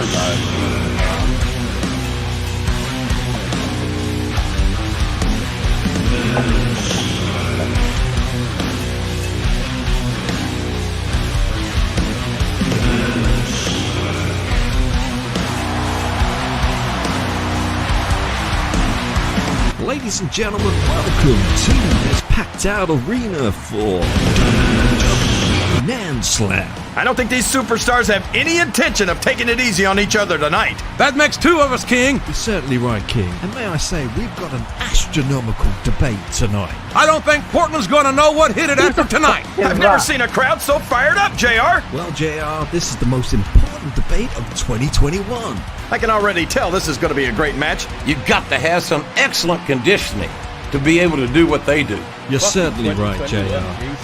Ladies and gentlemen, welcome to this packed out arena for Nan Slam. I don't think these superstars have any intention of taking it easy on each other tonight. That makes two of us, King. You're certainly right, King. And may I say, we've got an astronomical debate tonight. I don't think Portland's going to know what hit it after tonight. I've never seen a crowd so fired up, JR. Well, JR, this is the most important debate of 2021. I can already tell this is going to be a great match. You've got to have some excellent conditioning to be able to do what they do. You're certainly right, JR.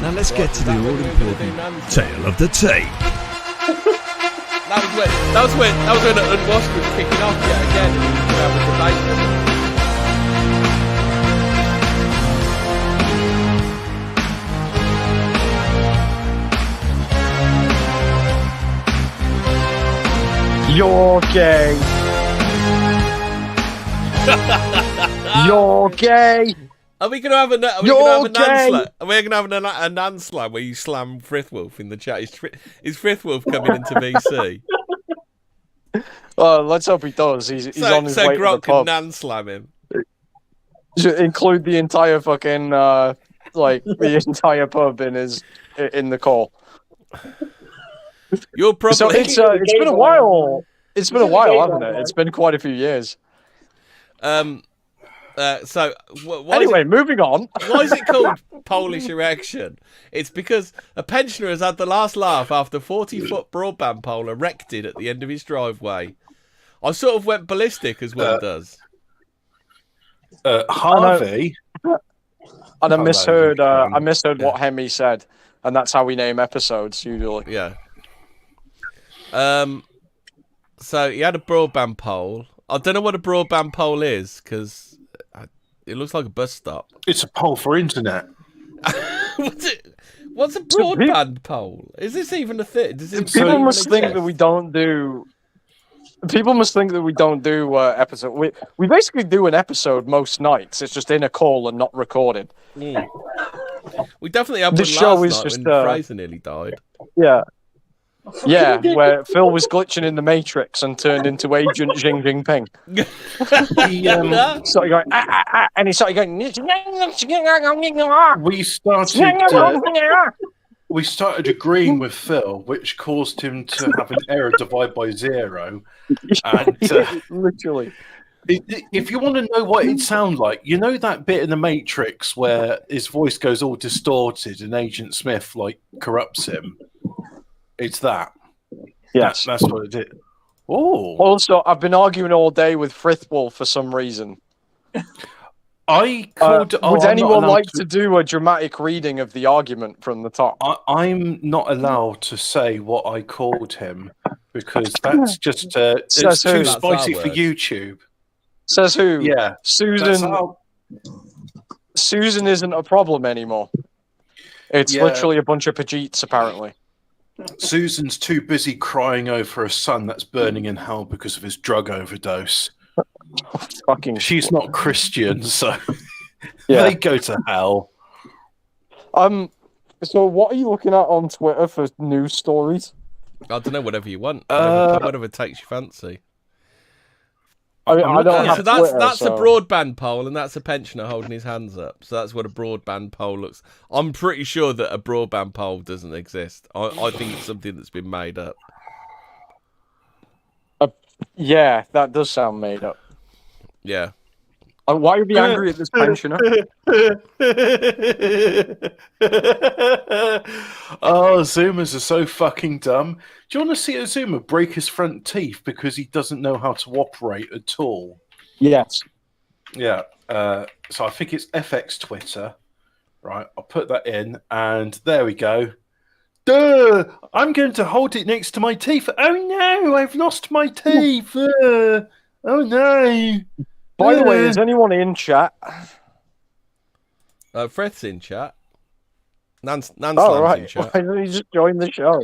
Now let's get to the all-important tale of the tape. That was when Unwashed was kicking off yet again, and he was having a debate. You're gay. You're gay. Are we gonna have a Nan Slam? Are we gonna have a Nan Slam where you slam Frithwolf in the chat? Is Frithwolf coming into VC? Let's hope he does. He's on his way to the Grok can pub. Nan Slam him. Include the entire fucking the entire pub in the call. You're probably. So it's been a while. It's been a while, hasn't it? It's been quite a few years. Anyway, moving on. Why is it called Polish erection? It's because a pensioner has had the last laugh after 40-foot broadband pole erected at the end of his driveway. I sort of went ballistic as one does. Harvey. And I misheard what Hemi said, and that's how we name episodes usually. Yeah. So he had a broadband pole. I don't know what a broadband pole is because it looks like a bus stop. It's a pole for internet. What's a broadband pole? Is this even a thing? People must think that we don't do. People must think that we don't do episode. We basically do an episode most nights. It's just in a call and not recorded. Mm. We definitely had one This show last is night just, when Fraser nearly died. Yeah. Yeah, where Phil was glitching in the Matrix and turned into Agent Xing Jinping. Started going, and he started going. We started agreeing with Phil, which caused him to have an error divide by 0. And literally, if you want to know what it sounds like, you know that bit in the Matrix where his voice goes all distorted and Agent Smith corrupts him. It's that. Yes, that's what it did. Oh. Also, I've been arguing all day with Frithwolf for some reason. Would anyone like to do a dramatic reading of the argument from the top? I'm not allowed to say what I called him because that's just it's too spicy for YouTube. Says who? Yeah, Susan isn't a problem anymore. It's literally a bunch of Pajeets, apparently. Susan's too busy crying over her son that's burning in hell because of his drug overdose. She's not Christian, so they go to hell. So what are you looking at on Twitter for news stories? I don't know, whatever you want. Whatever takes your fancy. I don't have that's a broadband pole, and that's a pensioner holding his hands up. So that's what a broadband pole looks. I'm pretty sure that a broadband pole doesn't exist. I think it's something that's been made up. Yeah, that does sound made up. Yeah. Why would you be angry at this pensioner? Oh, Zoomers are so fucking dumb. Do you want to see a Zoomer break his front teeth because he doesn't know how to operate at all? Yes. Yeah. So I think it's FX Twitter. Right. I'll put that in, and there we go. Duh! I'm going to hold it next to my teeth. Oh no! I've lost my teeth. Oh no! By the way, is anyone in chat? Freth's in chat. Nan's right. in chat. Why don't you just join the show?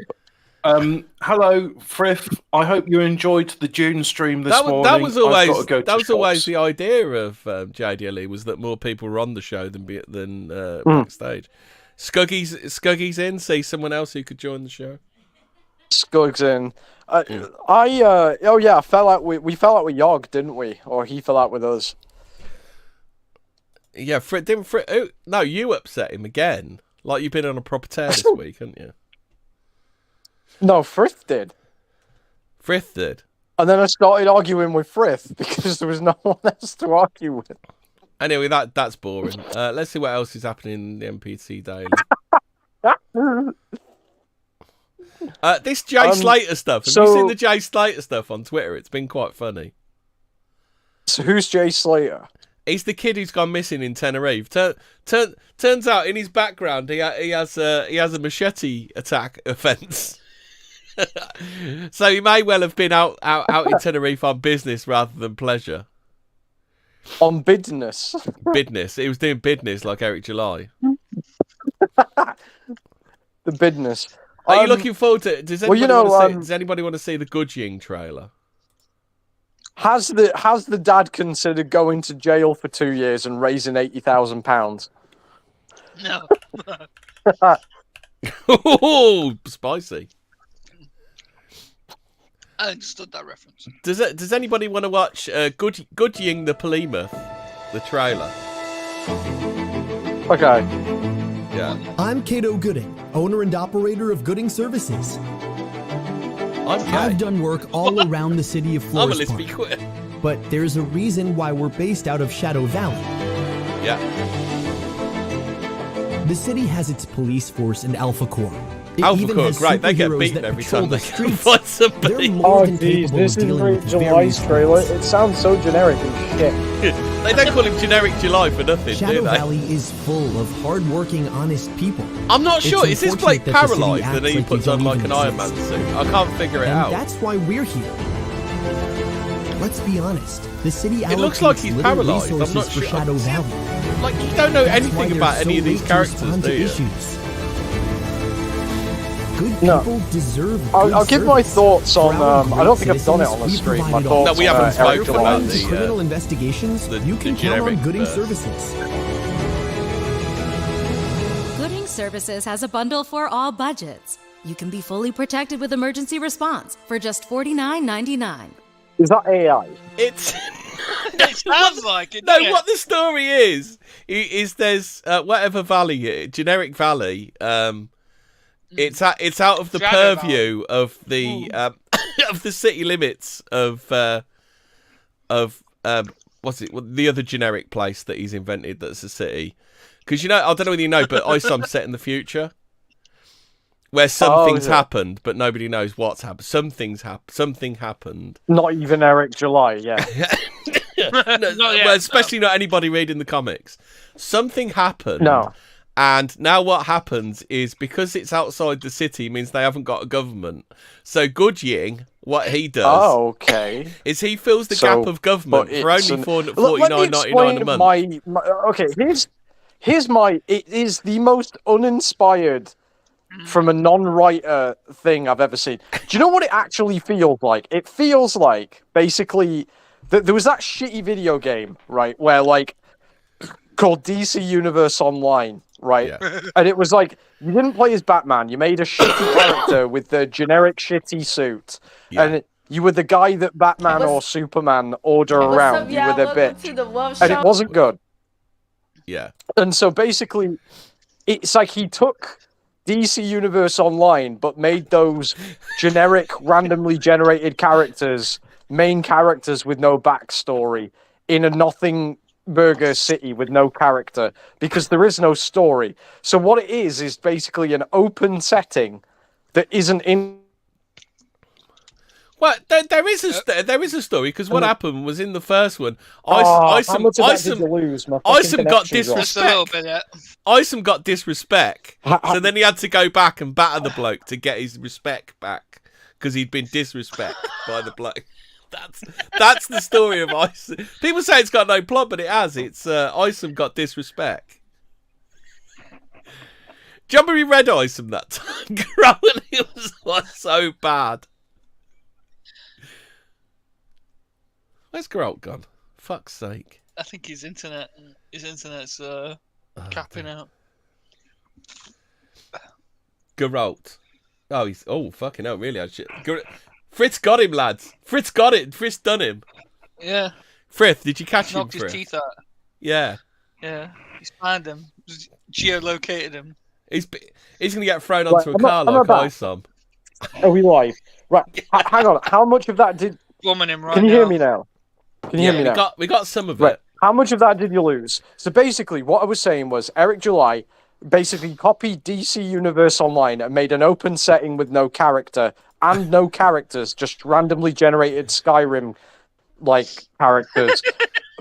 Hello, Frith. I hope you enjoyed the June stream this morning. That was always I've got to go to that was shops. always the idea of JDLE, was that more people were on the show than backstage. Scuggy's in. See someone else who could join the show. Scuggs in. I fell out with Yogg, didn't we? Or he fell out with us. Yeah, no, you upset him again. Like you've been on a proper tear this week, haven't you? No, Frith did. Frith did. And then I started arguing with Frith because there was no one else to argue with. Anyway, that's boring. Let's see what else is happening in the NPC daily. This Jay Slater stuff. Have you seen the Jay Slater stuff on Twitter? It's been quite funny. So who's Jay Slater? He's the kid who's gone missing in Tenerife. Turns out in his background he has a machete attack offence. So he may well have been out in Tenerife on business rather than pleasure. On business. Business. He was doing business like Eric July. The business. Are you looking forward to? Does anybody want to see the Goodjing trailer? Has the dad considered going to jail for 2 years and raising £80,000? No. Oh, spicy. I understood that reference. Does anybody want to watch Goodjing the Plymouth, the trailer? Okay. Yeah. I'm Cato Gooding, owner and operator of Gooding Services. I've done work all around the city of Flores I'm a Park, lesbian queer. but there's a reason why we're based out of Shadow Valley. Yeah. The city has its police force and Alpha Corps. It Alpha even Corps, has great. They get superheroes beaten that every patrol time the they can streets. find somebody. They're more than Jeez, capable this of is dealing with July's various trailer. threats. It sounds so generic and shit. They don't call him Generic July for nothing, Shadow do they? Valley is full of hard-working, honest people. I'm not sure. It's Is this Blake unfortunate that the city paralysed acts and he like puts they on don't like even an Iron Man exist. suit? I can't figure it And out. that's why we're here. Let's be honest. The city It looks like allocates he's little paralysed. I'm resources not for sure. Shadow Valley. Like, you don't know That's why anything they're about any so of these late to characters, respond do to you? issues. Good No. people deserve I'll good give my service. thoughts on. For our I don't think I've done it citizens, on the we stream. My provided thoughts No, we on, haven't Eric spoken July. about the, criminal investigations. the You can count generic on Gooding verse. Services. Gooding Services has a bundle for all budgets. You can be fully protected with emergency response for just $49.99. Is that AI? It's It sounds like it. no. doesn't it? What the story is there's whatever valley, generic valley. It's out of the Shadow purview of the of the city limits of what's it? The other generic place that he's invented that's a city. Because I don't know whether you know, but ISOM's set in the future, where something's happened, but nobody knows what's happened. Something happened. Not even Eric July. Yeah. Well, especially not anybody reading the comics. Something happened. No. And now what happens is, because it's outside the city, means they haven't got a government. So Goodjing, what he does Okay. is he fills the So, gap of government but for it's only Let me $49.99 a month. Okay, it is the most uninspired from a non-writer thing I've ever seen. Do you know what it actually feels like? It feels like, basically, there was that shitty video game, right, where, like, called DC Universe Online, right? Yeah. And it was like, you didn't play as Batman, you made a shitty character with the generic shitty suit, Yeah. and you were the guy that Batman or Superman order around, you were their bitch, and it wasn't good. Yeah. And so basically, it's like he took DC Universe Online, but made those generic, randomly generated characters main characters with no backstory in a nothing burger city with no character, because there is no story. So what it is basically an open setting that isn't in. Well, there is a story, because what happened was, in the first one, How much of that did you lose? My fucking Isom got connection's off. Just a little disrespect. bit. Isom got disrespect, so then he had to go back and batter the bloke to get his respect back, because he'd been disrespected by the bloke. That's the story of Isom. People say it's got no plot, but it has. It's Isom got disrespect. Do you remember we read ISOM that time? It was like so bad. Where's Geralt gone? Fuck's sake. I think his internet's capping out. Geralt. Oh, he's fucking hell, really? Fritz got him, lads. Fritz got it. Fritz done him. Yeah. Frith, did you catch him? Knocked his teeth out. Yeah. Yeah. He's found him. Geolocated him. He's gonna get thrown onto a car like ISOM. Are we live? Right. Hang on. How much of that did? Woman him right Can you now. hear me now? Can you hear me now? We got some of Right. it. How much of that did you lose? So basically, what I was saying was Eric July basically copied DC Universe Online and made an open setting with no character and no characters, just randomly generated Skyrim like characters.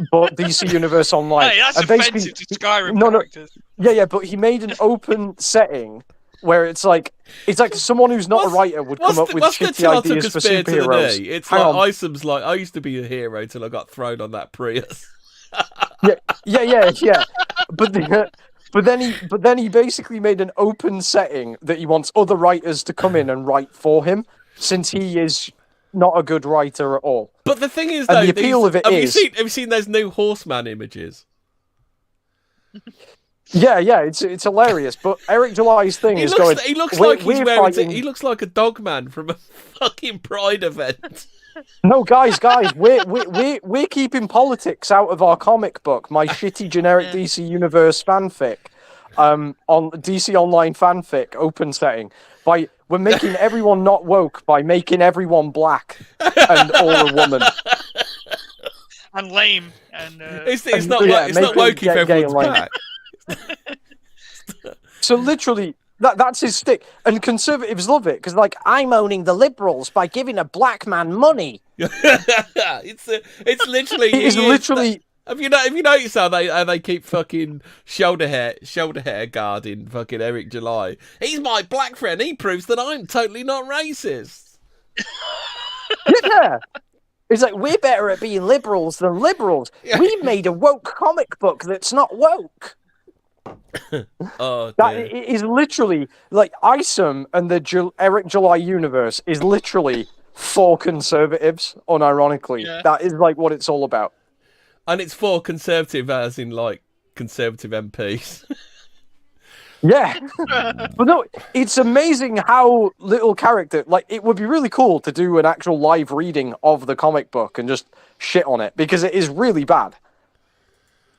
But DC Universe Online. Hey, that's and offensive to Skyrim characters. Yeah, but he made an open setting where it's like someone who's not a writer would come up with shitty ideas for superheroes. It's like ISOM's like, I used to be a hero till I got thrown on that Prius. Yeah. But then he basically made an open setting that he wants other writers to come in and write for him, since he is not a good writer at all. But the thing is, and though, the appeal of it have is, you seen those new Horseman images? Yeah, it's hilarious. But Eric July's thing He is looks, going. he looks like he's wearing. fighting... He looks like a dog man from a fucking Pride event. No, guys, we're keeping politics out of our comic book. My shitty generic DC Universe fanfic, on DC Online fanfic open setting. We're making everyone not woke by making everyone black and all a woman. And lame. And it's not woke if everyone's black. So literally, that's his stick, and conservatives love it because, like, I'm owning the liberals by giving a black man money. It's literally. It is literally. Have you noticed how they keep fucking shoulder hair guarding fucking Eric July? He's my black friend. He proves that I'm totally not racist. Yeah. It's like, we're better at being liberals than liberals. We've made a woke comic book that's not woke. Oh, that is literally like ISOM and the Eric July universe is literally for conservatives, unironically. Yeah. That is like what it's all about. And it's for conservative, as in like conservative MPs. Yeah. But no, it's amazing how little character. Like, it would be really cool to do an actual live reading of the comic book and just shit on it, because it is really bad.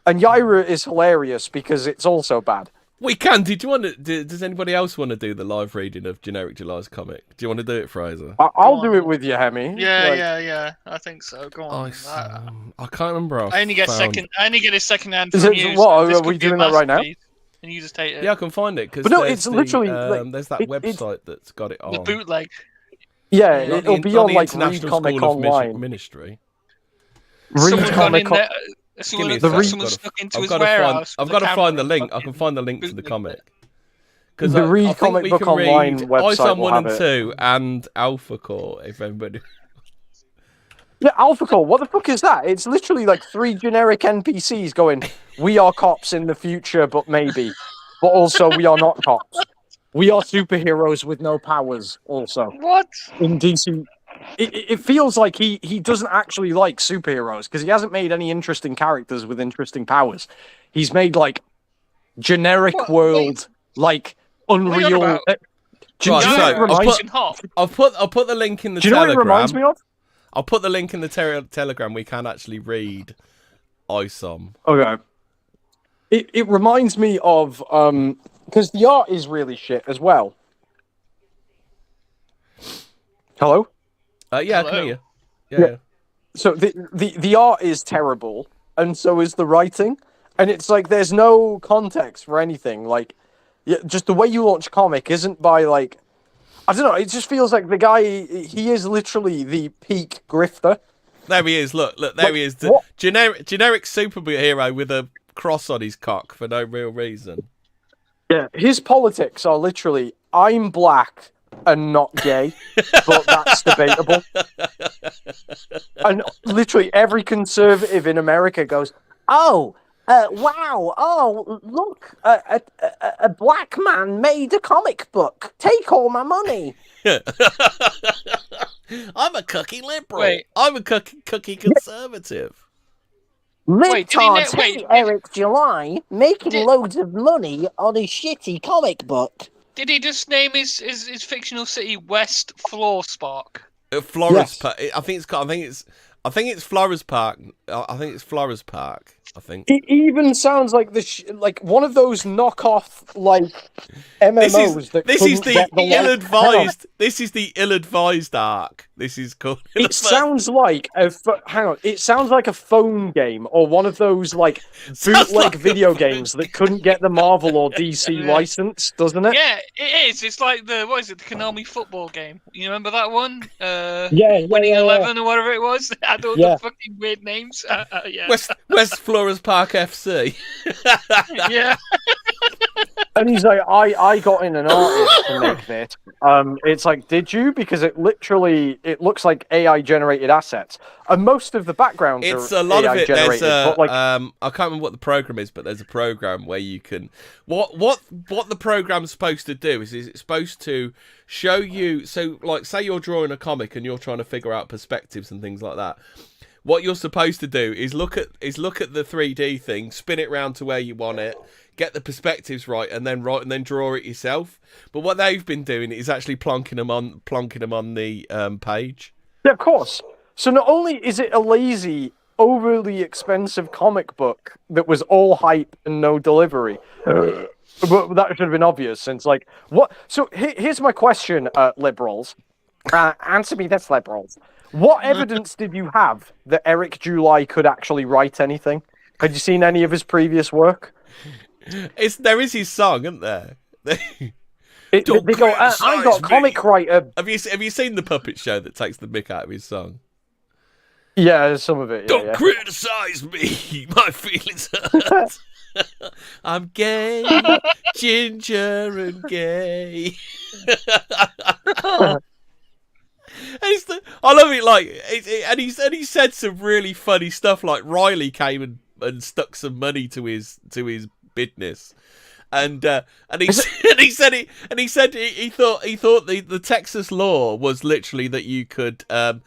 And Yaira is hilarious because it's also bad. We can. Does anybody else want to do the live reading of Generic July's comic? Do you want to do it, Fraser? I'll do it with you, Hemi. Yeah. I think so. Go on. I can't remember. I only get a second hand Is from it, you. what, So are we doing that right now? And you just take it. Yeah, I can find it. Cause but no, it's literally there's that website that's got it on. The bootleg. Yeah, it'll be on like Read International Comic School Online. of Ministry. Read Comic Online. Someone snuck into his warehouse. I've got to find the link. I can find the link to the comic. Because the Read Comic Book Online website ISOM will 1 have and it. 2 and Alpha Core, if everybody. Yeah, Alpha Core, what the fuck is that? It's literally like 3 generic NPCs going, we are cops in the future, but maybe. But also, we are not cops. We are superheroes with no powers, also. What? In DC. It feels like he doesn't actually like superheroes, because he hasn't made any interesting characters with interesting powers. He's made, like, generic world, like, Unreal... Right, so I'll put the link in the Telegram. Do you know what it reminds me of? I'll put the link in the Telegram. We can actually read ISOM. Okay. It reminds me of because the art is really shit as well. Hello? Yeah, I can hear you. Yeah. So the art is terrible, and so is the writing, and it's like there's no context for anything. Like, just the way you launch comic isn't by like, I don't know. It just feels like the guy. He is literally the peak grifter. There he is. Look, there like, he is. Generic superhero with a cross on his cock for no real reason. Yeah, his politics are literally, I'm black and not gay, but that's debatable. And literally every conservative in America goes, oh, Wow! Oh, look! A black man made a comic book. Take all my money. I'm a cookie liberal. Wait. I'm a cookie conservative. Libtards hate Eric July making loads of money on his shitty comic book. Did he just name his fictional city West Floor Spark? Flores Park. I think it's Flores Park. I think it's Flores Park. I think it even sounds like like one of those knockoff like MMOs. This is the ill-advised. This is the ill-advised arc. This is called. It sounds like hang on. It sounds like a phone game or one of those like bootleg video games that couldn't get the Marvel or DC license, doesn't it? Yeah, it is. It's like the Konami football game. You remember that one? Winning 11 or whatever it was. It had all the fucking weird names. Yeah. West Flores Park FC. Yeah. And he's like, I got in an artist to make this. It's like, did you? Because it looks like AI generated assets, and most of the backgrounds it's are a lot AI of it. generated. There's but like, I can't remember what the program is, but there's a program where you can. What the program's supposed to do is it's supposed to show you. So, like, say you're drawing a comic and you're trying to figure out perspectives and things like that. What you're supposed to do is look at the 3D thing, spin it round to where you want it, get the perspectives right, and then draw it yourself. But what they've been doing is actually plonking them on the page. Yeah, of course. So not only is it a lazy, overly expensive comic book that was all hype and no delivery, but that should have been obvious since like what. So here's my question, liberals. Answer me this, liberals. What evidence did you have that Eric July could actually write anything? Had you seen any of his previous work? There is his song, isn't there? They go, I got comic writer. Have you seen the puppet show that takes the mick out of his song? Yeah, some of it. Don't criticize me. My feelings hurt. I'm gay, ginger and gay. I love it. Like, and he said some really funny stuff. Like Riley came and stuck some money to his business, and he said he thought the Texas law was literally that he could have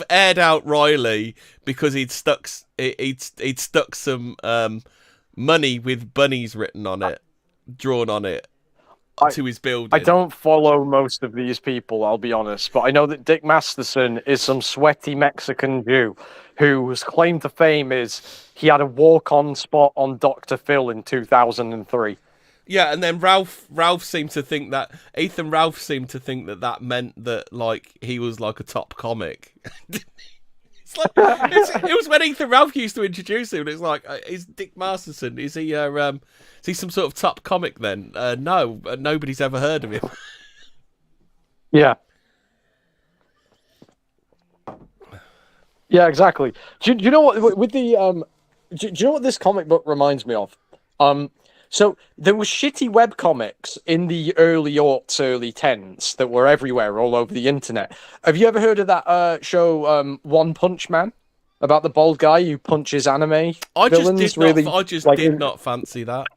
aired out Riley because he'd stuck some money with bunnies written on it, drawn on it. To his building. I don't follow most of these people, I'll be honest, but I know that Dick Masterson is some sweaty Mexican Jew whose claim to fame is he had a walk-on spot on Dr. Phil in 2003. Yeah, and then Ralph seemed to think that that meant that like he was like a top comic. It was when Ethan Ralph used to introduce him, and it's like, is Dick Masterson, is he some sort of top comic then? No, nobody's ever heard of him. Yeah. Yeah, exactly. Do you know what with the do you know what this comic book reminds me of? So there were shitty webcomics in the early aughts, early 10s that were everywhere all over the internet. Have you ever heard of that show One Punch Man? About the bald guy who punches anime villains? I just did not fancy that.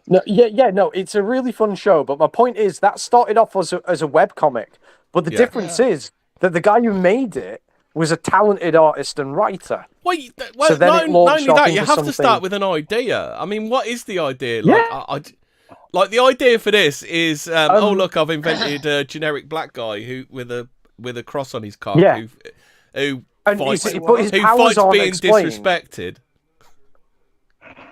No, no, it's a really fun show, but my point is that started off as a webcomic, but the difference is that the guy who made it was a talented artist and writer. Well, so then not only that, you have something... to start with an idea. I mean, what is the idea? Like, like the idea for this is, oh look, I've invented a generic black guy who with a cross on his cock who fights being disrespected.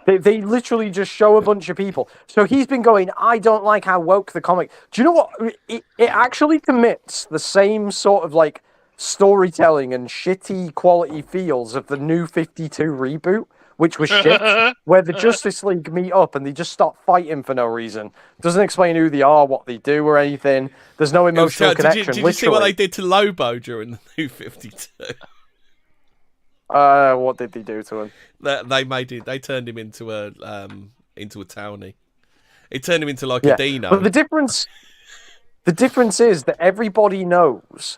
They literally just show a bunch of people. So he's been going, I don't like how woke the comic. Do you know what? It actually commits the same sort of like storytelling and shitty quality feels of the New 52 reboot, which was shit, where the Justice League meet up and they just start fighting for no reason. Doesn't explain who they are, what they do, or anything. There's no emotional connection. Did you see what they did to Lobo during the New 52? What did they do to him? They turned him into a townie. It turned him into like a Dino. But the difference is that everybody knows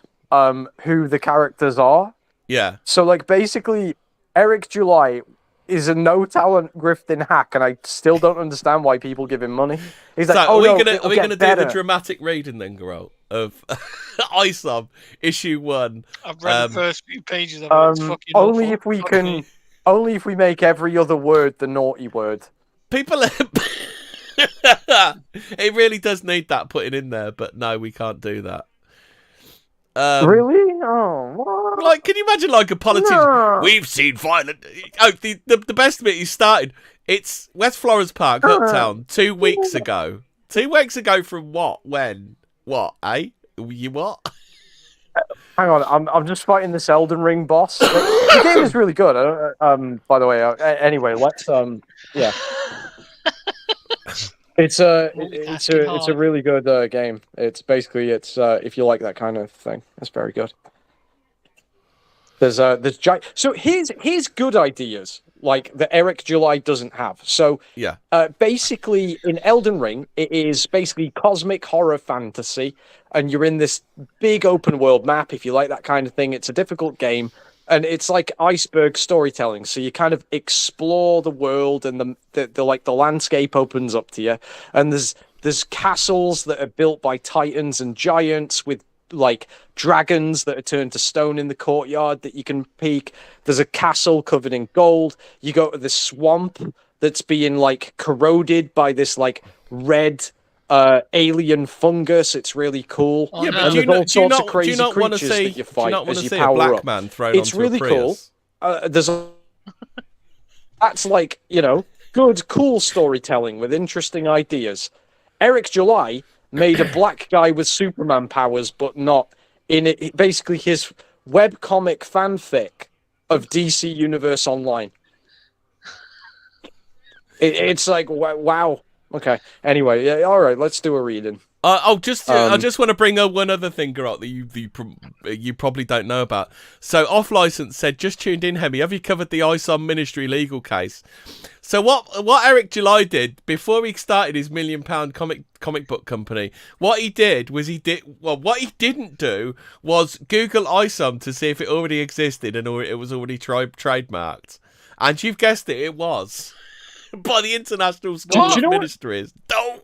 who the characters are. Yeah. So like basically, Eric July is a no talent grifting hack, and I still don't understand why people give him money. He's like, so oh, are we no, gonna do better. the dramatic reading then, Geralt, of ISOM issue 1? I've read the first few pages of it. It's fucking only awful. if we can, only if we make every other word the naughty word. People, it really does need that putting in there, but no, we can't do that. Really? Oh, what? Like, can you imagine, like, a politician? No. We've seen violent. Oh, the best bit he started. It's West Flores Park, Uptown, 2 weeks ago. 2 weeks ago from what? When? What? Eh? You what? Hang on, I'm just fighting this Elden Ring boss. The game is really good. By the way, anyway, let's yeah. It's a really good game. It's basically if you like that kind of thing, it's very good. There's so here's good ideas like that Eric July doesn't have. So yeah, basically in Elden Ring it is basically cosmic horror fantasy, and you're in this big open world map. If you like that kind of thing, it's a difficult game. And it's like iceberg storytelling, so you kind of explore the world, and the landscape opens up to you. And there's castles that are built by titans and giants with like dragons that are turned to stone in the courtyard that you can peek. There's a castle covered in gold. You go to the swamp that's being like corroded by this like red alien fungus. It's really cool. Yeah, but and do you there's all not sorts of crazy want to creatures see? that you fight as you see power a black up. man thrown It's onto really a Prius? cool. There's that's like, you know, good, cool storytelling with interesting ideas. Eric July made a black guy with Superman powers, but not in it. Basically, his webcomic fanfic of DC Universe Online. It's like, wow. Okay. Anyway, yeah, all right. Let's do a reading. I just want to bring up one other thing, Geralt, that you probably don't know about. So, Off License said, just tuned in, Hemi. Have you covered the ISOM Ministry legal case? So, what Eric July did before he started his £1 million comic book company, what he did was what he didn't do was Google ISOM to see if it already existed and it was already trademarked. And you've guessed it, it was by the International School of Ministries. Don't.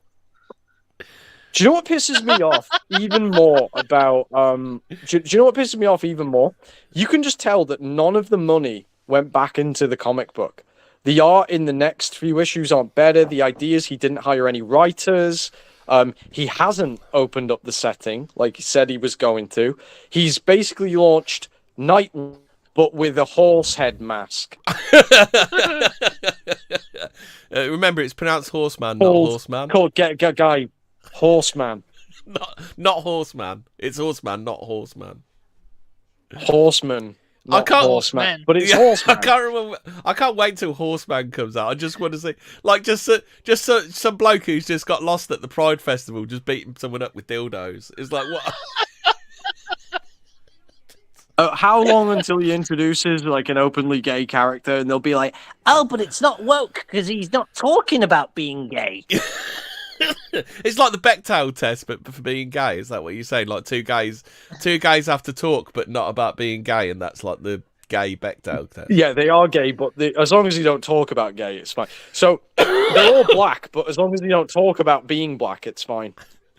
Do you know what pisses me off even more about do you know what pisses me off even more? You can just tell that none of the money went back into the comic book. The art in the next few issues aren't better. The ideas, he didn't hire any writers. He hasn't opened up the setting like he said he was going to. He's basically launched Night, but with a horse head mask. Remember, it's pronounced horseman, not horseman. Called guy. Horseman. Not horseman. It's horseman, not horseman. Horseman. I can't. Horseman, but it's horseman. I can't remember. I can't wait till Horseman comes out. I just want to see, like, just some bloke who's just got lost at the Pride Festival, just beating someone up with dildos. It's like what? How long until he introduces like an openly gay character, and they'll be like, "Oh, but it's not woke because he's not talking about being gay." It's like the Bechdel test, but for being gay. Is that what you're saying? Like two gays have to talk, but not about being gay, and that's like the gay Bechdel test. Yeah, they are gay, but as long as you don't talk about gay, it's fine. So they're all black, but as long as you don't talk about being black, it's fine.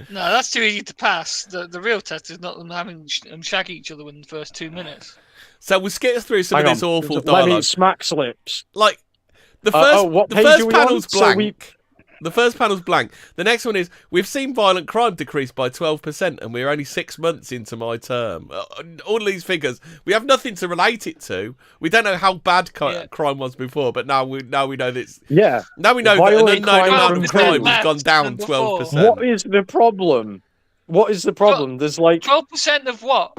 No, that's too easy to pass. The real test is not them having them shag each other in the first 2 minutes. So we'll skip through some of this awful Let dialogue. me smack slips. Like the first panel's blank. So The first panel's blank. The next one is, we've seen violent crime decrease by 12%, and we're only 6 months into my term. All these figures, we have nothing to relate it to. We don't know how bad crime was before, but now we know that it's... Yeah. Now we know that an unknown amount of crime has gone down 12%. What is the problem? There's like... 12% of what?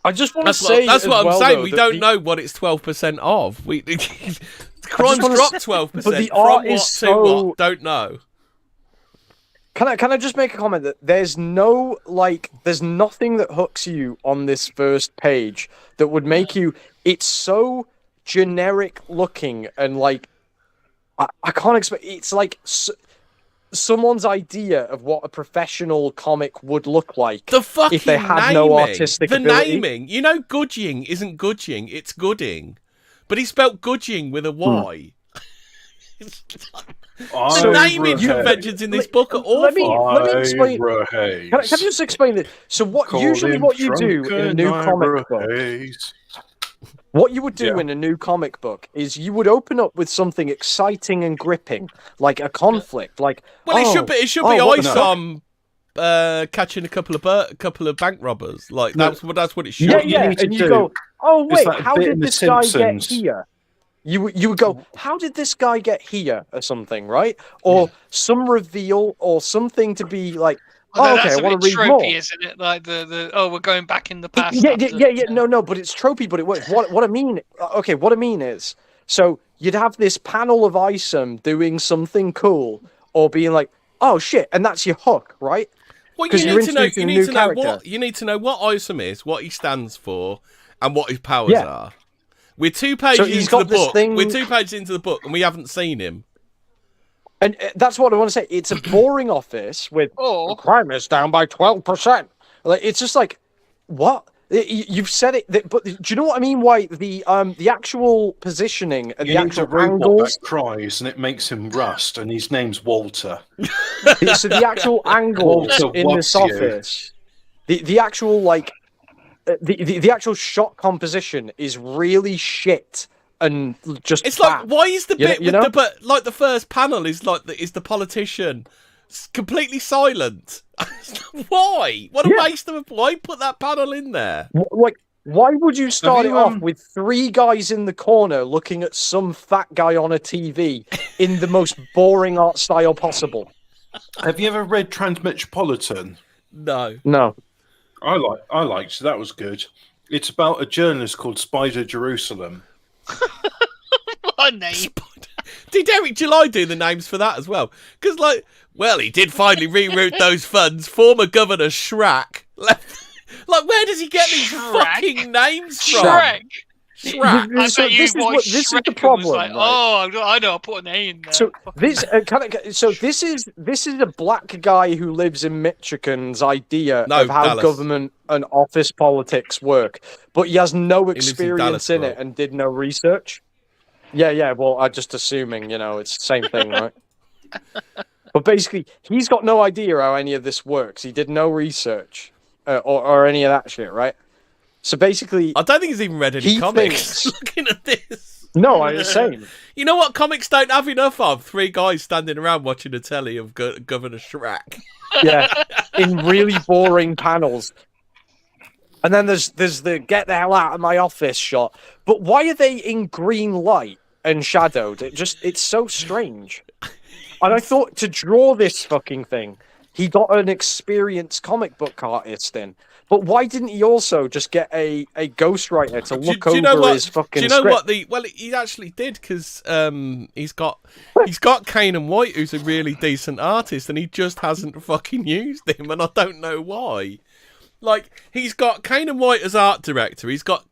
I just want to say... That's what I'm saying. Though, we don't know what it's 12% of. Crime's dropped 12%. But the art is what? Don't know. Can I just make a comment that there's nothing that hooks you on this first page that would make you. It's so generic looking and like I can't expect. It's like someone's idea of what a professional comic would look like if they had no artistic ability. The naming, you know, Gooding isn't Gooding, it's Gooding. but he spelt Gudging with a Y. So naming conventions in this book are awful. Let me explain. Can I just explain this? So usually what you do in a new comic book, what you would do in a new comic book is you would open up with something exciting and gripping, like a conflict. Like, it should be ISOM catching a couple of bank robbers. Like that's what it should. Yeah. And you go, oh wait, how did this guy get here? You would go, how did this guy get here, or something, right? Or some reveal, or something to be like, Although okay, I want to read tropey, more. Isn't it? Like we're going back in the past. No, but it's tropey, but it works. What I mean is, so you'd have this panel of ISOM doing something cool, or being like, oh shit, and that's your hook, right? Well, you need to know what ISOM is, what he stands for, and what his powers are. We're 2 pages into the book. We're 2 pages into the book, and we haven't seen him. And that's what I want to say. It's a boring office with crime is down by 12%. Like, it's just like, what? You've said it, but do you know what I mean? Why the actual positioning and the actual angles that cries and it makes him rust, and his name's Walter. So the actual angles in this office, the actual like. The actual shot composition is really shit and just. It's like, why is the bit with the first panel is the politician completely silent? Why? What a waste of why put that panel in there? Like, why would you start it off with 3 guys in the corner looking at some fat guy on a TV in the most boring art style possible? Have you ever read Transmetropolitan? No. I liked that was good. It's about a journalist called Spider Jerusalem. What a name! Did Eric July do the names for that as well? Because he did finally reroute those funds. Former Governor Shrek left. Like, where does he get these fucking names from? Shrek. This is the problem. Like, I know. I'll put an A in there. So this is a black guy who lives in Michigan's idea of how Dallas. Government and office politics work, but he has no experience in it and did no research. Yeah. Well, I'm just assuming, it's the same thing, right? But basically, he's got no idea how any of this works. He did no research or any of that shit, right? So basically, I don't think he's even read any comics. Looking at this, no, I'm saying. You know what comics don't have enough of? 3 guys standing around watching a telly of Governor Shrek. Yeah, in really boring panels. And then there's the get the hell out of my office shot. But why are they in green light and shadowed? It's so strange. And I thought to draw this fucking thing, he got an experienced comic book artist in. But why didn't he also just get a ghostwriter to look over his fucking script? Well, he actually did, because he's got Kane and White, who's a really decent artist, and he just hasn't fucking used him, and I don't know why. Like, he's got Kane and White as art director. He's got,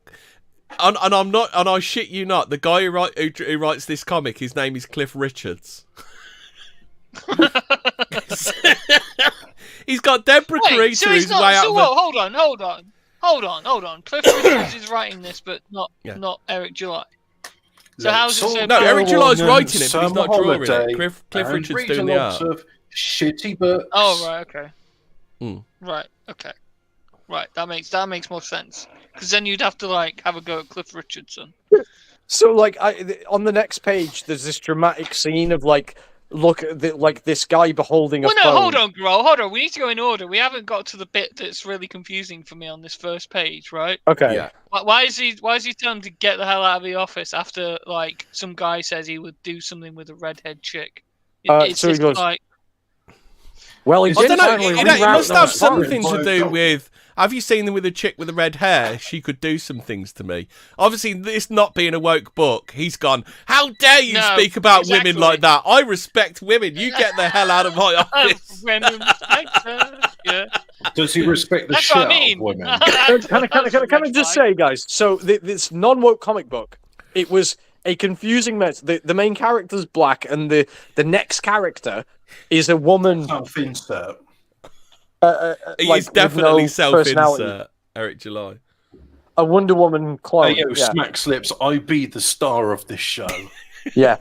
and I shit you not, the guy who writes this comic, his name is Cliff Richards. He's got Deborah Carita, who's way out. Hold on. Cliff Richards is writing this, but not Eric July. So how's it? No, Eric July's writing it, but he's not drawing it. Cliff Richards doing the art. Of shitty books. Oh right, okay. Right, okay. Right, that makes more sense. Because then you'd have to have a go at Cliff Richardson. So on the next page, there's this dramatic scene of look at this guy beholding a phone. Hold on, Grohl. Hold on. We need to go in order. We haven't got to the bit that's really confusing for me on this first page, right? Okay. Yeah. Why is he telling him to get the hell out of the office after some guy says he would do something with a redhead chick? So he goes. Well, I don't know. It must have something to do with. Have you seen them with a chick with the red hair? She could do some things to me. Obviously, this not being a woke book, he's gone, how dare you speak about women like that? I respect women. You get the hell out of my office. Yeah. Does he respect the shit out of women? Can I just say, guys, so this non-woke comic book, it was a confusing mess. The main character's black, and the next character is a woman. Self-insert. He's definitely self-insert, Eric July. a Wonder Woman clone. Hey, yo, smack slips. I be the star of this show. Yeah.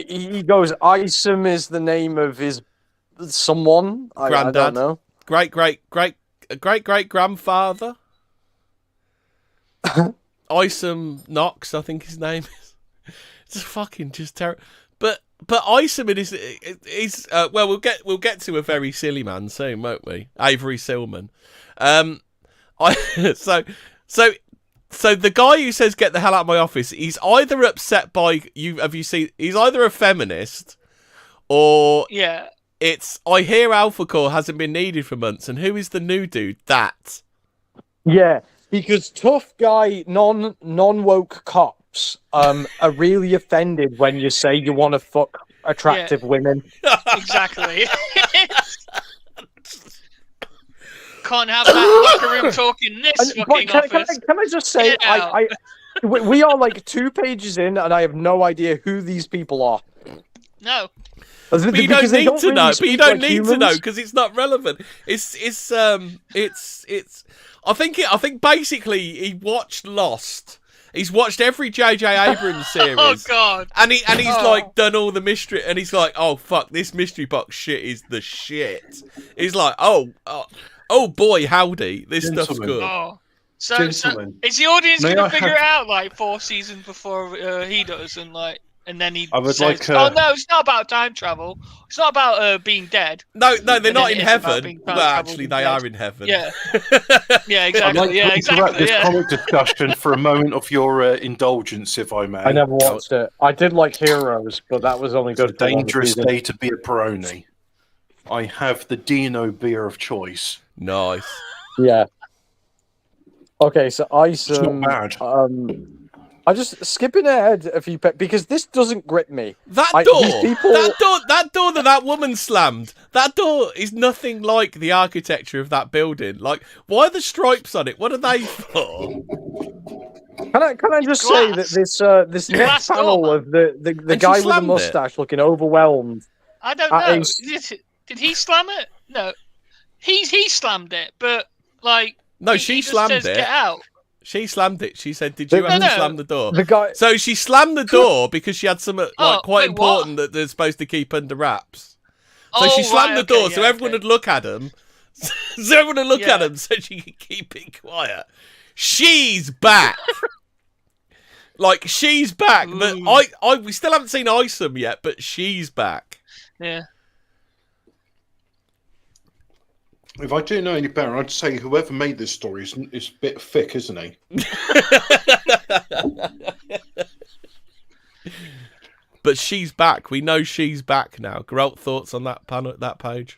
He goes, ISOM is the name of his someone. Granddad. I don't know. Great grandfather. ISOM Knox, I think his name is. It's fucking just terrible. But ISOM is well, we'll get to a very silly man soon, won't we? Avery Silman. So the guy who says get the hell out of my office, he's either upset by you. Have you seen? He's either a feminist, or it's I hear Alpha Core hasn't been needed for months. And who is the new dude? That. Yeah, because tough guy, non woke cops are really offended when you say you want to fuck attractive women. Exactly. Can't have that locker room talking this fucking office. Can I just say, we are like 2 pages in, and I have no idea who these people are. No. But you don't need to know. But you don't need to know because it's not relevant. It's. I think basically he watched Lost. He's watched every J.J. Abrams series. Oh God! And he's like done all the mystery, and he's like, oh fuck, this mystery box shit is the shit. He's like, oh boy, howdy, this stuff's good. Oh. So is the audience going to figure it out like 4 seasons before he does, and then he says, "Oh no, it's not about time travel. It's not about being dead." No, they're not in heaven. Well, actually, they are in heaven. Yeah, yeah, exactly. I'd like to interrupt this comic discussion for a moment of your indulgence, if I may. I never watched it. I did like Heroes, but that was only good. It's a dangerous day to be a Peroni. I have the Dino beer of choice. Nice. Yeah. Okay, so It's not bad. I'm just skipping ahead a few because this doesn't grip me. That door that woman slammed. That door is nothing like the architecture of that building. Like, why are the stripes on it? What are they for? Can I just say that this next panel of the guy with the mustache looking overwhelmed? I don't know. Did he slam it? No, he slammed it, but like no, she slammed it. Get out. She slammed it. She said, "Did you have to slam the door?" The guy. So she slammed the door because she had something quite important that they're supposed to keep under wraps. So she slammed the door so everyone would look at him. So everyone would look at him so she could keep it quiet. She's back. Like she's back, but we still haven't seen ISOM yet, but she's back. Yeah. If I didn't know any better, I'd say whoever made this story is a bit thick, isn't he? But she's back. We know she's back now. Geralt, thoughts on that panel, that page?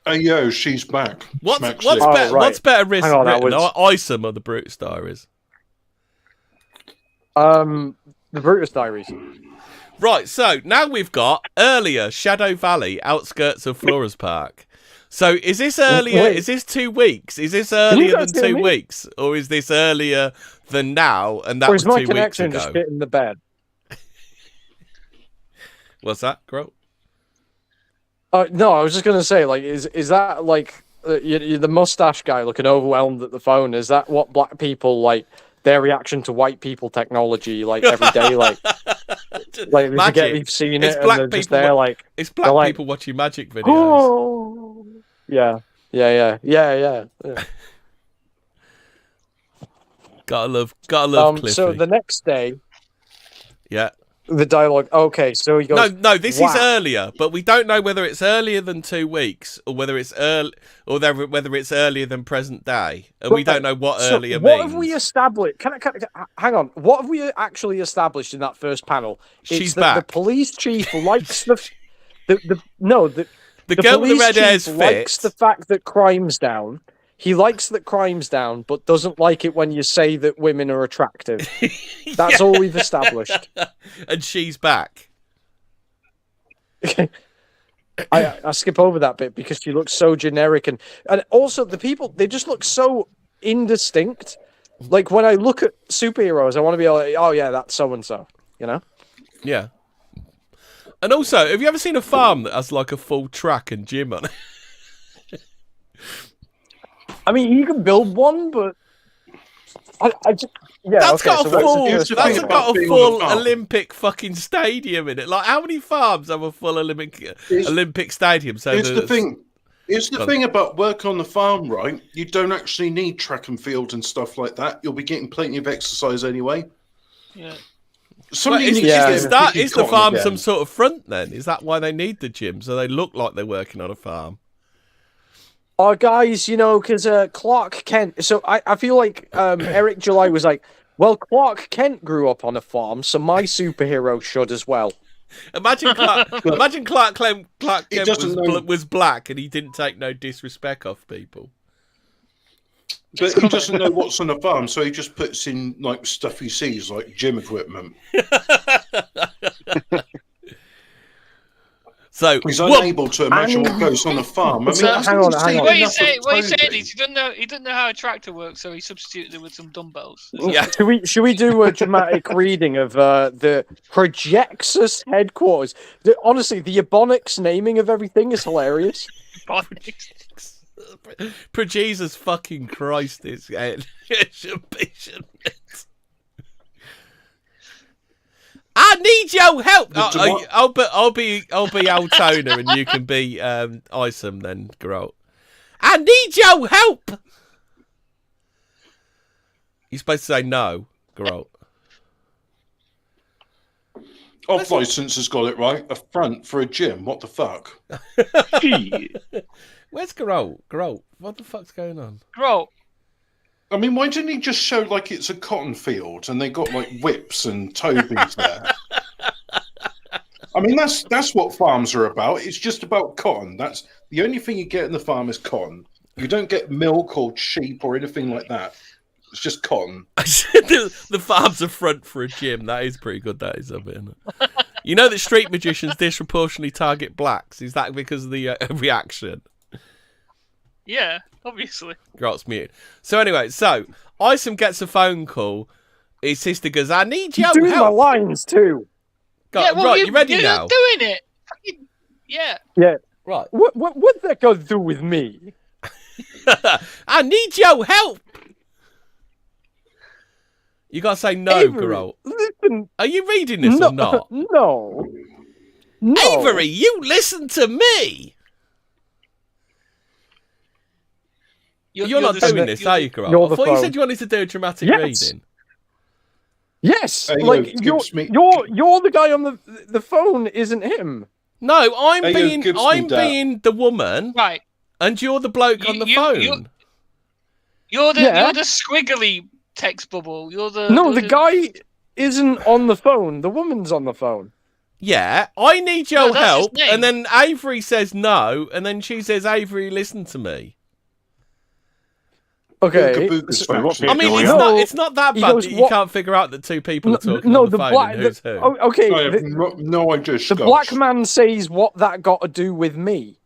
Hey, yo, she's back. What's better written? ISOM or the Brutus Diaries? The Brutus Diaries. Right, so now we've got earlier Shadow Valley, outskirts of Flores Park. So is this earlier? Is this 2 weeks? Is this earlier than 2 weeks, or is this earlier than now? And that was 2 weeks ago. Or is my connection just fit in the bed? What's that, Gro? No, I was just gonna say, like, is that like the mustache guy looking overwhelmed at the phone? Is that what black people like? Their reaction to white people technology, like every day, like we've seen it, and they're just there, like it's black people watching magic videos. Oh, yeah. Gotta love Cliffy. So the next day, yeah, the dialogue. Okay, so he goes. No, this is earlier, but we don't know whether it's earlier than 2 weeks or whether it's whether it's earlier than present day, and we don't know what earlier means. What have we established? Hang on. What have we actually established in that first panel? She's back. The police chief likes the girl with the red hair's fit. Likes the fact that crime's down. He likes that crime's down, but doesn't like it when you say that women are attractive. That's all we've established. And she's back. I skip over that bit because she looks so generic, and also the people, they just look so indistinct. Like when I look at superheroes, I want to be like, oh yeah, that's so and so, you know? Yeah. And also, have you ever seen a farm that has like a full track and gym on it? I mean, he can build one, but I just That's got a full. That's got a full Olympic fucking stadium in it. Like, how many farms have a full Olympic stadium? So here's the thing. Here's the thing about work on the farm, right? You don't actually need track and field and stuff like that. You'll be getting plenty of exercise anyway. Yeah. Is the farm some sort of front then? Is that why they need the gym? So they look like they're working on a farm? Oh, guys, you know, because Clark Kent... So I feel like Eric July was like, well, Clark Kent grew up on a farm, so my superhero should as well. Imagine Clark Kent was black and he didn't take no disrespect off people. But he doesn't know what's on a farm, so he just puts in like stuff he sees, like gym equipment. So he's unable to imagine what goes on a farm. I mean, hang on. What you saying is he didn't know how a tractor works, so he substituted it with some dumbbells. Yeah. Should we do a dramatic reading of the Projexus headquarters? Honestly, the Ebonics naming of everything is hilarious. Jesus fucking Christ, it should be, shouldn't it? I need your help. I'll be Altona and you can be ISOM then, Geralt. I need your help. You're supposed to say no, Geralt. Off license has got it right. A front for a gym. What the fuck? Where's Geralt? Geralt, what the fuck's going on? Geralt. I mean, why didn't he just show like it's a cotton field and they got like whips and Tobies there? I mean, that's what farms are about. It's just about cotton. That's the only thing you get in the farm is cotton. You don't get milk or sheep or anything like that. It's just cotton. The farm's a front for a gym. That is pretty good. That is a bit, isn't it? You know that street magicians disproportionately target blacks. Is that because of the reaction? Yeah, obviously. Grot's muted. So anyway, ISOM gets a phone call. His sister goes, I need your help. Doing my lines too. Yeah, well, right, you ready now? You're doing it. Yeah. Yeah. Right. What's that got to do with me? I need your help. You got to say no, Geralt. Listen. Are you reading this or not? No. Avery, you listen to me. You're not doing this, are you, Geralt? I thought you said you wanted to do a dramatic reading. Yes, like you're the guy on the phone, isn't him? No, I'm being the woman, right? And you're the bloke on the phone. You're the squiggly text bubble. The guy isn't on the phone. The woman's on the phone. Yeah, I need your help, and then Avery says no, and then she says, Avery, listen to me. Okay. I mean, it's not that bad that you can't figure out that two people are talking on the phone and who's who. Okay. I have no idea. The black man says what that got to do with me.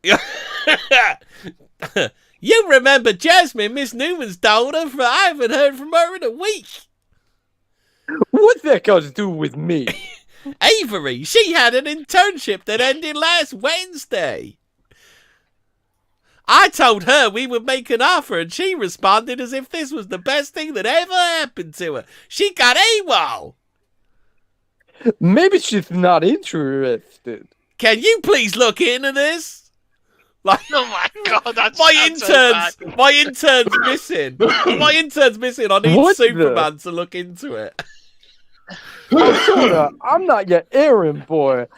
You remember Jasmine, Miss Newman's daughter? I haven't heard from her in a week. What that got to do with me? Avery, she had an internship that ended last Wednesday. I told her we would make an offer, and she responded as if this was the best thing that ever happened to her. She got AWOL. Maybe she's not interested. Can you please look into this? Like, oh my god, that's my intern's missing. My intern's missing. I need Superman to look into it. I'm not your errand boy.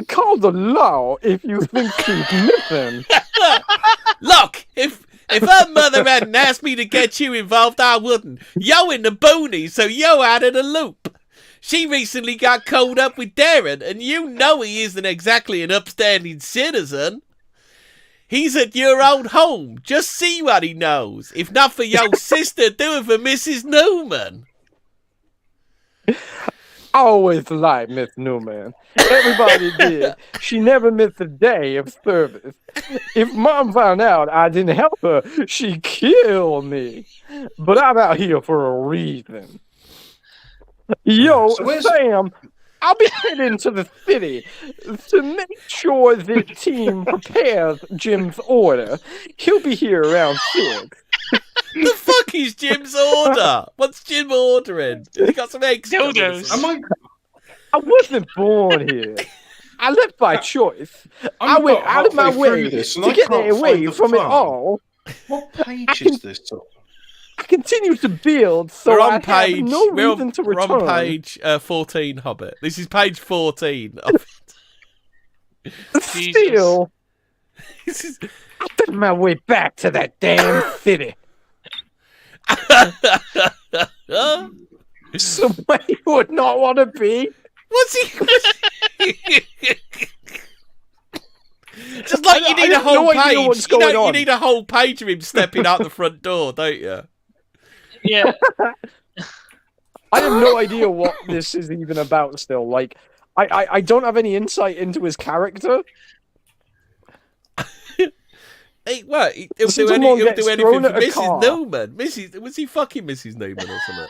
Call the law if you think she's missing. Look, if her mother hadn't asked me to get you involved, I wouldn't. Yo in the boonies, so yo out of the loop. She recently got caught up with Darren, and you know he isn't exactly an upstanding citizen. He's at your old home. Just see what he knows. If not for your sister, do it for Mrs. Newman. I always liked Miss Newman. Everybody did. She never missed a day of service. If Mom found out I didn't help her, she'd kill me. But I'm out here for a reason. Yo, Sam, I'll be heading to the city to make sure the team prepares Jim's order. He'll be here around 6. The fuck is Jim's order? What's Jim ordering? Has he got some eggs? Dildos. I wasn't born here. I left by choice. I went out of my way to get away from it all. What page is this? I continue to build, so we're I on page, have no reason to return. We're on page 14, Hobbit. This is page 14. Still, I found my way back to that damn city. Somewhere you would not want to be. What's he? Just like you need a whole page. You need a whole page of him stepping out the front door, don't you? Yeah. I have no idea what this is even about still. Like, I don't have any insight into his character. He'll do anything for Mrs. Newman. Was he fucking Mrs. Newman or something?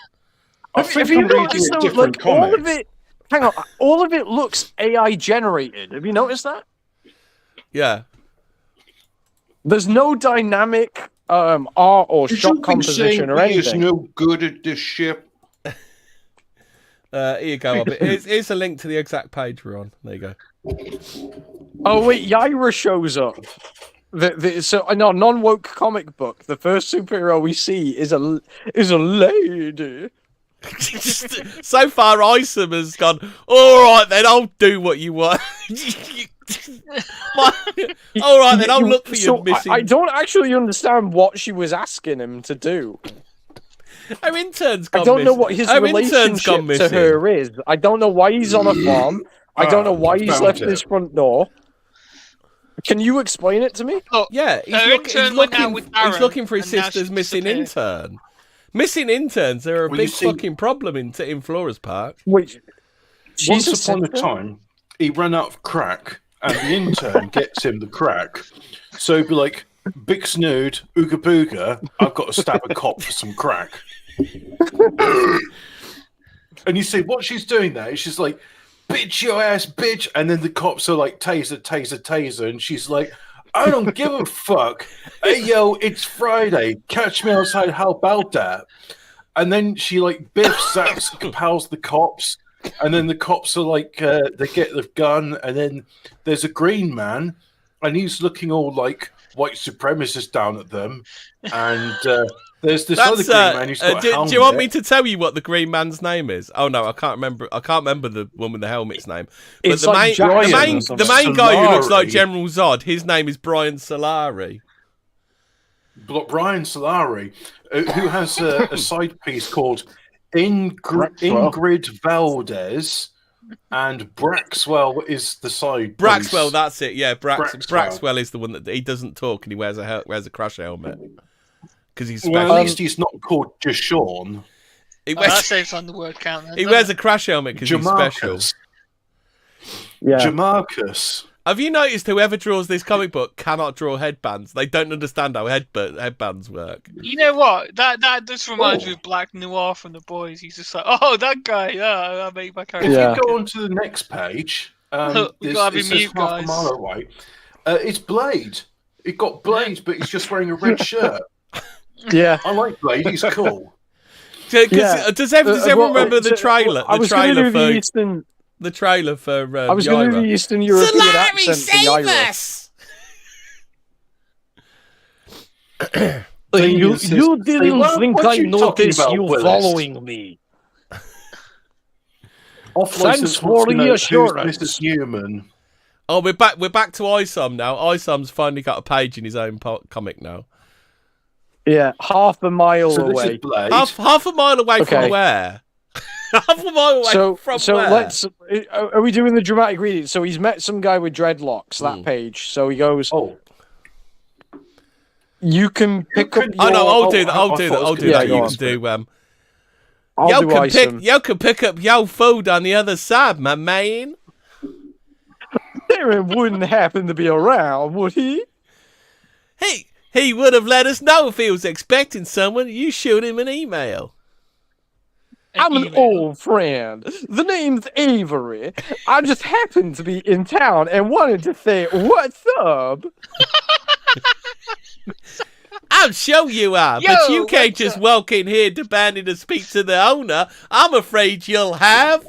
If you notice, though, like, all of it... Hang on. All of it looks AI generated. Have you noticed that? Yeah. There's no dynamic art or shot composition or anything. He's no good at this ship. Here you go. Here's a link to the exact page we're on. There you go. Oh wait, Yaira shows up. So in our non-woke comic book, the first superhero we see is a lady. So far, ISOM has gone. All right, then I'll do what you want. All right, then I'll look for you missing. I don't actually understand what she was asking him to do. Our intern's gone I don't know missing. what his relationship to her is. I don't know why he's on a farm. I don't know why he's left his front door. Can you explain it to me? Oh, yeah, he's looking for his sister's missing intern. Missing interns are a big fucking problem in Flora's Park. Wait, once upon a time, he ran out of crack, and the intern gets him the crack. So he'd be like, Big Snood, Ooga Booga, I've got to stab a cop for some crack. And you see what she's doing there. She's like, bitch your ass, bitch. And then the cops are like, taser, taser, taser. And she's like, I don't give a fuck. Hey, yo, it's Friday. Catch me outside. How about that? And then she like Biff Sacks compels the cops. And then the cops are like, they get the gun. And then there's a green man. And he's looking all like white supremacist down at them. And there's this other green man who's got a helmet. Do you want me to tell you what the green man's name is? Oh no, I can't remember. I can't remember the one with the helmet's name. But it's the main guy who looks like General Zod, his name is Brian Solari. Brian Solari, who has a side piece called Ingrid Valdez, and Braxwell is the side. Braxwell, that's it. Yeah, Braxwell is the one that he doesn't talk and he wears a crash helmet. Because he's special. Well, at least he's not called Deshaun. That saves on the word count. He wears a crash helmet because he's special. Yeah. Jamarcus. Have you noticed whoever draws this comic book cannot draw headbands? They don't understand how headbands work. You know what? That just reminds me of Black Noir from The Boys. He's just like, oh, that guy. Yeah, I make my character. If you go on to the next page, it's half a mile away. It's Blade. It got Blade, but he's just wearing a red shirt. Yeah, I like Blade. He's cool. Does everyone remember the trailer? The trailer for I was going to do the Eastern European accent for Yaira. You didn't think I noticed you following me. Thanks for reassurance. Mrs. Newman. Oh, we're back to ISOM now. ISOM's finally got a page in his own comic now. Yeah, half a mile away. Half a mile away from where? Half a mile away from where? Are we doing the dramatic reading? So he's met some guy with dreadlocks, that page. So he goes, you can pick up your... Oh, no, I'll do that. You can do you can pick up your food on the other side, my man. Darren wouldn't happen to be around, would he? He would have let us know if he was expecting someone. You shoot him an email. I'm an old friend. The name's Avery. I just happened to be in town and wanted to say, what's up? I'm sure you are, but you can't just walk in here demanding to speak to the owner. I'm afraid you'll have...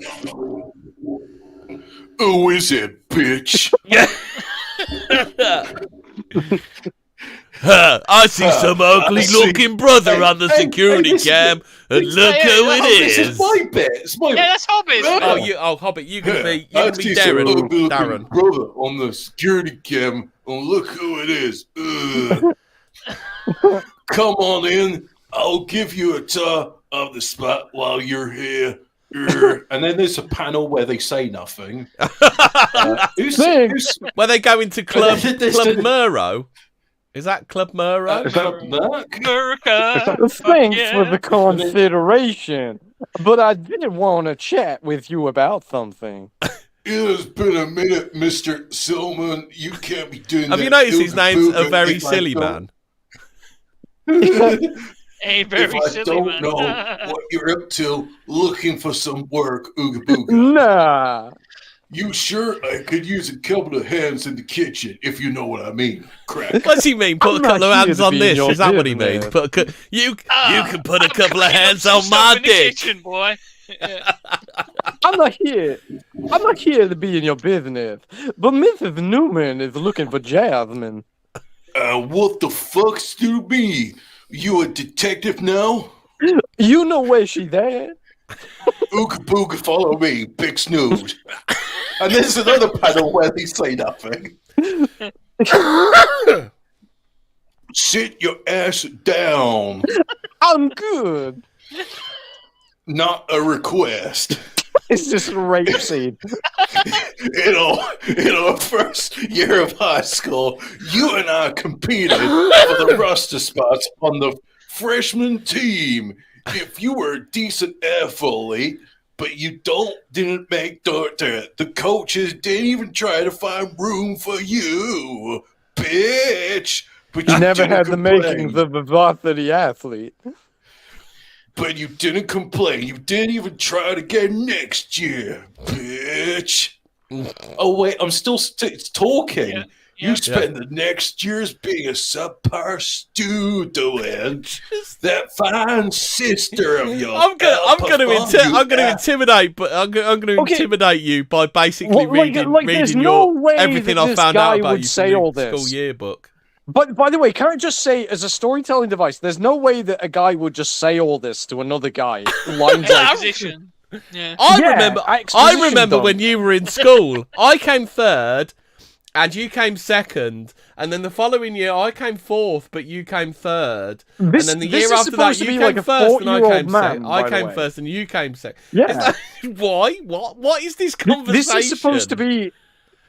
Who is it, bitch? I see some ugly-looking brother on the security cam, and look who it is. This is my bit. It's my that's Hobbit. Hobbit, you can be Darren. Darren. Brother on the security cam, and look who it is. Come on in. I'll give you a tour of the spot while you're here. And then there's a panel where they say nothing. Where they go into Club Murrow. Is that Club Murrow? Thanks for the consideration. But I did want to chat with you about something. It has been a minute, Mr. Silman. You can't be doing that. Have you noticed his name's a very silly man? A very silly man. I don't know what you're up to looking for some work, Ooga Booga. Nah. You sure I could use a couple of hands in the kitchen, if you know what I mean. Crack. What's he mean? Put a couple of hands on this? Is that what he means? You can put a couple of hands on my dick. Kitchen, boy. I'm not here to be in your business, but Mrs. Newman is looking for Jasmine. What the fuck's to me? You a detective now? You know where she's at. Ooga Booga, follow me, big snooze. And there's another panel where they say nothing. Sit your ass down. I'm good. Not a request. It's just a rape scene. In our first year of high school, you and I competed for the roster spots on the freshman team. If you were a decent athlete, but you didn't make the coaches didn't even try to find room for you, bitch. But you never had the makings of a varsity athlete. But you didn't complain. You didn't even try to get next year, bitch. Oh, wait, I'm still talking. Yeah. You spend the next years being a subpar student. That fine sister of yours. I'm going to intimidate, but I'm going to intimidate you by basically reading everything I found out about you from the school yearbook. But by the way, can I just say, as a storytelling device, there's no way that a guy would just say all this to another guy. Lines exposition. Yeah. I remember when you were in school. I came third, and you came second, and then the following year I came fourth, but you came third, and then the year after that you came first, and I came second. I came first, and you came second. Yeah. Why? What is this conversation? This is supposed to be.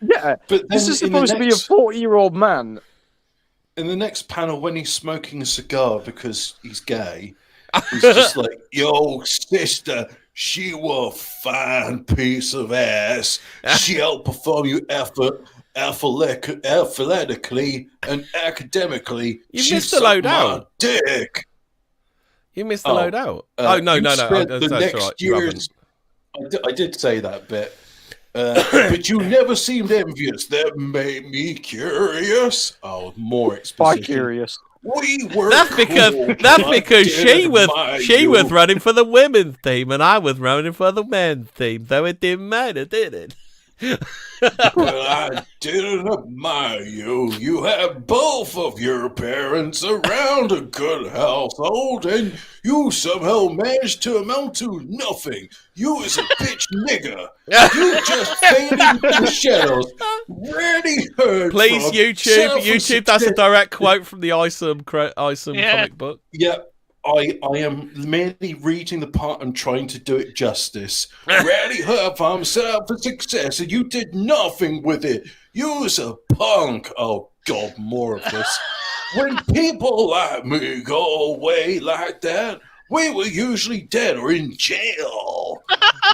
Yeah, but this is supposed to be a 40-year-old man. In the next panel, when he's smoking a cigar because he's gay, he's just like, yo, sister, she was a fine piece of ass. She outperformed you athletically and academically. You missed the load out. Dick. You missed the load out. No. That's right. I did say that bit. But you never seemed envious. That made me curious. Oh, more exposition. Curious. We were. That's because she was running for the women's team and I was running for the men's team, so it didn't matter, did it? Well, I didn't admire you. You had both of your parents around a good household, and you somehow managed to amount to nothing. You was a bitch nigger. You just faded into the shadows. Really heard. Please, YouTube. That's a direct quote from the ISOM comic book. Yeah. I am merely reading the part and trying to do it justice. Rowdy Herfarm set out for success and you did nothing with it. You was a punk. Oh, God, more of this. When people like me go away like that, we were usually dead or in jail.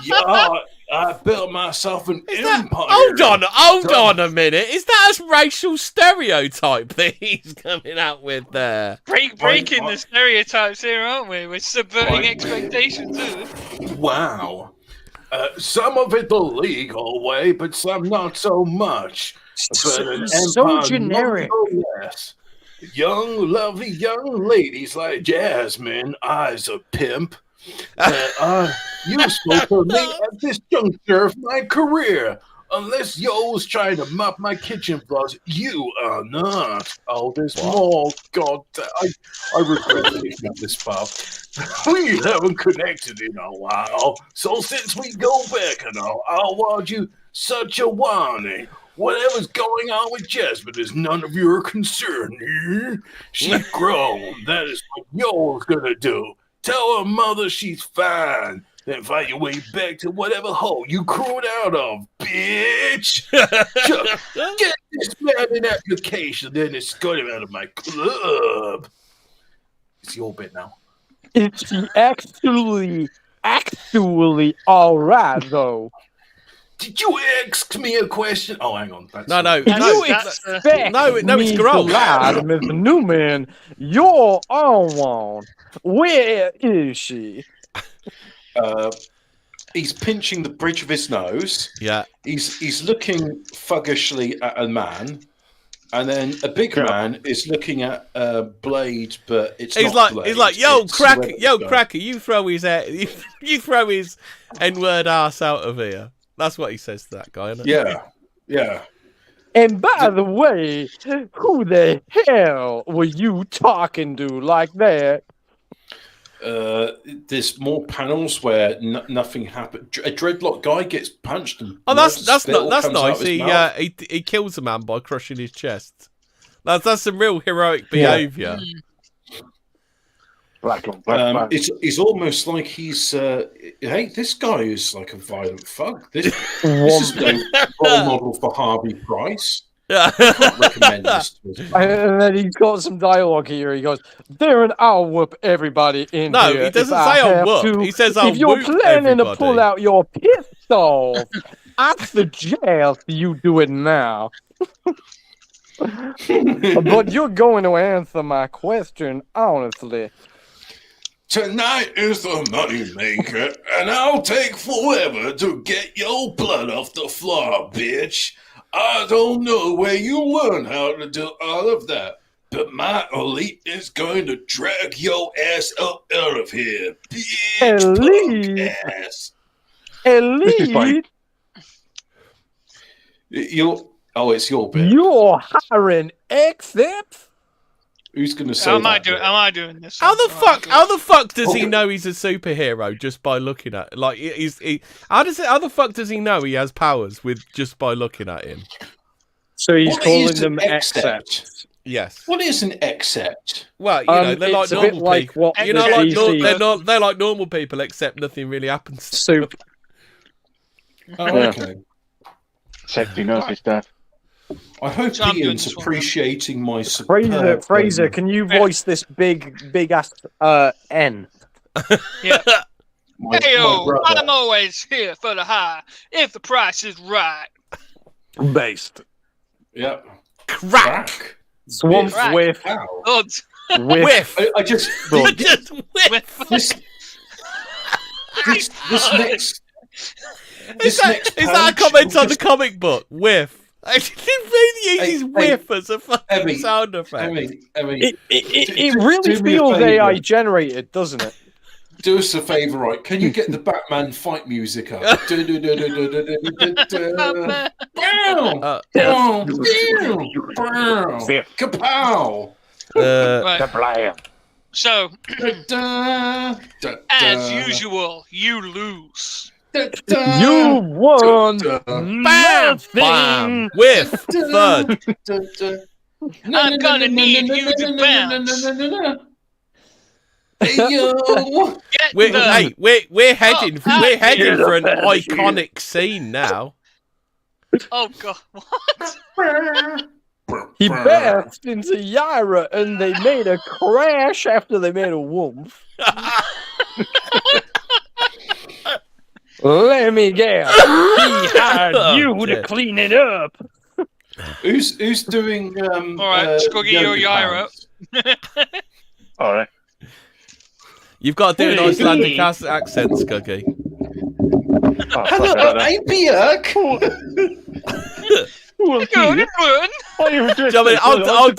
Yeah, I built myself an empire. Hold on a minute. Is that a racial stereotype that he's coming out with there? Breaking the stereotypes here, aren't we? We're subverting expectations, isn't it? Wow. Some of it the legal way, but some not so much. But an So empire generic. nonetheless. Young, lovely young ladies like Jasmine, I's a pimp. Useful for me at this juncture of my career. Unless yo's trying to mop my kitchen floors, you are not. Oh, there's more. God, I regret picking up this part. We haven't connected in a while, so since we go back and all, I'll warn you such a warning. Whatever's going on with Jasmine is none of your concern. She's grown. That is what yo's gonna do. Tell her mother she's fine. Then find your way back to whatever hole you crawled out of, bitch. Just get this man an application, then escort him out of my club. It's your bit now. It's actually all right, though. Did you ask me a question? Oh, hang on. That's No. You expect no, me it's to Grove. lie to Mr. Newman. You're on one. Where is she? He's pinching the bridge of his nose. Yeah. He's looking fuggishly at a man, and then a big man is looking at a blade, but it's not blade. He's like, yo, it's cracker, you throw his you throw his N-word ass out of here. That's what he says to that guy, isn't it? Yeah. And by the way, who the hell were you talking to like that? There's more panels where nothing happened. A dreadlock guy gets punched and that's comes nice. He kills a man by crushing his chest. That's some real heroic behaviour. It's almost like he's hey, this guy is like a violent thug. This is no role model for Harvey Price. I can't recommend this to us. And then he's got some dialogue here. He goes, Darren, I'll whoop everybody in here. No, he doesn't say I'll whoop. He says I'll If you're whoop planning everybody. to pull out your pistol, I suggest you do it now. But you're going to answer my question honestly. Tonight is the money maker, and I'll take forever to get your blood off the floor, bitch. I don't know where you learn how to do all of that, but my elite is going to drag your ass up out of here, bitch. Elite? Ass. Elite? It's your bit. You're hiring except? Who's going to say Am I doing this? How the fuck does he know he's a superhero just by looking at how the fuck does he know he has powers just by looking at him? So he's calling them accept. Yes. What is an accept? Well, they're like it's a bit normal like people. what They're like normal people, except nothing really happens to Soup. Okay. Except he knows his stuff. I hope Ian's appreciating my support. Fraser, can you voice this big ass N? Yeah. Heyo, I'm always here for the high if the price is right. Based. Yep. Crack. Swamp whiff. Whiff. I just whiff. This next. Is that a comment on the comic book? Whiff. I didn't really use whiff as a fucking sound effect. It really feels AI generated, doesn't it? Do us a favour, right? Can you get the Batman fight music up? Kapow! So, as usual, you lose. You won nothing. Bam. Whiff. Third. I'm gonna need you to bounce. We're heading for an iconic scene now. Oh god, what? He burst into Yara and they made a crash after they made a wolf. Let me guess. He hired you to clean it up. Who's doing all right, Scruggy or Yara? All right. You've got to do an Icelandic accent, Scuggy. Hello, I'm Björk.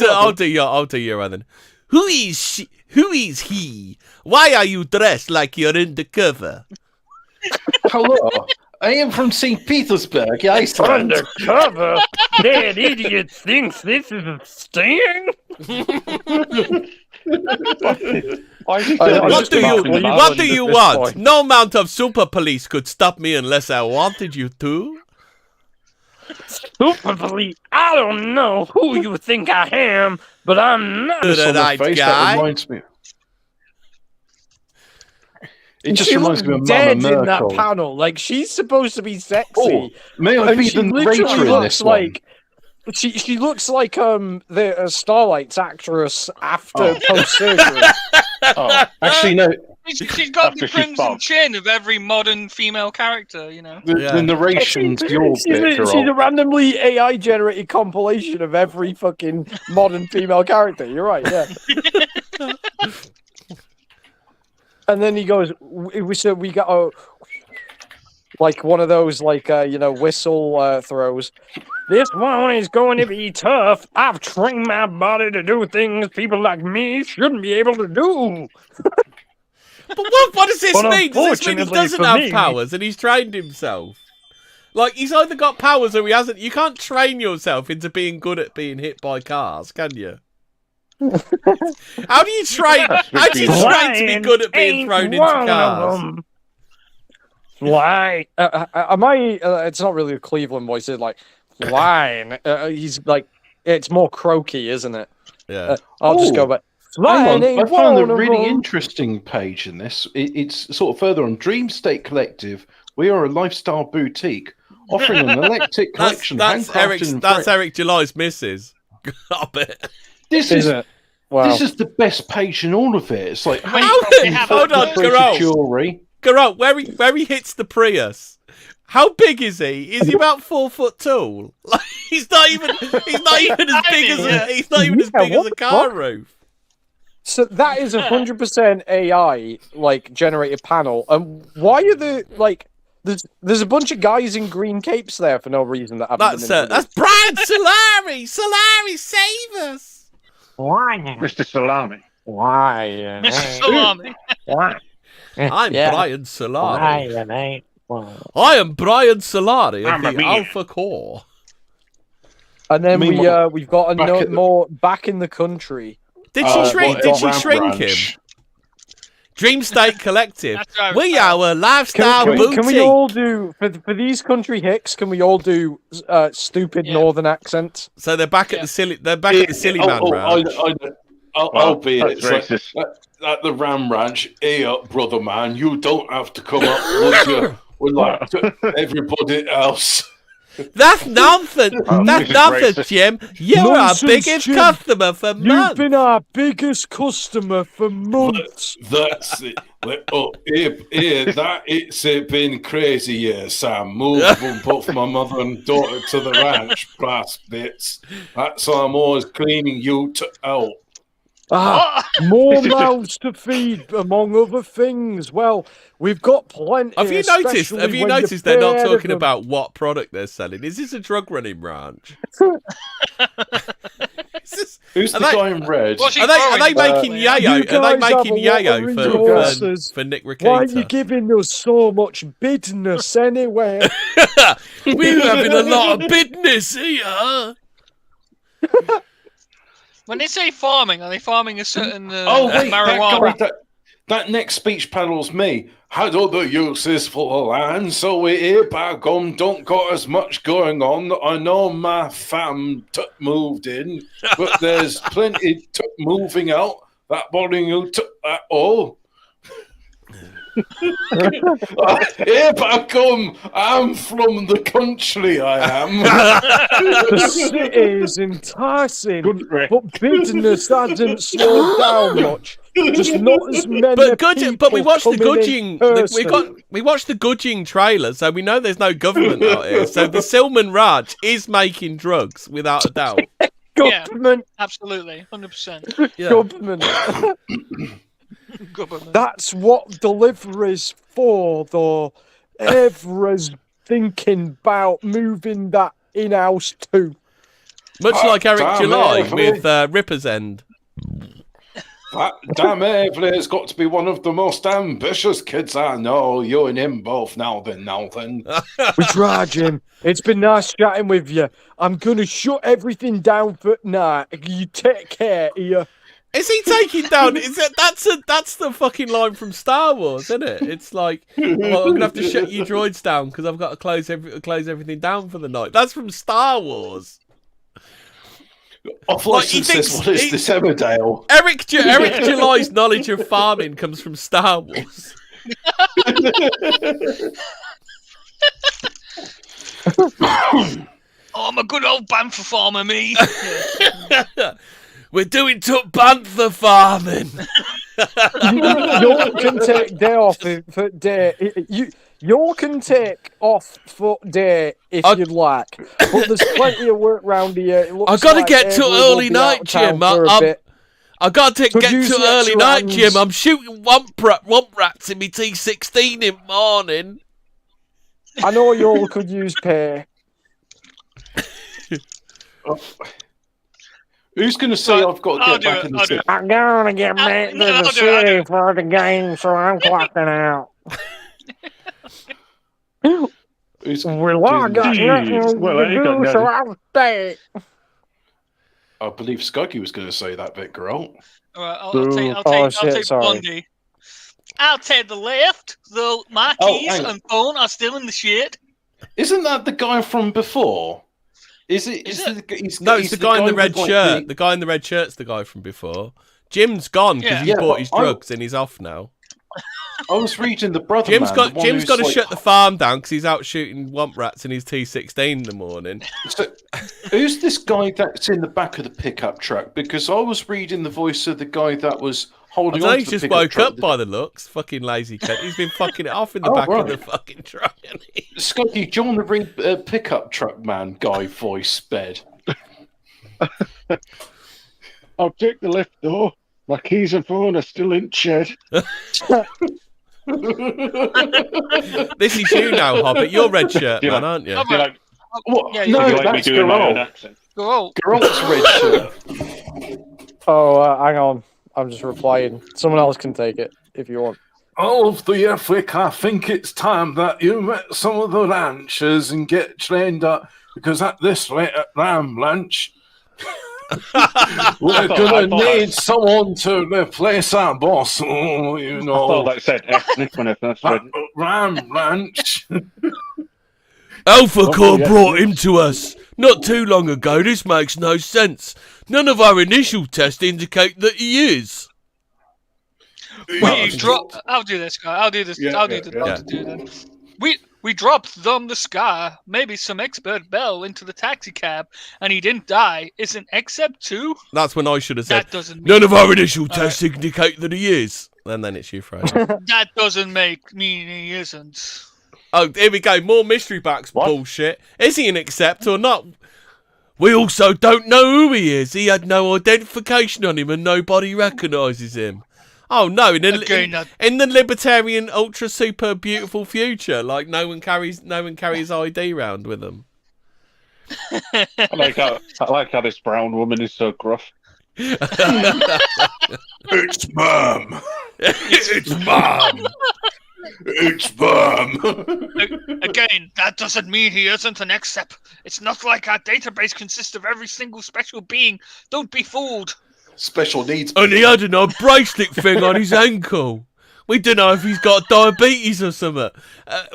I'll do your then. Who is she? Who is he? Why are you dressed like you're undercover? Hello, I am from St. Petersburg, Iceland. Undercover? That idiot thinks this is a sting? What do you want? No amount of super police could stop me unless I wanted you to. Super police? I don't know who you think I am, but I'm not the right guy. That reminds me. It just reminds me of dead Mama in that Merkel. panel. Like, she's supposed to be sexy. Oh, may I be the narrator in this one? She looks like the Starlight's actress after post-surgery. Actually, no. She's got the crimson chin of every modern female character, you know. The narration's your She's a randomly AI-generated compilation of every fucking modern female character. You're right, yeah. And then he goes, we got like one of those, like, whistle throws. This one is going to be tough. I've trained my body to do things people like me shouldn't be able to do. But what does this mean? Does this mean he doesn't have powers and he's trained himself? Like, he's either got powers or he hasn't. You can't train yourself into being good at being hit by cars, can you? How do you train? How do you train to be good at being thrown into cars? Why? Am I? It's not really a Cleveland voice. It's like flying. He's like, it's more croaky, isn't it? Yeah. I'll just go back. I found a really interesting page in this. It's sort of further on. Dream State Collective. We are a lifestyle boutique offering an eclectic collection. That's Eric July's missus. I bet. This is the best page in all of it. It's like hold on, Garot, where he hits the Prius. How big is he? Is he about 4 foot tall? Like, he's not even as big as a car roof. So that is 100% AI like generated panel. And why are the like? There's a bunch of guys in green capes there for no reason that haven't been that's Brian Solari. Solari, save us! Why, Mr. Salami? Why, Mr. Salami? Why? I'm Brian Solari. Why, I am Brian Solari of I'm the Alpha Core. And then we've got a note more back in the country. Did she shrink him? Dream State Collective. We are a lifestyle boutique. Can we all do for these country hicks? Can we all do stupid northern accents? So they're back at the silly. They're back at the silly man ranch. I'll be it. At the Ram Ranch. Hey up, brother man. You don't have to come up with like everybody else. That's nonsense. That's nonsense, Jim. You're our biggest customer for months. You've been our biggest customer for months. That's it. It's been crazy years, Sam. Move both my mother and daughter to the ranch, brass bits. That's why I'm always cleaning you out. More mouths to feed, among other things. Well, we've got plenty. Have you noticed they're not talking about what product they're selling? Is this a drug running ranch? Who's the guy in red? Are they making yayo? Are they making yayo for Nick Ricciuta? Why are you giving us so much business anyway? We're having a lot of business here. When they say farming, are they farming a certain marijuana? That next speech panel's me. How do the uses for the land? So we here back home don't got as much going on. I know my fam moved in, but there's plenty moving out. That body you took that all. Here back home, I'm from the country, I am. The city is enticing, but business hasn't slowed down much. Just not as many but we watched the Gudging. We watched the Gudging trailer, so we know there's no government out here. So the Silman Raj is making drugs without a doubt. Government, absolutely, 100%. Yeah. Government. That's what delivery's for, though. Ever's thinking about moving that in-house too. Much like Eric damn July it, with Ripper's End. Damn Everly's got to be one of the most ambitious kids I know. You and him both now then. We try, Jim. It's been nice chatting with you. I'm going to shut everything down for tonight. You take care of you. Is he taking down? That's the fucking line from Star Wars, isn't it? It's like, well, I'm gonna have to shut you droids down because I've got to close everything down for the night. That's from Star Wars. Off license, what is this Emmerdale? Eric July's knowledge of farming comes from Star Wars. Oh, I'm a good old Bantha farmer, me. We're doing Tuck Bantha farming. You can take day off for day. You can take off for day if you'd like, but there's plenty of work round here. I gotta get to early night, Jim. I gotta get to early night, Jim. I'm shooting womp rats in my T16 in the morning. I know you all could use pay. Who's going to say I've got to get back in the city? I'm going to get back to the city for the game, so I'm clocking out. Well, I got nothing to do, so I'll stay. I believe Skuggy was going to say that bit, girl. All right, I'll take Blondie. I'll take the left, though my keys and phone are still in the shit. Isn't that the guy from before? Is it? No, it's the guy in the red shirt. The guy in the red shirt's the guy from before. Jim's gone because he bought his drugs and he's off now. I was reading the brother. Jim's got to shut the farm down because he's out shooting womp rats in his T16 in the morning. So, who's this guy that's in the back of the pickup truck? Because I was reading the voice of the guy that was holding on to the he's just pickup woke truck. up by the looks. Fucking lazy cunt. He's been fucking it off in the back of the fucking truck. Scotty, do you want to read pickup truck man guy voice bed? I'll take the left door. My keys and phone are still in shed. This is you now, Hobbit. You're red shirt man, aren't you? No, that's Geralt's red shirt. Oh, hang on. I'm just replying. Someone else can take it if you want. All of the Efwick, I think it's time that you met some of the ranchers and get trained up, because at this rate at Ram Lunch, we're going to need someone to replace our boss. You know. I thought that said ethnic when I first read it. Ram Lunch. Alpha Corps brought him to us not too long ago. This makes no sense. None of our initial tests indicate that he is. I'll do this, guy. I'll do this. I'll do this. We dropped them the scar, maybe some expert Bell into the taxi cab, and he didn't die. Isn't except two? That's when I should have said. None of our initial tests indicate that he is. And then it's you, Fraser. That doesn't make mean he isn't. Oh, here we go. More mystery box bullshit. Is he an accept or not? We also don't know who he is. He had no identification on him and nobody recognises him. Oh no! In the libertarian, ultra super beautiful future, like no one carries ID round with them. I like how this brown woman is so gruff. It's Mom. It's Mom. It's Mom. Again, that doesn't mean he isn't an except. It's not like our database consists of every single special being. Don't be fooled. Special needs. And he had an odd bracelet thing on his ankle. We don't know if he's got diabetes or something.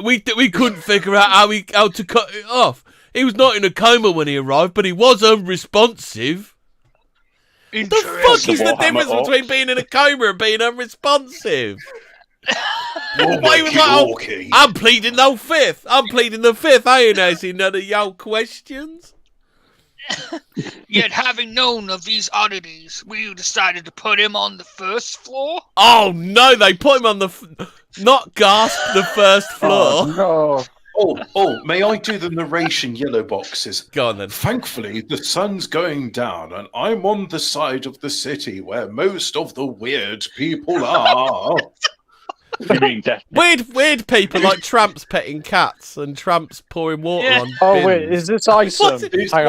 We couldn't figure out how to cut it off. He was not in a coma when he arrived, but he was unresponsive. The fuck is the difference between being in a coma and being unresponsive? Why was like, I'm pleading no fifth. I'm pleading the fifth. I ain't asking none of your questions. Yet, having known of these oddities, we decided to put him on the first floor. Oh no! They put him on the not gasp the first floor. Oh, no. Oh, may I do the narration yellow boxes? Go on then. Thankfully, the sun's going down, and I'm on the side of the city where most of the weird people are. You mean definitely. Weird people like tramps petting cats and tramps pouring water on bins. Oh wait, is this ISOM? Hang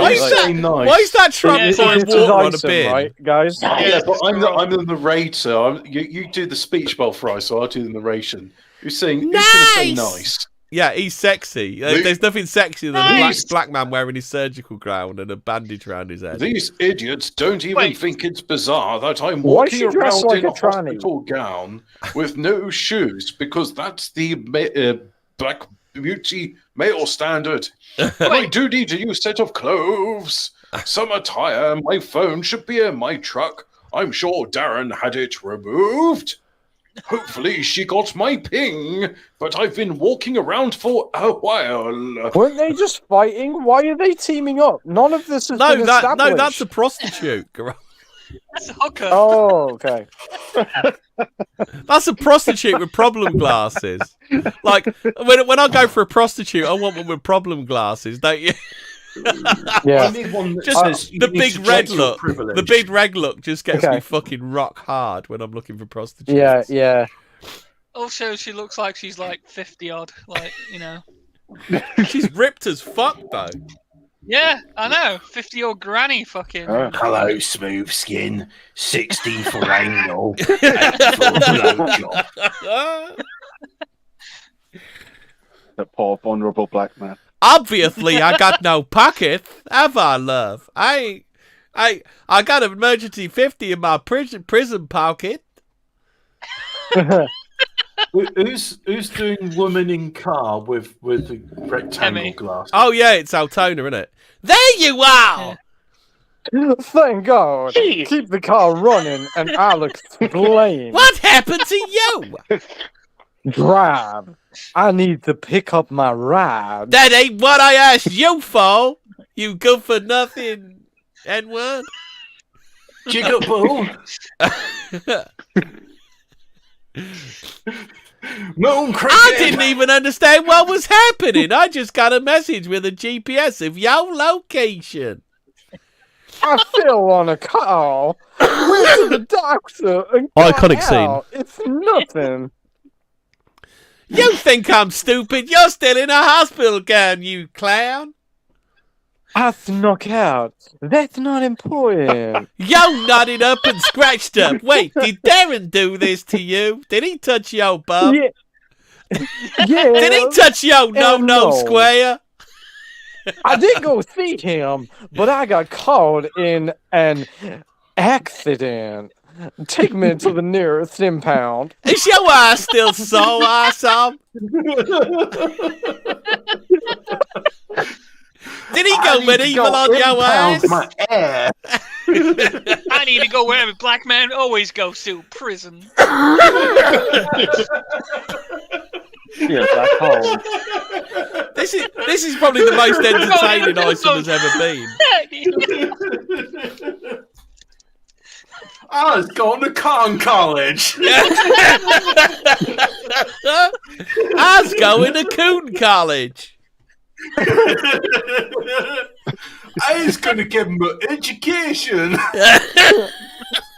on, Why is that tramp pouring water on a bin? Right, guys? Yeah, but I'm the narrator. You do the speech bowl, Fry, so I'll do the narration. Who's saying? Who's going to say nice? Yeah, he's sexy. There's nothing sexier than a black man wearing his surgical gown and a bandage around his head. These idiots don't even think it's bizarre that I'm walking around in a hospital gown with no shoes, because that's the Black Beauty male standard. But I do need a new set of clothes, some attire. My phone should be in my truck. I'm sure Darren had it removed. Hopefully she got my ping, but I've been walking around for a while. Weren't they just fighting? Why are they teaming up? None of this has been established. No, that's a prostitute. That's a hooker. Oh, okay. That's a prostitute with problem glasses. Like, when I go for a prostitute, I want one with problem glasses, don't you? Yeah. I need one that Just says the big red look. The big red look just gets me fucking rock hard when I'm looking for prostitutes. Yeah, yeah. Also, she looks like she's like 50 odd, like, you know. She's ripped as fuck though. Yeah, I know. 50-year-old granny fucking. Hello, smooth skin. 60 for anal. 8 for blowjob. The poor vulnerable black man. Obviously, I got no pocket, have I, love? I got an emergency 50 in my prison pocket. Who's doing woman in car with the rectangle glass? Oh yeah, it's Altona, isn't it? There you are. Thank God. Keep the car running, and I'll explain. What happened to you? Drive. I need to pick up my ride. That ain't what I asked you for. You good for nothing, N-word. Jigaboo. Moon cricket. I didn't even understand what was happening. I just got a message with a GPS of your location. I still on a call. Went to the doctor and got Iconic out. It's nothing. You think I'm stupid? You're still in a hospital gown, you clown. I snuck out. That's not important. Yo nodded up and scratched up. Wait, did Darren do this to you? Did he touch your bum? Yeah. Yeah. Did he touch your no square? I did go see him, but I got caught in an accident. Take me to the nearest impound. Is your ass still so awesome? Did he go medieval on your ass? My ass. I need to go wherever black men always go to, prison. Yeah, back home. This is probably the most entertaining ISOM has ever been. I was going to Kong College. I was going to Coon College. I was going to get my education.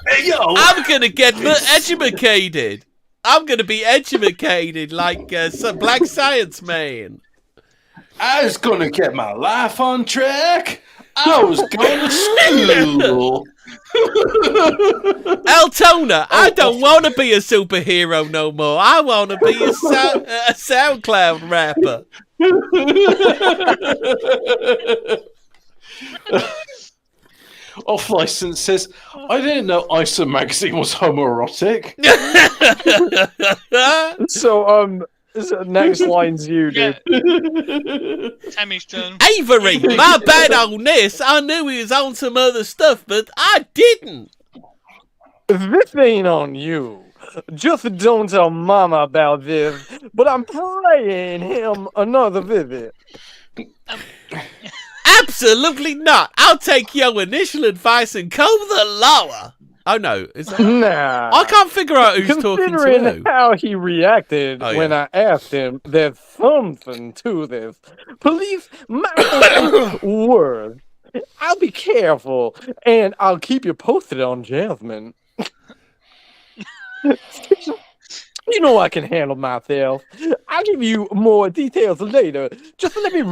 Hey, yo. I'm going to get educated. I'm going to be educated like some black science man. I was going to get my life on track. I was going to school. Altona, I don't want to be a superhero no more. I want to be a SoundCloud rapper. Off license says, I didn't know ISOM magazine was homoerotic. So, next line's you, dude. Tammy's turn. Avery, my bad on this. I knew he was on some other stuff, but I didn't. This ain't on you. Just don't tell Mama about this, but I'm praying him another visit. Absolutely not. I'll take your initial advice and comb the lower. Oh no, is that... Nah. I can't figure out who's talking to Considering who. how he reacted when I asked him, there's something to this. Police my word. I'll be careful, and I'll keep you posted on Jasmine. You You know I can handle myself. I'll give you more details later. Just let me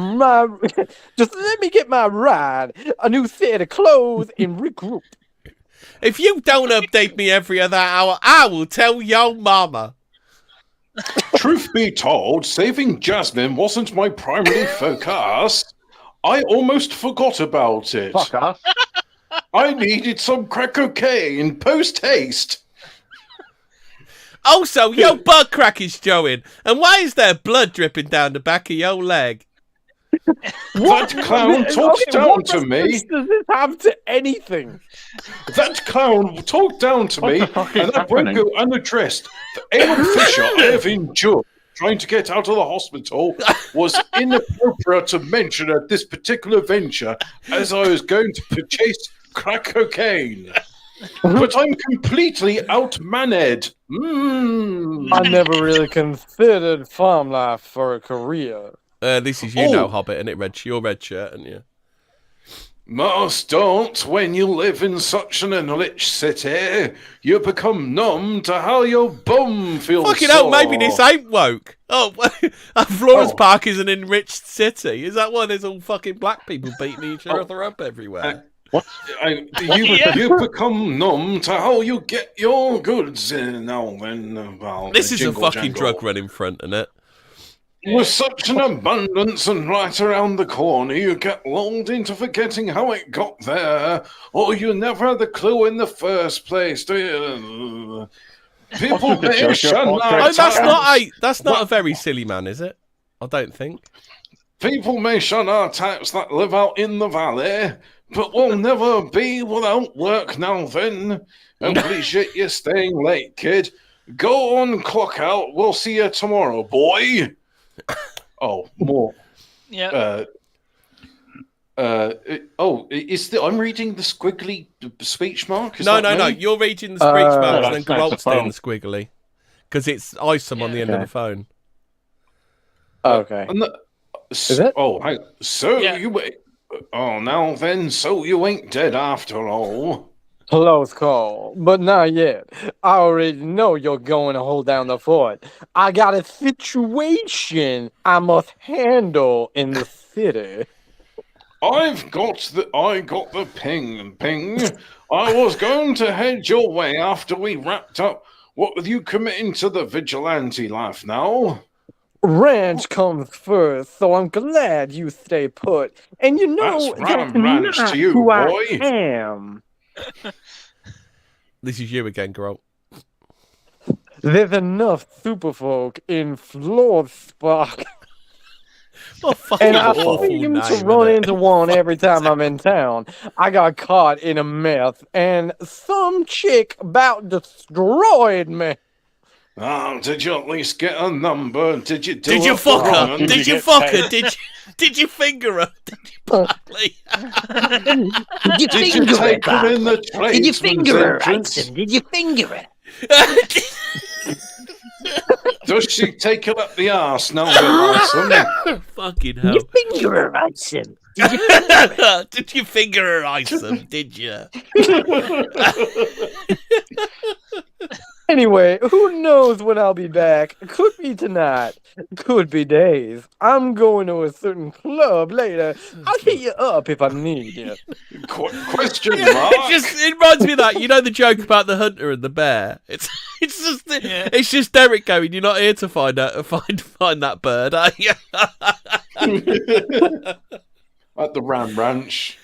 get my ride, a new set of clothes, and regroup. If you don't update me every other hour, I will tell your mama. Truth be told, saving Jasmine wasn't my primary focus. I almost forgot about it. Fuck off. I needed some crack cocaine post haste. Also, your butt crack is showing. And why is there blood dripping down the back of your leg? That clown talks down to me. Does this have to anything? That clown talked down to me, and I won't go unaddressed. The anal fissure I have endured trying to get out of the hospital was inappropriate to mention at this particular venture, as I was going to purchase crack cocaine. But I'm completely outmannered. I never really considered farm life for a career. This is you now, Hobbit, and it your red shirt, and you. Most don't. When you live in such an enriched city, you become numb to how your bum feels. Fucking hell, maybe this ain't woke. Oh, Florence Park is an enriched city. Is that why there's all fucking black people beating each other up everywhere? What? You become numb to how you get your goods in now then. Well, this is jingle, a fucking jangle. drug run in front, isn't it? With such an abundance and right around the corner, you get lulled into forgetting how it got there, or you never had the clue in the first place, do you? People may shun our that's not a very silly man, is it? I don't think. People may shun our types that live out in the valley, but we'll never be without work now then. Appreciate you staying late, kid. Go on, clock out. We'll see you tomorrow, boy. Oh, more. Yeah. I'm reading the squiggly speech mark. No. You're reading the speech mark, and then Geralt's doing the squiggly because it's ISOM on the end of the phone. Okay. Is it? Oh, you wait. Oh, now then, so you ain't dead after all. Close call, but not yet. I already know you're going to hold down the fort. I got a situation I must handle in the city. I got the ping. I was going to head your way after we wrapped up. What with you committing to the vigilante life now? Ranch comes first, so I'm glad you stay put. And you know that's ranch not to you, who boy. I am. This is you again, Geralt. There's enough superfolk in Floorspot. And I seem to run into one every time I'm in town. I got caught in a mess, and some chick about destroyed me. Oh, did you at least get a number? Did you Did you fuck her? Did you fuck her? Did you finger her? Did you partly? Did you take her in the Did you finger her, Ransom? Did you finger her? Does she take it up the arse now, Ransom? Fucking hell. Did you finger her, Ransom? Did you finger her, Isom? Did you? Anyway, who knows when I'll be back? Could be tonight. Could be days. I'm going to a certain club later. I'll hit you up if I need you. Question mark? It reminds me of that. You know the joke about the hunter and the bear? It's just Derek going, you're not here to find that bird, are you? At the Ram Ranch.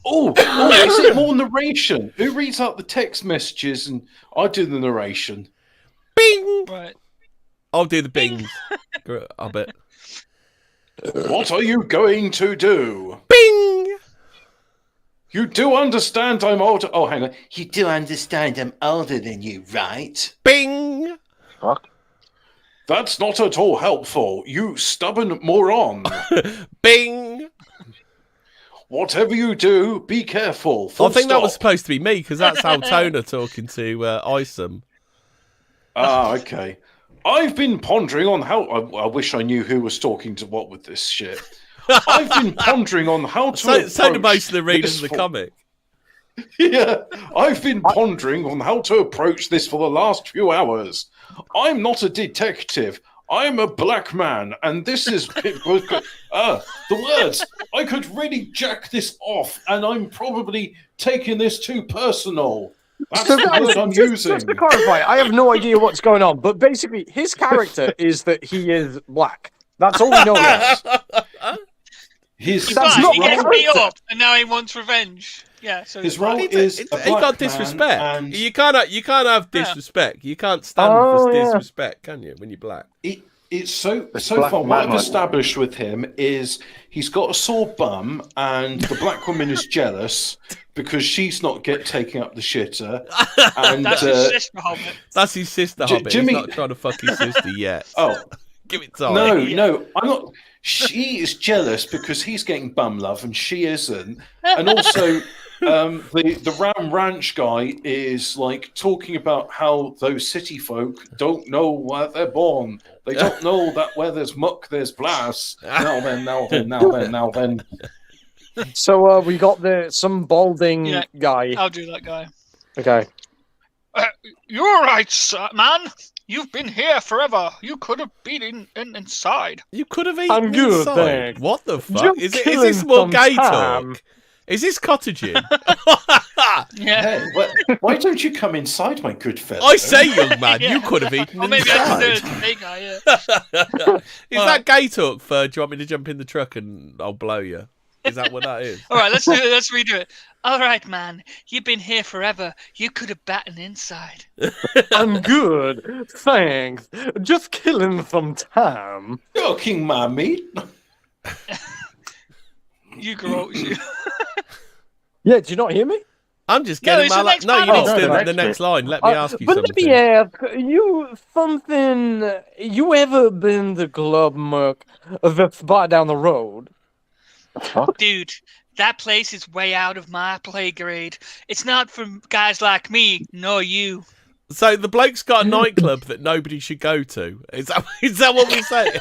Oh, is it more narration? Who reads out the text messages and I do the narration? Bing! Right. I'll do the bings. I'll bet. What are you going to do? Bing! You do understand I'm older. Oh, hang on. You do understand I'm older than you, right? Bing! Fuck. That's not at all helpful, you stubborn moron. Bing! Whatever you do, be careful. I think that was supposed to be me, because that's Altona talking to Isom. Ah, okay. I've been pondering on how... I wish I knew who was talking to what with this shit. I've been pondering on how to So do most of the readers of the comic. Yeah, I've been pondering on how to approach this for the last few hours. I'm not a detective. I'm a black man, and this is the words. I could really jack this off, and I'm probably taking this too personal. That's the word I'm using. Just to clarify, I have no idea what's going on, but basically, his character is that he is black. That's all we know. He gets beat up, and now he wants revenge. Yeah, so his role is he got disrespect. And... You can't have disrespect. You can't stand for disrespect, can you? When you're black, it's so far. What I've established with him is he's got a sore bum, and the black woman is jealous because she's not taking up the shitter. And that's his sister hobbit. That's his sister hobbit. Jimmy... He's not trying to fuck his sister yet. Oh, give it time. No, I'm not. She is jealous because he's getting bum love and she isn't, and also. The Ram Ranch guy is like talking about how those city folk don't know where they're born. They don't know that where there's muck, there's blass. Now then. So we got some balding guy. I'll do that guy. Okay. You're right, man. You've been here forever. You could have been inside. You could have eaten I'm good, inside. thanks. What the fuck? Is this more gay talk? Is this cottaging? Yeah. Hey, why don't you come inside, my good fellow? I say, young man, you could have eaten inside. Maybe I should do it big guy, yeah. Is that gay talk for, do you want me to jump in the truck and I'll blow you? Is that what that is? All right, let's redo it. All right, man, you've been here forever. You could have battened inside. I'm good, thanks. Just killing some time. Joking, mommy. You grow. Yeah, do you not hear me? I'm just getting my line. No, you need to do the next line. Let me ask you but something. Let me ask you ever been to Club Merc, the spot down the road? Dude, that place is way out of my play grade. It's not for guys like me, nor you. So the bloke's got a nightclub that nobody should go to. Is that what we're saying?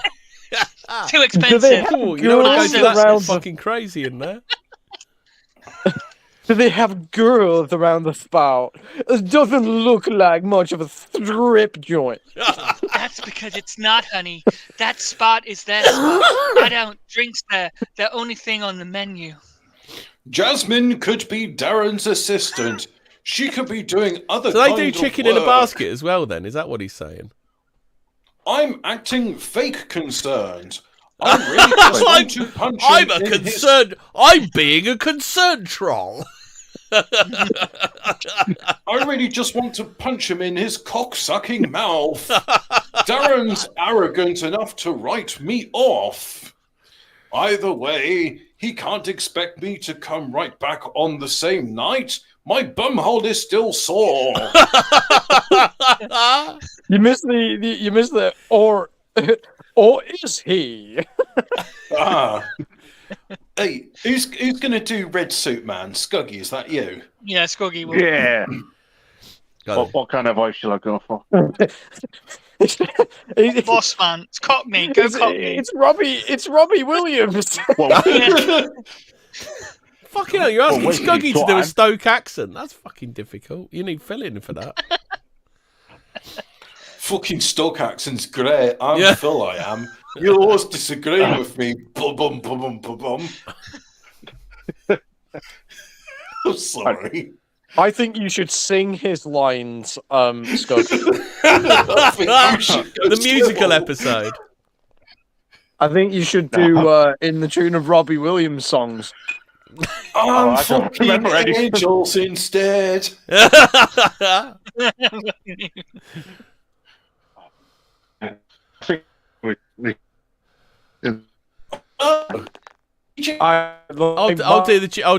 Too expensive. Cool. You don't want to go to that fucking crazy in there. Do they have girls around the spout? It doesn't look like much of a strip joint. That's because it's not, honey. That spot is their spot. I don't drinks there. The only thing on the menu. Jasmine could be Darren's assistant. She could be doing other. So they do chicken in a basket as well. Then is that what he's saying? I'm acting fake concerned. I'm really just want to punch him. I'm a concerned. I'm being a concerned troll. I really just want to punch him in his cock-sucking mouth. Darren's arrogant enough to write me off. Either way, he can't expect me to come right back on the same night. My bumhole is still sore. You missed the or is he? Hey, who's gonna do red suit man? Scuggy, is that you? Yeah, Scuggy will. Yeah. What kind of voice shall I go for? Boss man, it's Cockney. Go Cockney. It's Robbie Williams. Fucking hell, you're asking Scuggy to do a Stoke accent. That's fucking difficult. You need filling for that. Fucking Stoke accent's great. I'm Phil, I am. You'll always disagree with me. Bum. I'm sorry. I think you should sing his lines, Scuggy. The musical episode. I think you should do in the tune of Robbie Williams songs. I'm fucking angels instead. I'll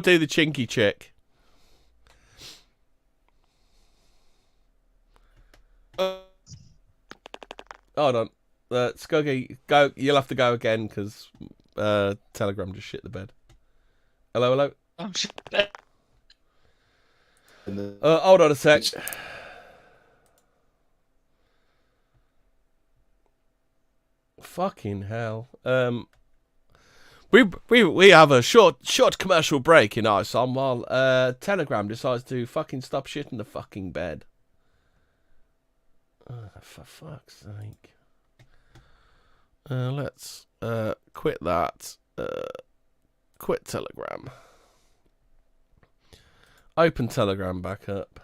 do the chinky chick. Hold on, Scuggy, go. You'll have to go again because Telegram just shit the bed. Hello. I'm shit. Hold on a sec. Fucking hell. We have a short commercial break in ISOM while Telegram decides to fucking stop shitting the fucking bed. Oh, for fuck's sake. Let's quit that. Quit Telegram. Open Telegram back up.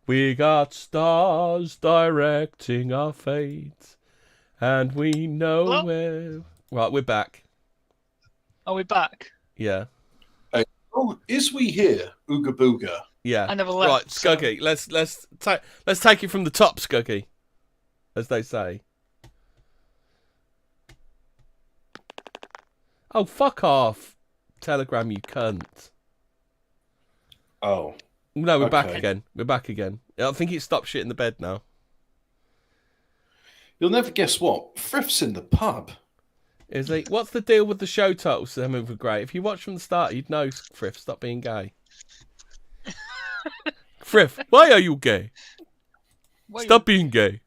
We got stars directing our fate, and we know where... Right, we're back. Are we back? Yeah. Oh, is we here? Ooga booga. Yeah. I never left. Right, Scuggy. Let's take it from the top, Scuggy, as they say. Oh, fuck off, Telegram, you cunt. Oh. No, we're back again. We're back again. I think it stopped shit in the bed now. You'll never guess what. Frith's in the pub. Is he? What's the deal with the show titles? Them were great. If you watch from the start, you'd know Frith, stop being gay. Frith, why are you gay? Stop being gay.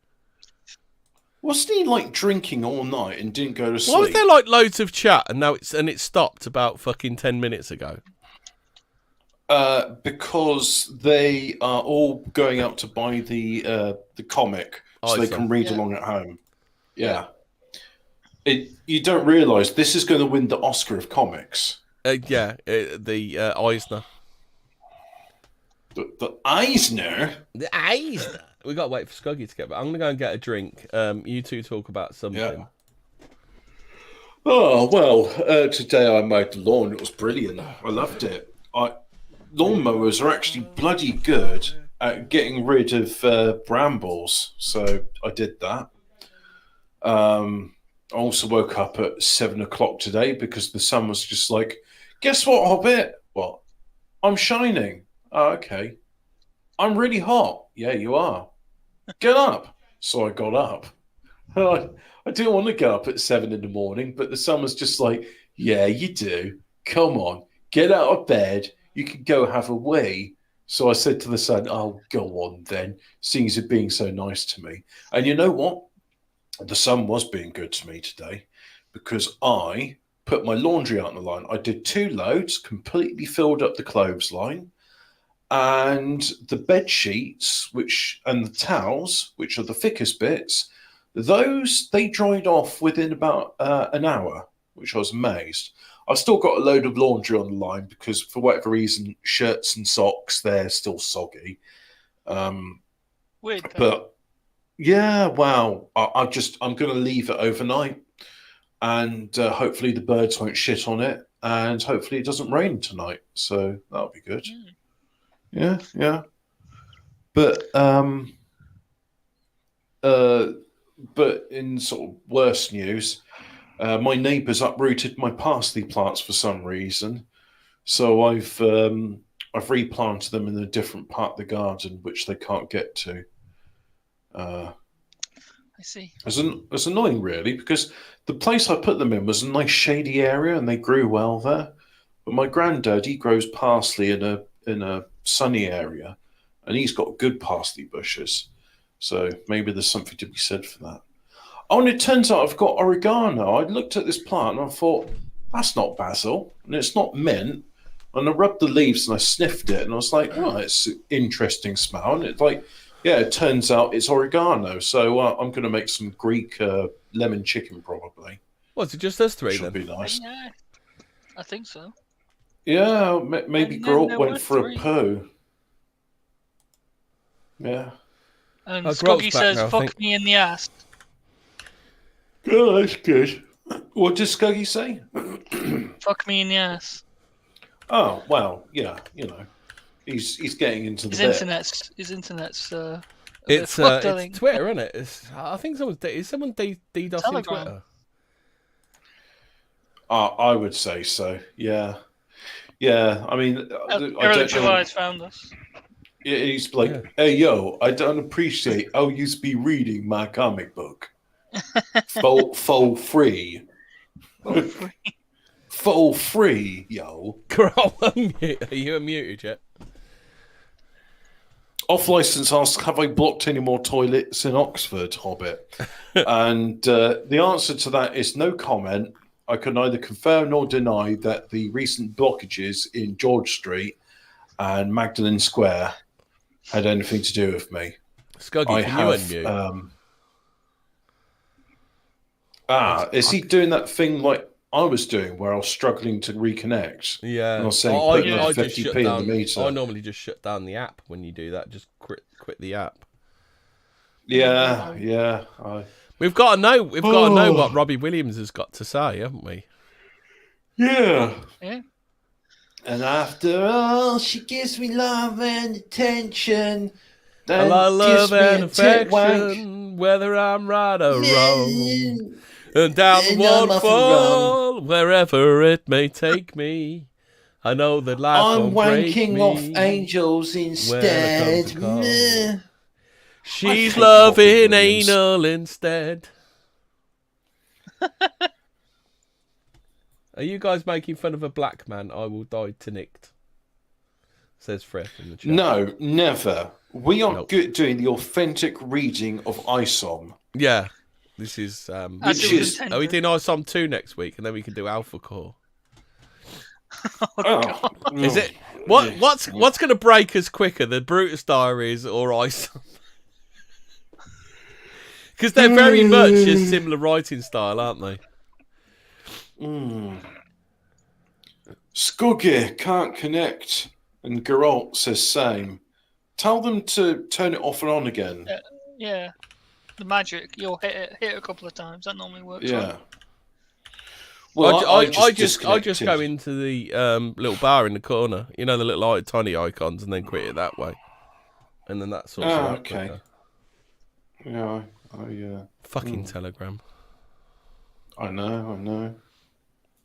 Wasn't he like drinking all night and didn't go to sleep? Why was there like loads of chat and now it stopped about fucking 10 minutes ago? Because they are all going out to buy the comic so they can read along at home. Yeah. You don't realise this is going to win the Oscar of comics. The Eisner. The Eisner? The Eisner. We got to wait for Scuggy to get back. I'm going to go and get a drink. You two talk about something. Yeah. Oh, well, today I mowed the lawn. It was brilliant. I loved it. Lawnmowers are actually bloody good at getting rid of brambles. So I did that. I also woke up at 7 o'clock today because the sun was just like, guess what, Hobbit? What? I'm shining. Oh, okay. I'm really hot. Yeah, you are. Get up. So I got up. I didn't want to get up at 7 in the morning, but the sun was just like, yeah, you do. Come on. Get out of bed. You can go have a wee. So I said to the sun, oh, go on then, seeing as you're being so nice to me. And you know what? The sun was being good to me today because I put my laundry out on the line. I did 2 loads, completely filled up the clothesline, and the bed sheets, and the towels, which are the thickest bits, those they dried off within about an hour, which I was amazed. I've still got a load of laundry on the line because for whatever reason, shirts and socks, they're still soggy. Weird. But yeah, wow. I'm going to leave it overnight and hopefully the birds won't shit on it and hopefully it doesn't rain tonight. So that'll be good. Yeah. But in sort of worse news, my neighbours uprooted my parsley plants for some reason. So I've replanted them in a different part of the garden, which they can't get to. I see. It's annoying, really, because the place I put them in was a nice shady area and they grew well there. But my granddad, he grows parsley in a sunny area, and he's got good parsley bushes. So maybe there's something to be said for that. Oh, and it turns out I've got oregano. I looked at this plant and I thought, that's not basil, and it's not mint. And I rubbed the leaves and I sniffed it, and I was like, oh, it's an interesting smell. And it's like, yeah, it turns out it's oregano. So I'm going to make some Greek lemon chicken probably. What's it, just us three Should then? be nice. Yeah, I think so. Yeah, maybe Gralt went for a poo. Yeah. And Gralt's Scoggy back says, now, I fuck think. me in the ass. Oh, that's good. What does Scuggy say? Fuck me in the ass. Oh, well, yeah, you know. He's getting into the His bit. His internet's It's Twitter, isn't it? I think someone DDoSing Telegram. Twitter. I would say so. Yeah. I mean, I don't know. Found us. He's like, hey, yo, I don't appreciate how you be reading my comic book. For free. For free, yo. Are you unmuted yet? Off license asks, have I blocked any more toilets in Oxford, Hobbit? And the answer to that is no comment. I could neither confirm nor deny that the recent blockages in George Street and Magdalen Square had anything to do with me. Scuggy, can you unmute? Is he doing that thing like I was doing, where I was struggling to reconnect? Yeah, and I was saying, I just shut in down. the meter. I normally just shut down the app when you do that. Just quit the app. Yeah. We've got to know. We've got to know what Robbie Williams has got to say, haven't we? Yeah. And after all, she gives me love and attention. And I love and affection, whether I'm right or wrong. And down the waterfall, wherever it may take me. I know that life I'm won't break wanking me off angels instead. She's loving anal instead. Are you guys making fun of a black man? I will die tonight. Says Fred in the chat. No, never. We are good doing the authentic reading of ISOM. Yeah. This is are we doing ISOM 2 next week, and then we can do Alpha Core? Is it what's going to break us quicker, the Brutus Diaries or ISOM? Because they're very much a similar writing style, aren't they? Scuggy can't connect, and Geralt says same. Tell them to turn it off and on again. Yeah. The magic, you'll hit it a couple of times. That normally works. Yeah. Right? Well, I just go into the little bar in the corner. You know, the little tiny icons, and then quit it that way. And then that sorts out. Okay. Yeah, Fucking Telegram. I know.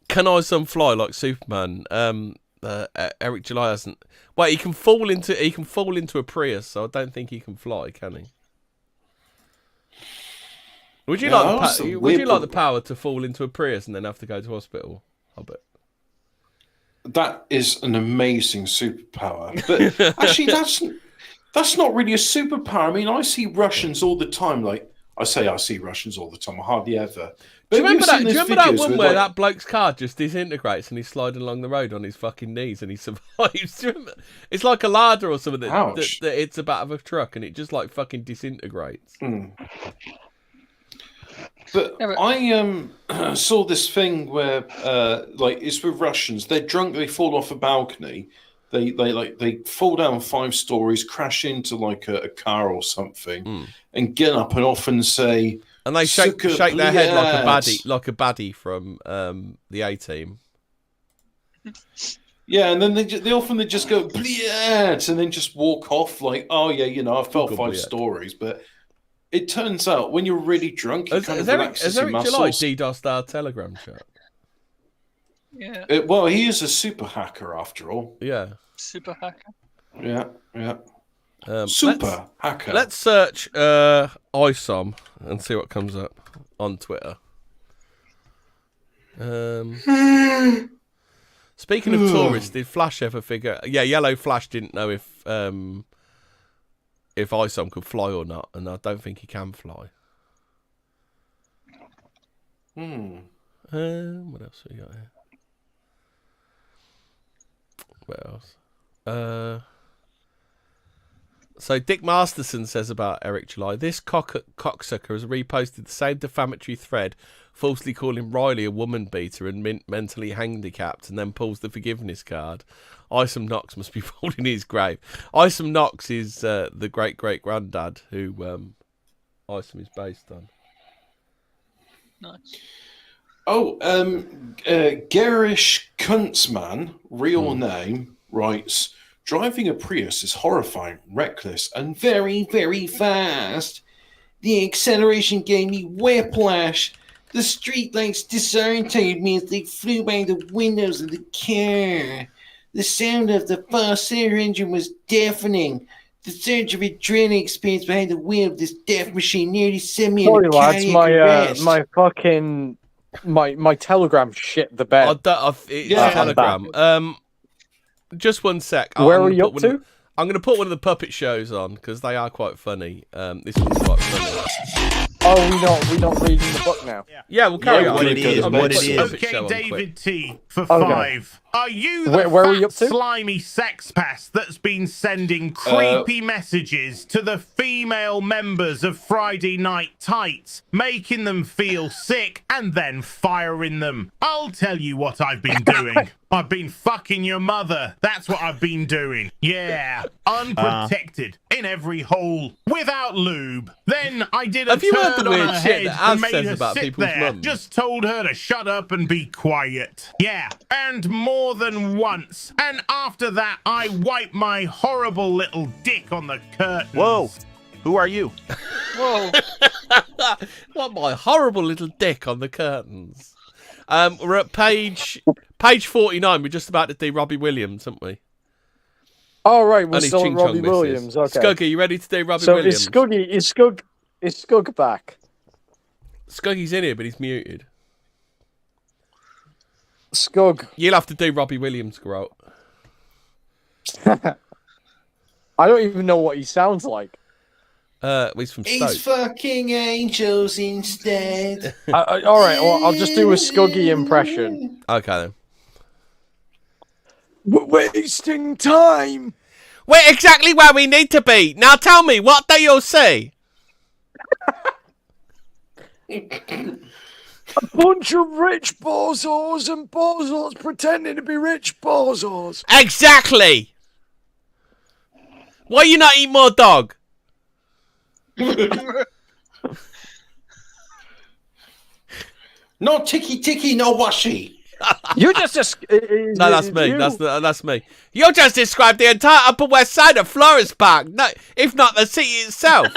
Can ISOM fly like Superman? Eric July hasn't. Wait, he can fall into a Prius, so I don't think he can fly, can he? Would you like the power to fall into a Prius and then have to go to hospital? I bet. That is an amazing superpower. But actually, that's not really a superpower. I mean, I see Russians all the time. Like I see Russians all the time. I hardly ever. Do you remember that one where that bloke's car just disintegrates and he's sliding along the road on his fucking knees and he survives? Do you remember? It's like a ladder or something that it's a back of a truck and it just like fucking disintegrates. But I saw this thing where it's with Russians. They're drunk. They fall off a balcony. They fall down 5 stories, crash into like a car or something, and get up and often say. And they shake their head like a baddie from the A-Team. Yeah, and then they just go Bliat, and then just walk off like, oh yeah, I fell 5 stories, but. It turns out when you're really drunk, you kind of relaxes your muscles. July DDoSed our Telegram chat? Yeah. Well, he is a super hacker after all. Yeah. Super hacker. Yeah. Super hacker. Let's search ISOM and see what comes up on Twitter. Speaking of tourists, did Flash ever figure? Yeah, Yellow Flash didn't know if ISOM could fly or not, and I don't think he can fly. What else we got here? What else? So Dick Masterson says about Eric July, this cocksucker has reposted the same defamatory thread, falsely calling Riley a woman beater and mentally handicapped, and then pulls the forgiveness card. Isom Knox must be falling in his grave. Isom Knox is the great-great-granddad who Isom is based on. Nice. Oh, Garish Kuntzman, real name, writes, driving a Prius is horrifying, reckless, and very, very fast. The acceleration gave me whiplash. The streetlights disorientated me as they flew by the windows of the car. The sound of the fast-air engine was deafening. The surge of adrenaline experience behind the wheel of this death machine nearly sent me into cardiac arrest. My Telegram shit the bed. Telegram. Just one sec. Where are you up to? I'm going to put one of the puppet shows on because they are quite funny. This one's quite funny. Oh, we're not reading the book now. Yeah, we'll carry on. What it is. Okay, David T for 5. Are you the where are you up to? slimy sex pest that's been sending creepy messages to the female members of Friday Night Tights, making them feel sick and then firing them? I'll tell you what I've been doing. I've been fucking your mother. That's what I've been doing. Yeah, unprotected, in every hole, without lube. Then I did a Have you heard turn the on weird her shit head that Az and made says her about sit people's there. mums? Just told her to shut up and be quiet. Yeah, and more than once. And after that, I wiped my horrible little dick on the curtains. Whoa. Who are you? Whoa. What my horrible little dick on the curtains. We're at page 49. We're just about to do Robbie Williams, aren't we? Oh, right. We're And his still Ching on Robbie Chong Williams. misses. Okay. Scuggy, you ready to do Robbie so Williams? Is Scug back? Scuggy's in here, but he's muted. Scug. You'll have to do Robbie Williams, Grout. I don't even know what he sounds like. He's from Stoke. He's fucking angels instead. All right, well, I'll just do a Scuggy impression. Okay, then. We're wasting time. We're exactly where we need to be. Now tell me, what do you see? A bunch of rich bozos and bozos pretending to be rich bozos. Exactly. Why you not eat more dog? No ticky, no washi. You just No, that's me. That's me. You just described the entire Upper West Side of Florence Park, no, if not the city itself.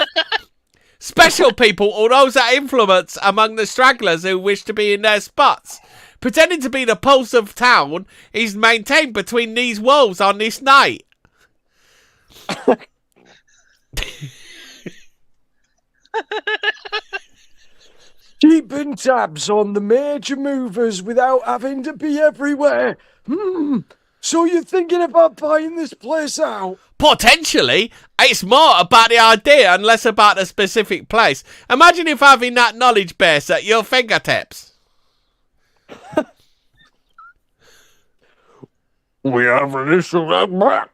Special people or those that influence among the stragglers who wish to be in their spots. Pretending to be the pulse of town is maintained between these walls on this night. Keeping tabs on the major movers without having to be everywhere. So you're thinking about buying this place out? Potentially. It's more about the idea and less about the specific place. Imagine if having that knowledge base at your fingertips. We have an issue that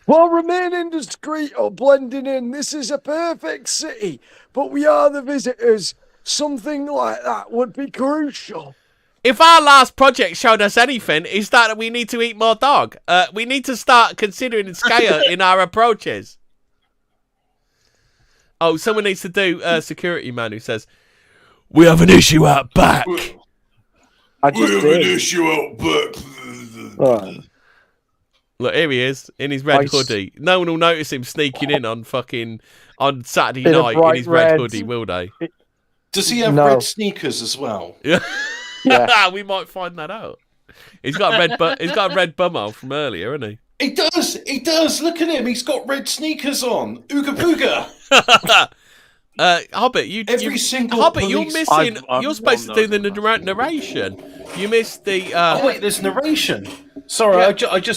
While remaining discreet or blending in, this is a perfect city, but we are the visitors. Something like that would be crucial. If our last project showed us anything, it's that we need to eat more dog. We need to start considering scale in our approaches. Oh, someone needs to do security man who says, "We have an issue out back." We have an issue out back. Look, here he is in his red hoodie. No one will notice him sneaking in on Saturday night in his red hoodie, will they? Does he have red sneakers as well? Yeah. Yeah. We might find that out. He's got a red bumhole from earlier, hasn't he? He does. He does. Look at him. He's got red sneakers on. Ooga booga. Hobbit, you're missing. You're supposed to do the narration. You missed the. Oh wait, there's narration. Sorry, yeah.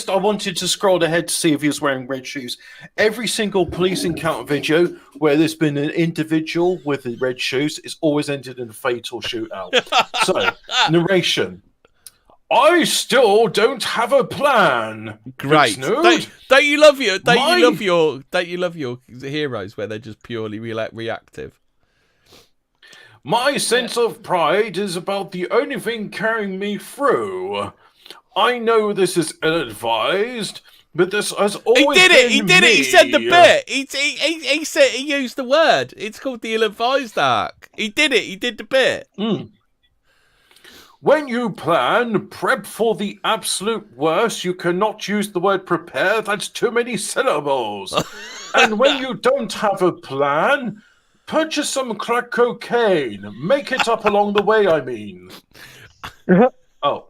I wanted to scroll ahead to see if he was wearing red shoes. Every single police encounter video where there's been an individual with the red shoes is always ended in a fatal shootout. So, narration. I still don't have a plan. Great. Don't you love your heroes where they're just purely reactive? My sense of pride is about the only thing carrying me through. I know this is ill-advised, but this has always He did it. me. He said the bit. He said he used the word. It's called the ill-advised arc. He did it. He did the bit. When you plan, prep for the absolute worst. You cannot use the word prepare. That's too many syllables. And when you don't have a plan, purchase some crack cocaine. Make it up along the way, I mean. Oh.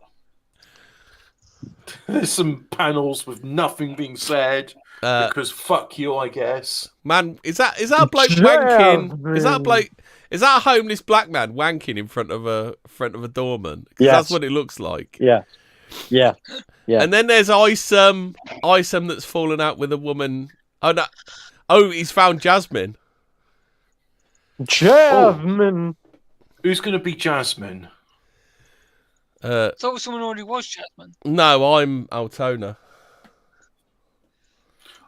There's some panels with nothing being said. Because fuck you, I guess. Man, is that a bloke wanking? Is that a homeless black man wanking in front of a doorman? Because that's what it looks like. Yeah. Yeah. Yeah. And then there's ISOM that's fallen out with a woman. Oh no! Oh, he's found Jasmine. Jasmine. Who's going to be Jasmine? I thought someone already was Jasmine. No, I'm Altona.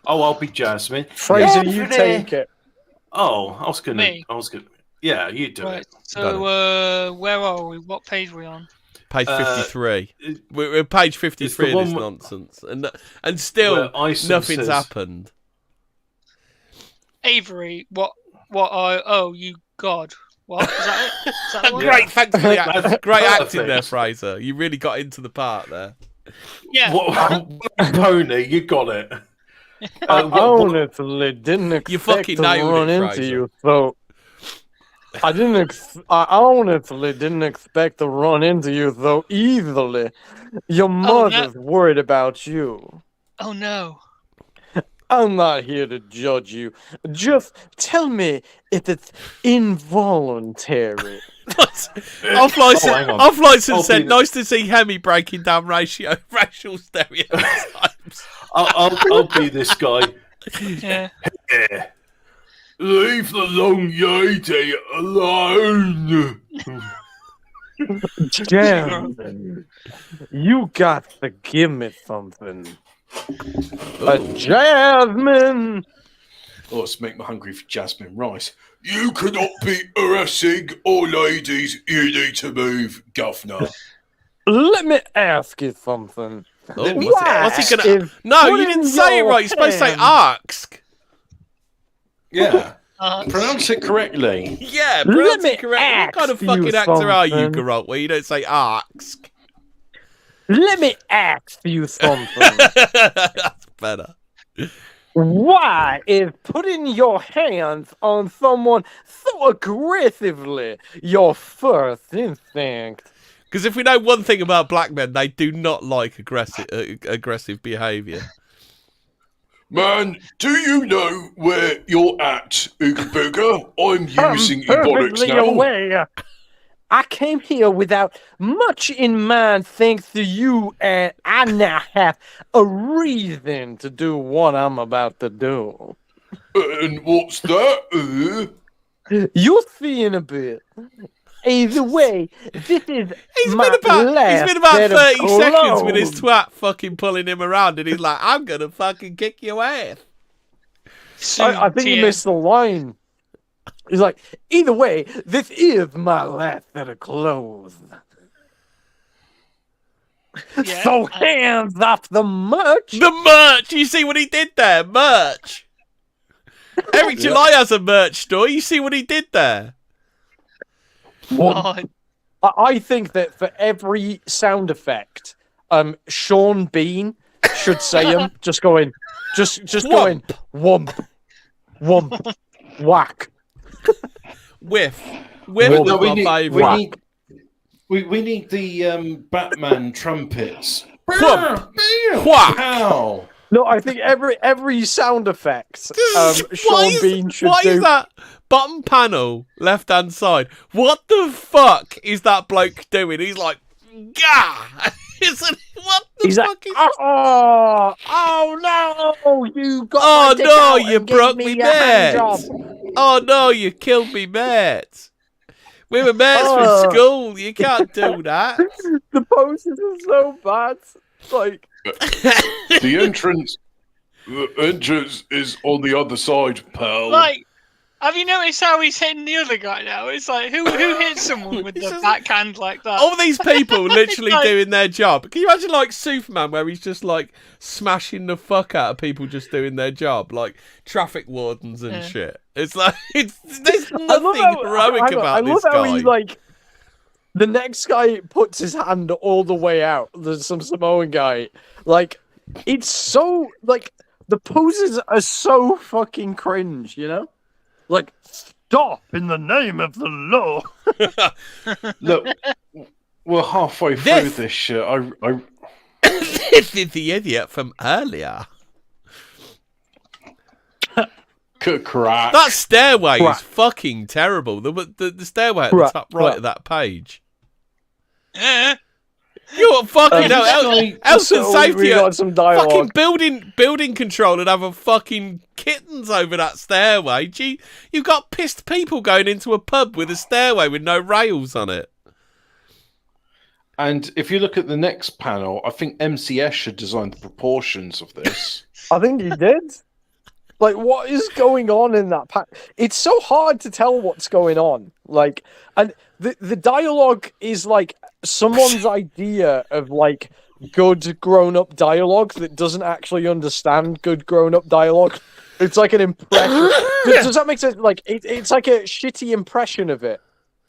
Oh, I'll be Jasmine. Fraser, you take it. Oh, I was gonna. Me? Yeah, you do it. So, where are we? What page are we on? Page 53. We're page 53 of this nonsense, and still nothing's happened. Avery, you God. What? Is that it? Is that the one? Great, thanks for the great acting there, Fraser. You really got into the part there. Yeah. Pony, you got it. I honestly didn't expect to run into you, so I honestly didn't expect to run into you so easily. Your mother's worried about you. Oh no. I'm not here to judge you. Just tell me if it's involuntary. Off-license said, nice to see Hemi breaking down racial stereotypes. I'll be this guy. Yeah. Leave the long lady alone. Jasmine, you got to give me something. Jasmine. Oh, let's make me hungry for jasmine rice. You cannot be harassing all ladies. You need to move, governor. Let me ask you something. What's he gonna? No, you didn't say it right. You're supposed to say ask. Yeah. Pronounce it correctly. Yeah, pronounce it correctly. What kind of fucking actor are you, Geralt, where you don't say ask? Let me ask you something. That's better. Why is putting your hands on someone so aggressively your first instinct? Because if we know one thing about black men, they do not like aggressive behaviour. Man, do you know where you're at, Ooga Booga? I'm using ebonics now. Aware. I came here without much in mind thanks to you, and I now have a reason to do what I'm about to do. And what's that? You'll see in a bit. Either way, this is He's been about 30 seconds with his twat fucking pulling him around, and he's like, I'm going to fucking kick your ass. I think you missed the line. He's like, either way, this is my last set of clothes. Yeah, so hands off the merch. The merch! You see what he did there? Merch! Every July has a merch store. You see what he did there? I think that for every sound effect, Sean Bean should say them. Just going, just going, whomp, whomp, whack. Whiff. Whiff No, was my favourite. We need the Batman trumpets. Whomp. Whack. Ow. No, I think every sound effect Sean Bean should do. What is that? Bottom panel, left-hand side. What the fuck is that bloke doing? He's like, gah! What the fuck is... Oh no! You got my dick out you and broke gave me a hand mate. job. Oh no, you killed me mate. We were mates from school. You can't do that. The poses are so bad. Like the entrance is on the other side, pal. Like, have you noticed how he's hitting the other guy now? It's like, who hits someone with the backhand like that? All these people literally doing their job. Can you imagine like Superman, where he's just like smashing the fuck out of people just doing their job, like traffic wardens and shit. It's like there's nothing heroic about this guy. I love how he like. The next guy puts his hand all the way out. There's some Samoan guy. Like, it's so like the poses are so fucking cringe, you know? Like, stop in the name of the law. Look, we're halfway through this shit. This is the idiot from earlier. Crack. That stairway is fucking terrible. The stairway at the top right of that page. You're fucking health and safety. We got some dialogue. Fucking building control and have a fucking kittens over that stairway. Gee, you've got pissed people going into a pub with a stairway with no rails on it. And if you look at the next panel, I think MCS should design the proportions of this. I think he did. Like, what is going on in that pack? It's so hard to tell what's going on. Like, and the dialogue is like someone's idea of like good grown-up dialogue that doesn't actually understand good grown-up dialogue. It's like an impression. Does that make sense? Like, it's like a shitty impression of it.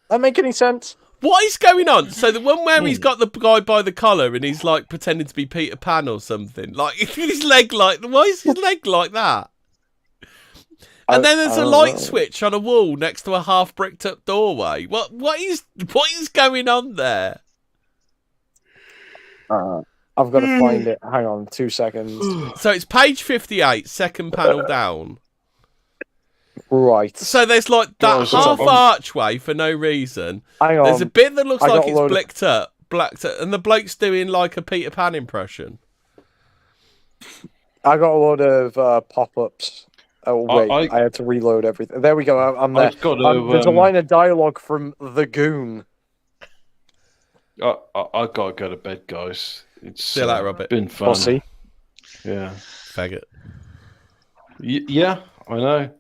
That make any sense? What is going on? So the one where he's got the guy by the collar and he's like pretending to be Peter Pan or something. Like his leg, like why is his leg like that? And then there's a light switch on a wall next to a half bricked up doorway. What is going on there? I've got to find it. Hang on 2 seconds. So it's page 58, second panel down. Right. So there's like that half archway for no reason. Hang on. There's a bit that looks like it's blacked up, and the bloke's doing like a Peter Pan impression. I got a load of pop-ups. Oh wait, I had to reload everything. There we go. I'm there. There's a line of dialogue from the Goon. I gotta go to bed, guys. It's Robert. Been fun. Pussy. Yeah. Faggot. Yeah, I know.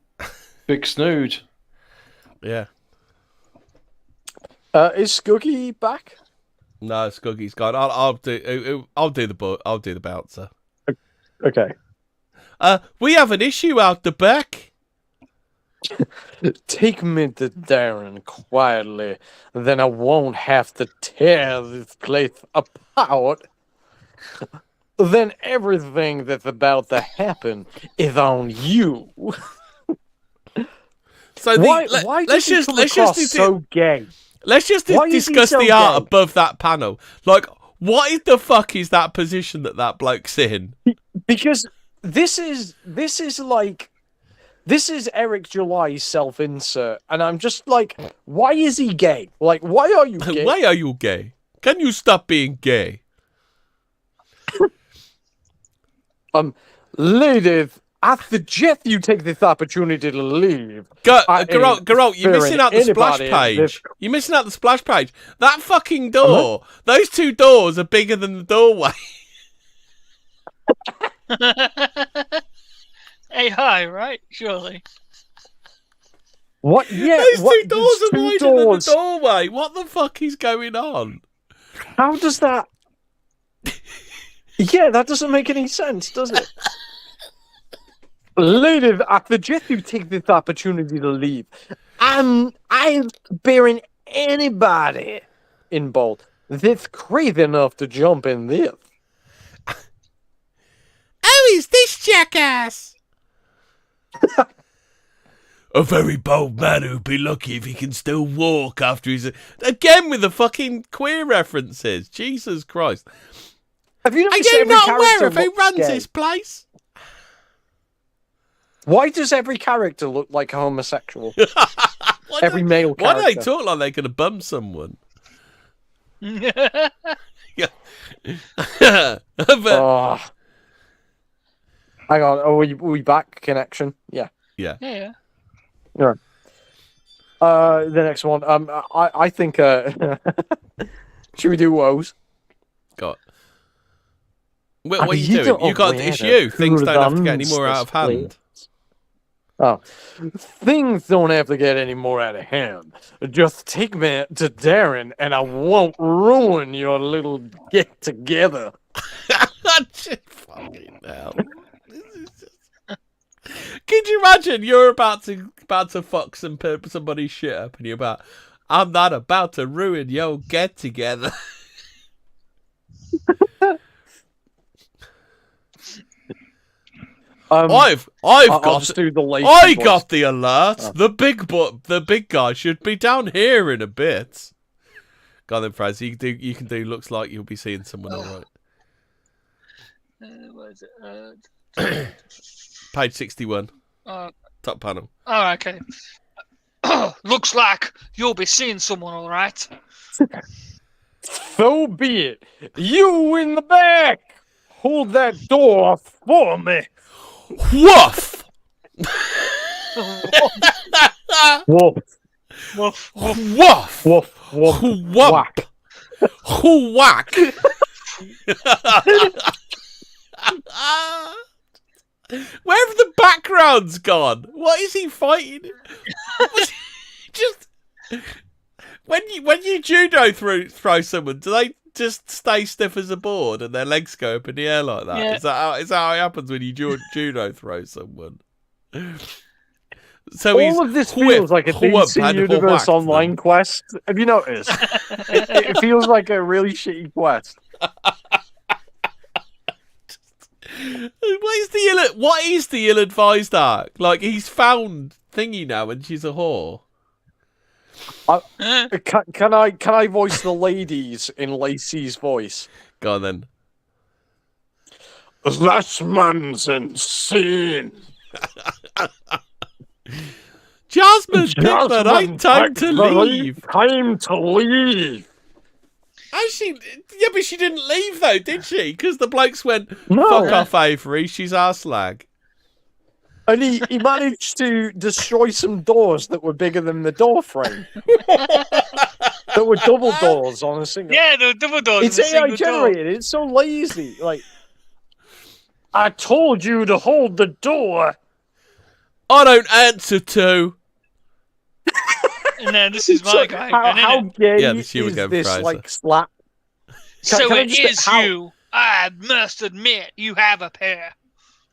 Big snood. Yeah. Is Scuggy back? No, Scuggy's gone. I'll do the bouncer. Okay. We have an issue out the back. Take me to Darren quietly, then I won't have to tear this place apart. Then everything that's about to happen is on you. So why does he come across so gay? Let's just discuss the art above that panel. Like, what the fuck is that position that bloke's in? Because this is Eric July's self-insert, and I'm just like, why is he gay? Like, why are you gay? Why are you gay? Can you stop being gay? Ladies, I suggest you take this opportunity to leave. Garol, you're missing out the splash page. You're missing out the splash page. That fucking door. Those two doors are bigger than the doorway. Hey, hi, right? Surely. What? Yeah. Those two doors are wider than the doorway. What the fuck is going on? How does that? Yeah, that doesn't make any sense, does it? Ladies, I suggest you take this opportunity to leave. I'm bearing anybody in bold that's crazy enough to jump in this. Oh, is this jackass? A very bold man who'd be lucky if he can still walk after he's... Again with the fucking queer references. Jesus Christ. Have you noticed Are you not aware of who runs this place? Why does every character look like a homosexual? Every male character. Why do they talk like they're going to bum someone? Hang on, are we back? Connection? Yeah. Yeah. Yeah. All right. The next one. I think. Should we do woes? Got. What are you doing? You got. It's you. Things don't have to get any more out of hand. Oh, things don't have to get any more out of hand. Just take me to Darren, and I won't ruin your little get together. Fucking hell. Could you imagine you're about to fuck somebody's shit up, and you're about, I'm not about to ruin your get together. I've got the alert. Oh. The big guy should be down here in a bit. Go on then, Fraz. You can do. Looks like you'll be seeing someone all right. What is it? Page 61. Top panel. Oh, okay. Looks like you'll be seeing someone, all right. So be it. You in the back, hold that door for me. Woof! Woof. Woof. Woof! Woof. Woof. Whack! Whack! Where have the backgrounds gone? What is he fighting? Just when you judo throw someone, do they just stay stiff as a board and their legs go up in the air like that? Yeah. Is that how it happens when you judo throw someone? So all of this feels like a DC Universe Online quest. Have you noticed? it feels like a really shitty quest. What is the ill-advised arc? Like, he's found Thingy now and she's a whore. Can I voice the ladies in Lacey's voice? Go on then. That man's insane. Jasmine, ain't time to leave. Time to leave. Actually, yeah, but she didn't leave though, did she? Because the blokes went, fuck off, Avery, she's our slag. And he managed to destroy some doors that were bigger than the door frame. That were double doors on a single. Yeah, the double doors. It's AI generated. It's so lazy. Like, I told you to hold the door. I don't answer to. And then this is my guy. How gay is this like slap? So it is you. I must admit, you have a pair.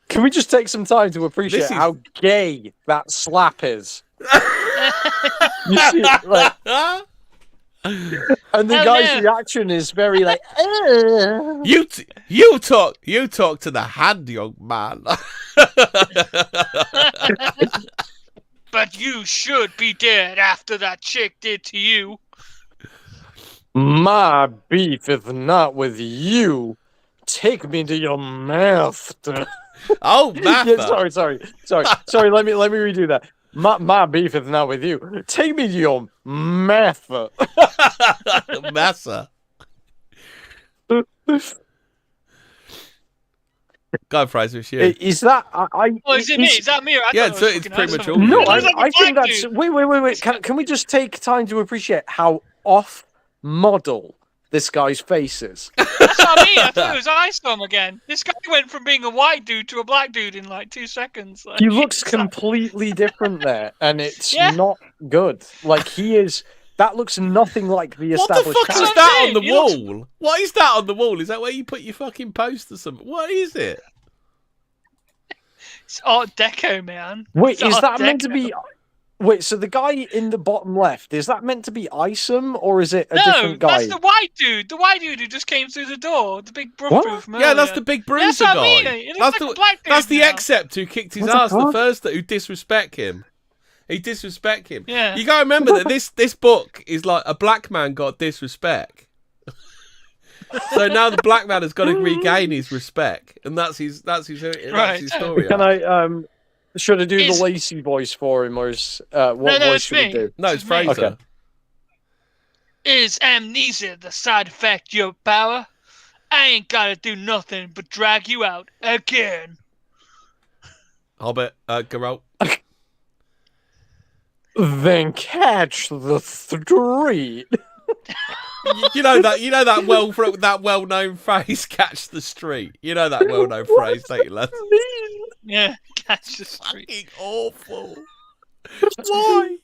Can we just take some time to appreciate how gay that slap is? You see, like, and the guy's reaction is very like, You talk to the hand, young man. But you should be dead after that chick did to you. My beef is not with you. Take me to your master. Oh, master. Yeah, sorry. Let me redo that. My beef is not with you. Take me to your master. Massa. Go on, Fraser, it's you. Is that is it me? Is that me? It's pretty much all. No, I think that's. Wait. Can we just take time to appreciate how off model this guy's face is? That's not me. I thought it was ISOM again. This guy went from being a white dude to a black dude in like 2 seconds. Like, he looks completely different there, and it's not good. Like, he is. That looks nothing like the established. What the fuck is that on the wall? What is that on the wall? Is that where you put your fucking post or something? What is it? It's Art Deco, man. Wait, is that meant to be? Wait, so the guy in the bottom left, is that meant to be ISOM, or is it a different guy? No, that's the white dude. The white dude who just came through the door. The big bruiser from earlier. Yeah, that's the big bruiser guy. That's the Except who kicked his ass. The first who disrespect him. He disrespect him. Yeah. You gotta remember that this book is like a black man got disrespect. So now the black man has got to regain his respect, and that's his story. Can I should I do the Lacey voice for him, or is what voice should we do? No, it's Fraser. Okay. Is amnesia the side effect of your power? I ain't gotta do nothing but drag you out again. Hobbit, Garot. Then catch the street. You know that well-known phrase, "Catch the street." You know that well-known phrase, don't you, lads? Yeah, catch the street. Fucking awful. Why?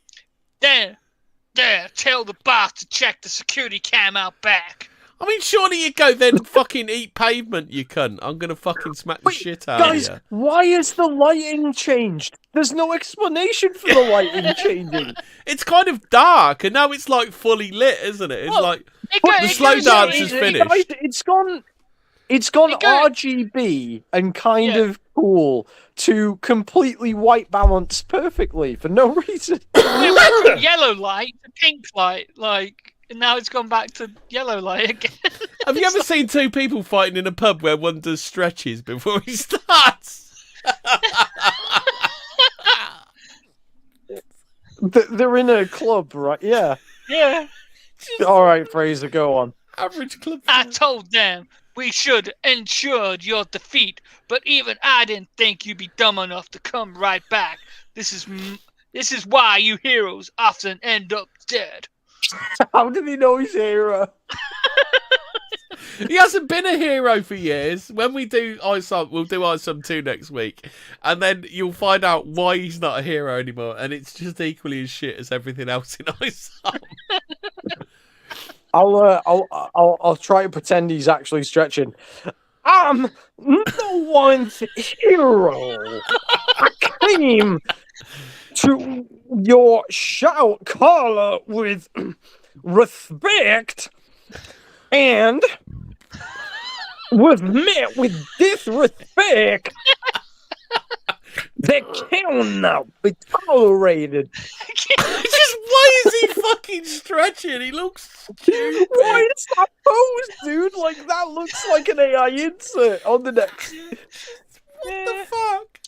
There, tell the boss to check the security cam out back. I mean, surely you go then fucking eat pavement, you cunt. I'm gonna fucking smack the shit out Guys, of you. why is the lighting changed? There's no explanation for the lighting changing. It's kind of dark, and now it's like fully lit, isn't it? It's like the slow dance is finished. Guys, it's gone RGB and kind of cool to completely white balance perfectly for no reason. It went from yellow light to pink light, and now it's gone back to yellow light again. Have you ever seen two people fighting in a pub where one does stretches before he starts? They're in a club, right? Yeah. Yeah. All right, Fraser, go on. Average club. I told them we should ensure your defeat, but even I didn't think you'd be dumb enough to come right back. This is why you heroes often end up dead. How did he know he's a hero? He hasn't been a hero for years. When we do ISOM, we'll do ISOM 2 next week, and then you'll find out why he's not a hero anymore, and it's just equally as shit as everything else in ISOM. I'll try to pretend he's actually stretching. I'm no one's hero. I came to your shout caller with respect and was met with disrespect that cannot be tolerated. Just why is he fucking stretching? He looks stupid. Why is that pose, dude? Like, that looks like an AI insert on the next. What the fuck?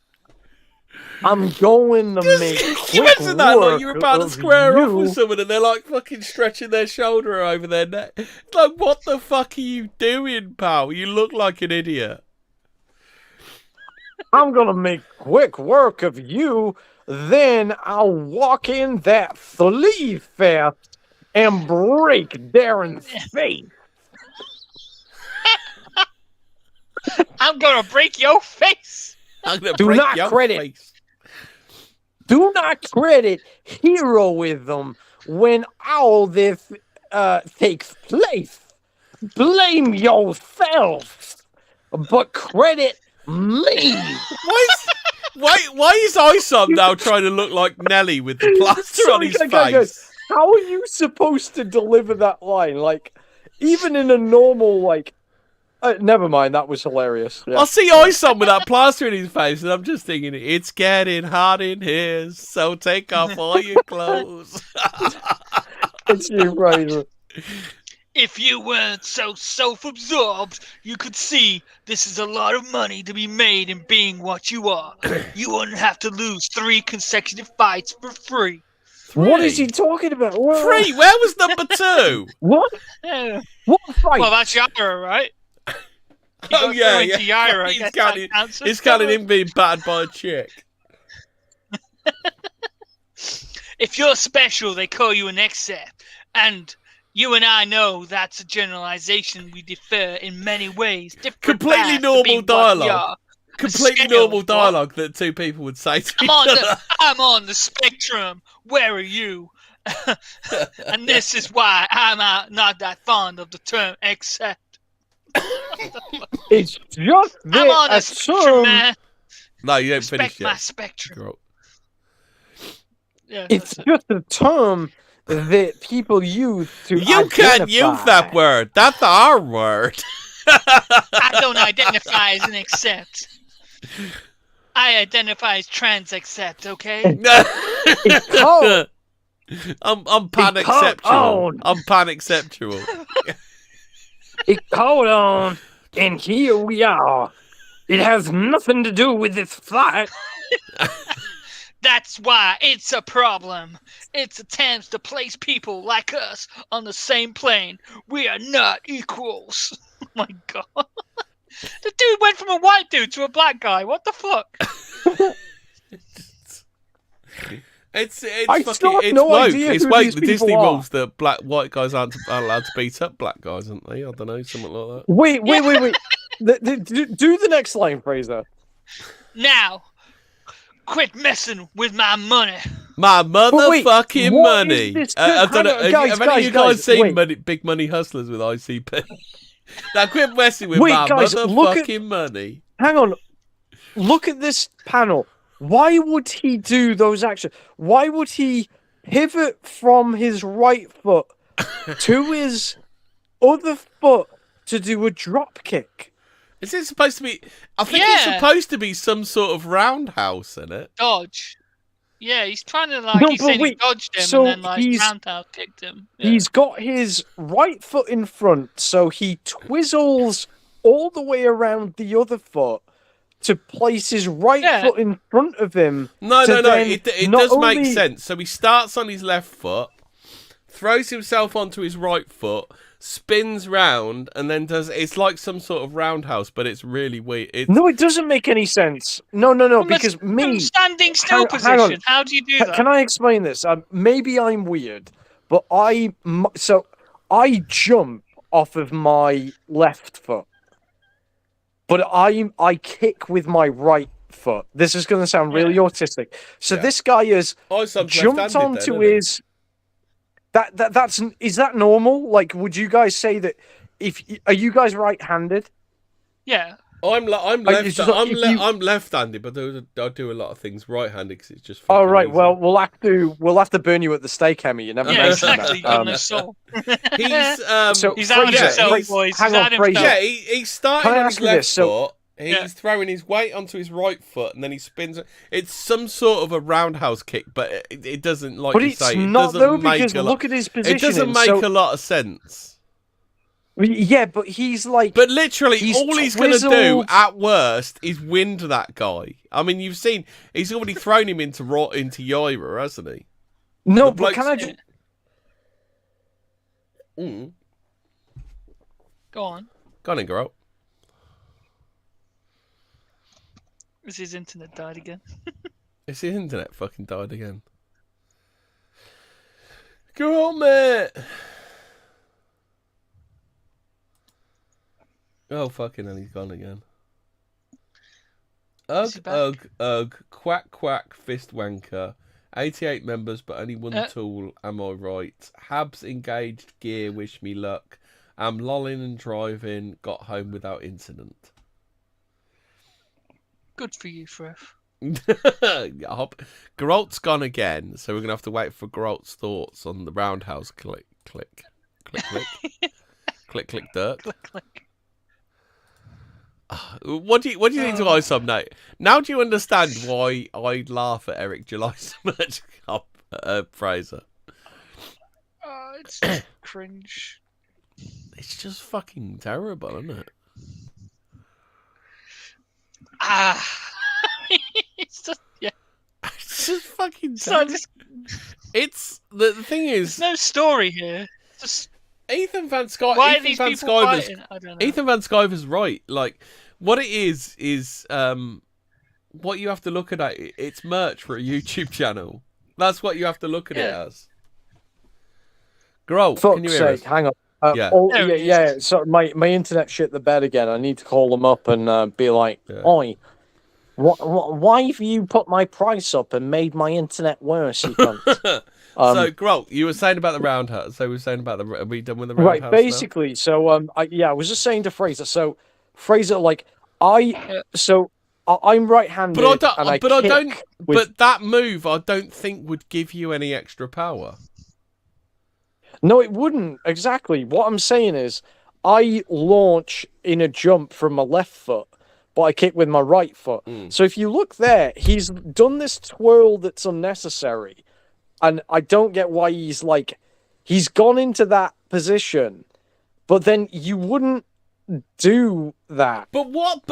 I'm going to make You quick mentioned that like work you're about to of square off you. with someone and they're like fucking stretching their shoulder over their neck. It's like, what the fuck are you doing, pal? You look like an idiot. I'm gonna make quick work of you, then I'll walk in that flea fest and break Darren's face. I'm gonna break your face. I'm gonna Do break not your credit. face. Do not credit heroism when all this takes place. Blame yourself, but credit me. Why is ISOM now trying to look like Nelly with the plaster on his face? How are you supposed to deliver that line? Like, even in a normal, like... never mind, that was hilarious. Yeah. I see ISOM with that plaster in his face, and I'm just thinking, it's getting hot in here, so take off all your clothes. It's you, Fraser. If you weren't so self-absorbed, you could see this is a lot of money to be made in being what you are. You wouldn't have to lose 3 consecutive fights for free. What is he talking about? Free? Where was number 2? What? What fight? Well, that's Yara, right? Oh, yeah. Yara, He's counting him being battered by a chick. If you're special, they call you an XXXVII. And you and I know that's a generalization. We differ in many ways. Completely normal dialogue. Completely normal dialogue that 2 people would say to each other. I'm on the spectrum. Where are you? And this is why I'm not that fond of the term XXXVII. It's just that I'm on the spectrum, man. No, you don't finish yet. My spectrum. Yeah, it's just a term that people use to You can't use that word. That's our word. I don't identify as an accept. I identify as trans accept, okay? I'm pansexual. I'm pansexual. It caught on, and here we are. It has nothing to do with this fight. That's why it's a problem. It's attempts to place people like us on the same plane. We are not equals. Oh my god. The dude went from a white dude to a black guy. What the fuck? It's I fucking still have it's no woke. idea It's who woke. these The people Disney are. rules that white guys aren't allowed to beat up black guys, aren't they? I don't know, something like that. Wait. Do the next line, Fraser. Now, quit messing with my money. My motherfucking money. I don't know. Have any of you guys seen Big Money Hustlers with ICP? Now quit messing with my motherfucking money. Hang on. Look at this panel. Why would he do those actions? Why would he pivot from his right foot to his other foot to do a drop kick? Is it supposed to be? I think it's supposed to be some sort of roundhouse in it. Dodge. Yeah, he's trying to he said he dodged him and then roundhouse kicked him. Yeah. He's got his right foot in front, so he twizzles all the way around the other foot to place his right foot in front of him. No. It does make sense. So he starts on his left foot, throws himself onto his right foot, spins round, and then it's like some sort of roundhouse, but it's really weird. No, it doesn't make any sense. No, because from standing still position. How do you do that? Can I explain this? Maybe I'm weird, but I jump off of my left foot, but I kick with my right foot. This is going to sound really autistic. So this guy has jumped onto his. Is that normal? Like, would you guys say that? Are you guys right-handed? Yeah. I'm left-handed, but I do a lot of things right-handed because it's just. Oh right, easy. Well we'll have to burn you at the stake, Hemi. You never mentioned exactly. that. No soul. He's out of himself, boys. Hang on, Fraser. Yeah, he's starting on his left foot. He's throwing his weight onto his right foot, and then he spins. It's some sort of a roundhouse kick, but it doesn't like. But you it's say, not it doesn't though, make because look at his position. It doesn't make a lot of sense. Yeah, but he's like. But literally, all he's going to do at worst is wind that guy. I mean, you've seen he's already thrown him into Yaira, hasn't he? No, but can I just. Go on. Go on, girl. Has his internet died again? His internet fucking died again. Go on, mate. Oh, fucking hell, he's gone again. Ugh, quack, quack, fist wanker. 88 members, but only one tool, am I right? Habs engaged, gear, wish me luck. I'm lolling and driving, got home without incident. Good for you, Fref. Geralt's gone again, so we're going to have to wait for Geralt's thoughts on the roundhouse click. Click, click. Click, click, dirt. Click, click. What do you think to ISOM now? Now do you understand why I laugh at Eric July so much, Fraser? It's just cringe. It's just fucking terrible, isn't it? It's just It's just fucking terrible. It's the thing is, there's no story here. Just Ethan Van Sciver's why are these people fighting? I don't know. Ethan Van Sciver's right. Like, what it is what you have to look at it. It's merch for a YouTube channel. That's what you have to look at it as. Grow, can you hear us? Hang on. Yeah. So my internet shit the bed again. I need to call them up and be like, "Oi, why have you put my price up and made my internet worse?" You cunt. So, Grow, you were saying about the roundhouse. So we were saying about are we done with the roundhouse? Right, basically. Now? So I was just saying to Fraser. So Fraser, like I'm right-handed, but But that move, I don't think would give you any extra power. No, it wouldn't. Exactly. What I'm saying is, I launch in a jump from my left foot, but I kick with my right foot. So if you look there, he's done this twirl that's unnecessary. And I don't get why he's gone into that position, but then you wouldn't do that. But what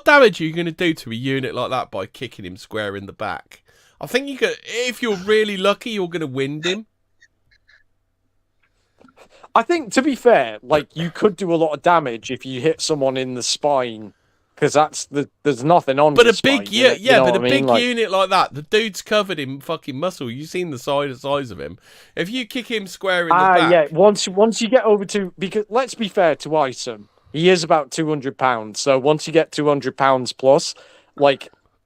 damage are you going to do to a unit like that by kicking him square in the back? I think you could, if you're really lucky, you're going to wind him. I think, to be fair, you could do a lot of damage if you hit someone in the spine. Because there's nothing on. But the a big spine, unit like that, the dude's covered in fucking muscle. You've seen the size of him. If you kick him square in the back, yeah. Once you get over to, because let's be fair to ISOM, he is about £200. So once you get £200 plus,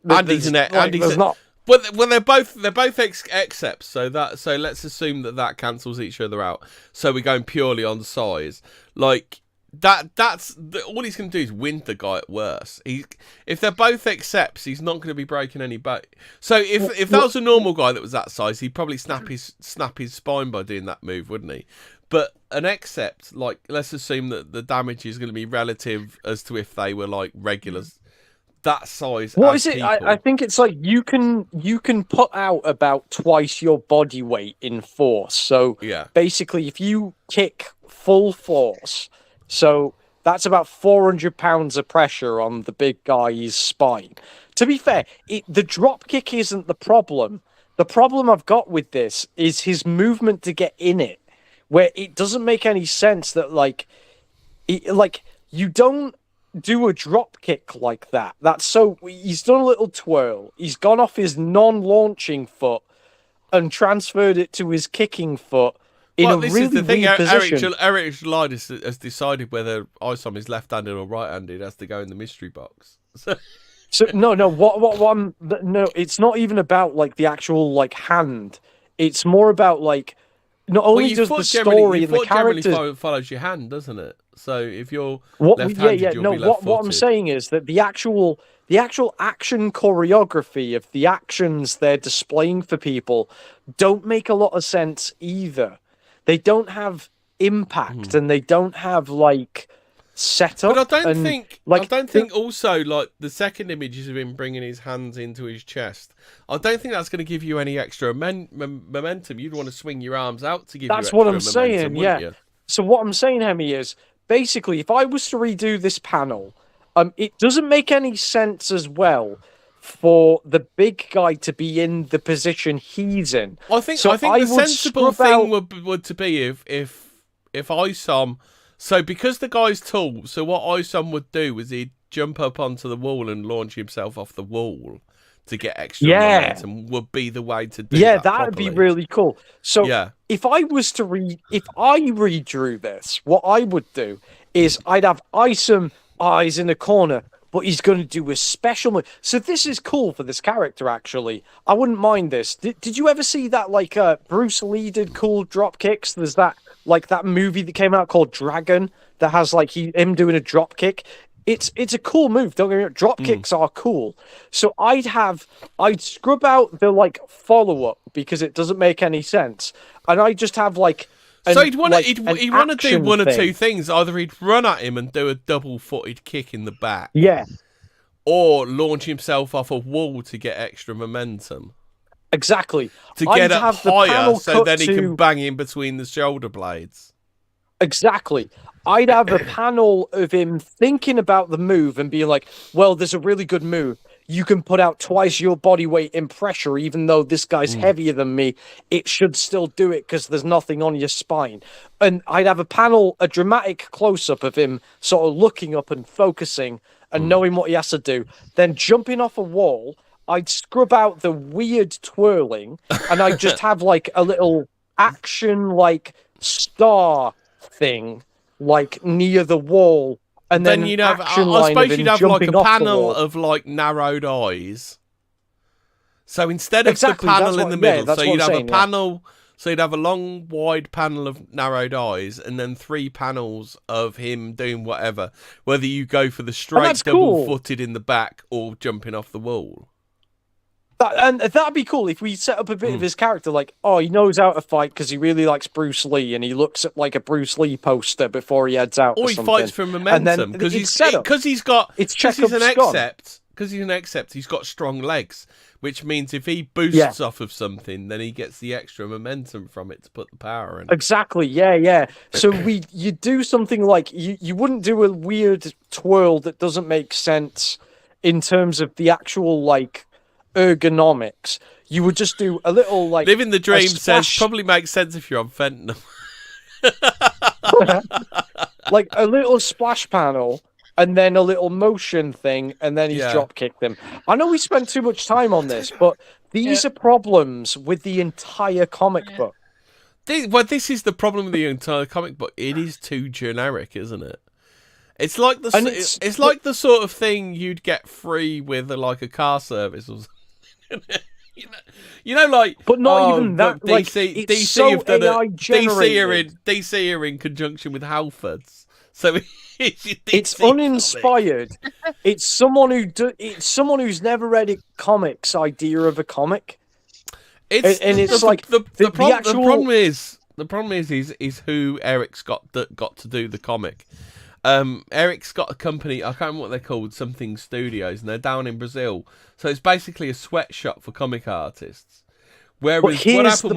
Andy's not. Well, they're both accepts. So let's assume that cancels each other out. So we're going purely on size, That's all he's going to do is wind the guy at worst. If they're both accepts, he's not going to be breaking any bone. So if that was a normal guy that was that size, he'd probably snap his spine by doing that move, wouldn't he? But an accept, let's assume that the damage is going to be relative as to if they were regulars that size. What is it? I think it's you can put out about twice your body weight in force. So basically, if you kick full force. So that's about 400 pounds of pressure on the big guy's spine. To be fair, the drop kick isn't the problem. The problem I've got with this is his movement to get in it, where it doesn't make any sense that like you don't do a drop kick like that. That's so he's done a little twirl. He's gone off his non-launching foot and transferred it to his kicking foot in a really weird position. Eric July has decided whether ISOM is left-handed or right-handed. Has to go in the mystery box. So no, it's not even about like the actual like hand. It's more about like not only does the story and the characters generally follows your hand, doesn't it? So if you're left-handed, you'll be left-footed. What I'm saying is that the actual action choreography of the actions they're displaying for people don't make a lot of sense either. They don't have impact and they don't have like setup. But I don't think also like the second images of him bringing his hands into his chest. I don't think that's going to give you any extra momentum. You'd want to swing your arms out to give. That's you what I'm extra saying. momentum, Yeah. wouldn't you? So what I'm saying, Hemi, is basically if I was to redo this panel, it doesn't make any sense as well for the big guy to be in the position he's in. I think the sensible thing would to be if ISOM. So because the guy's tall, so what ISOM would do is he'd jump up onto the wall and launch himself off the wall to get extra momentum. Would be the way to do that. Yeah, that would be really cool. So if I redrew this, what I would do is I'd have ISOM eyes in the corner, but he's going to do a special move. So this is cool for this character, actually. I wouldn't mind this. Did you ever see that, like, Bruce Lee did cool drop kicks? There's that movie that came out called Dragon that has, like, him doing a drop kick. It's a cool move. Don't get me wrong. Drop kicks are cool. So I'd scrub out the, like, follow-up because it doesn't make any sense. And I'd just have, like... he'd want to do one or two things. Either he'd run at him and do a double-footed kick in the back. Yeah. Or launch himself off a wall to get extra momentum. Exactly. To get up higher so then he can bang in between the shoulder blades. Exactly. I'd have a panel of him thinking about the move and being like, well, there's a really good move. You can put out twice your body weight in pressure, even though this guy's heavier than me. It should still do it because there's nothing on your spine. And I'd have a dramatic close-up of him sort of looking up and focusing and knowing what he has to do. Then jumping off a wall, I'd scrub out the weird twirling and I'd just have like a little action like star thing like near the wall. And then you'd have, I suppose you'd have like a panel of like narrowed eyes. So instead of the panel in the middle, so you'd have a panel, so you'd have a long, wide panel of narrowed eyes, and then 3 panels of him doing whatever, whether you go for the straight double-footed in the back or jumping off the wall. And that'd be cool if we set up a bit of his character, like, oh, he knows how to fight because he really likes Bruce Lee, and he looks at like a Bruce Lee poster before he heads out. Or he fights for momentum because he's an accept. He's got strong legs, which means if he boosts off of something, then he gets the extra momentum from it to put the power in. Exactly. Yeah. So you do something like you wouldn't do a weird twirl that doesn't make sense in terms of the actual like ergonomics. You would just do a little like living the dream says probably makes sense if you're on fentanyl. Like a little splash panel and then a little motion thing and then he's drop kicked him. I know we spent too much time on this, but these are problems with the entire comic book. This is the problem with the entire comic book. It is too generic, isn't it? It's like it's like the sort of thing you'd get free with like a car service or something. You know, like, but not even that. DC have done DC are in conjunction with Halfords, so it's uninspired. It's someone who's never read a comic's idea of a comic. The problem is who Eric's got to do the comic. Eric's got a company, I can't remember what they're called, something studios, and they're down in Brazil. So it's basically a sweatshop for comic artists. Whereas what happened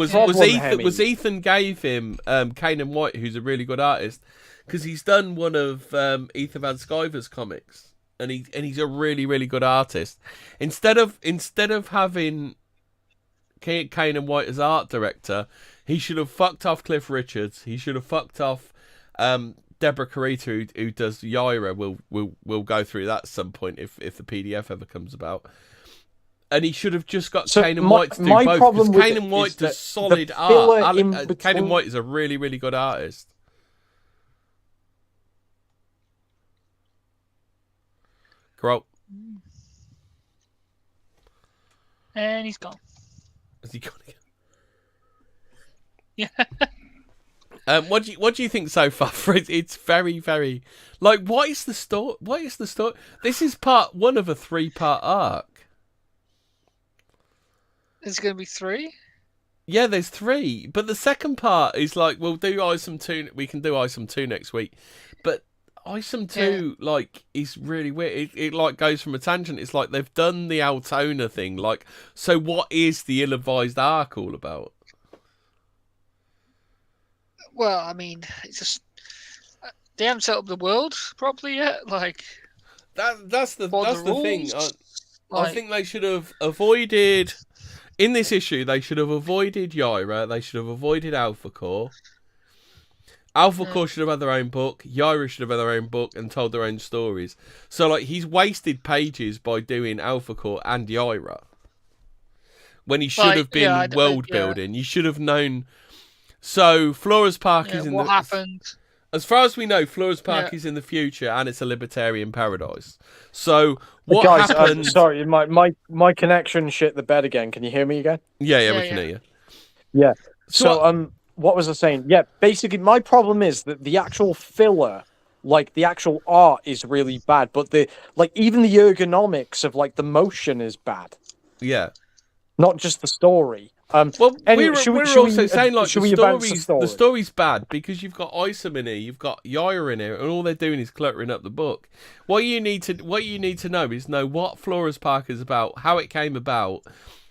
was Ethan gave him Kanan White, who's a really good artist, because he's done one of Ethan Van Sciver's comics, and he's a really, really good artist. Instead of having Kane and White as art director, he should have fucked off Cliff Richards. He should have fucked off Deborah Carita, who does Yaira. We'll go through that at some point if the PDF ever comes about. And he should have just got Kane and White to do both. Because Kane and White does solid art. Kane and White is a really, really good artist. Grow. And he's gone. Has he gone again? Yeah. What do you think so far? It's very, very like what is the story? What is the story? This is part one of a 3-part arc. There's going to be 3. Yeah, there's 3, but the second part is like we'll do ISOM 2. We can do ISOM 2 next week, but ISOM 2 like is really weird. It like goes from a tangent. It's like they've done the Altona thing. Like, so what is the ill-advised arc all about? Well, I mean, it's just they haven't set up the world properly yet. Like that's the thing. I Like- think they should have avoided in this issue. They should have avoided Yaira. They should have avoided Alpha Core. Alpha Core should have had their own book. Yaira should have had their own book and told their own stories. So like he's wasted pages by doing Alpha Core and Yaira when he should have been world building. You should have known. So Flora's Park is in what the happened? As far as we know, Flora's Park is in the future and it's a libertarian paradise. So what Guys, happened? sorry, my connection shit the bed again. Can you hear me again? Yeah, we can hear you. Yeah. So what was I saying? Yeah, basically my problem is that the actual filler, like the actual art is really bad, but even the ergonomics of like the motion is bad. Yeah. Not just the story. Well, anyway, we're also saying like the the story's bad because you've got ISOM in here, you've got Yaira in here, and all they're doing is cluttering up the book. What you need to know is what Flora's Park is about, how it came about,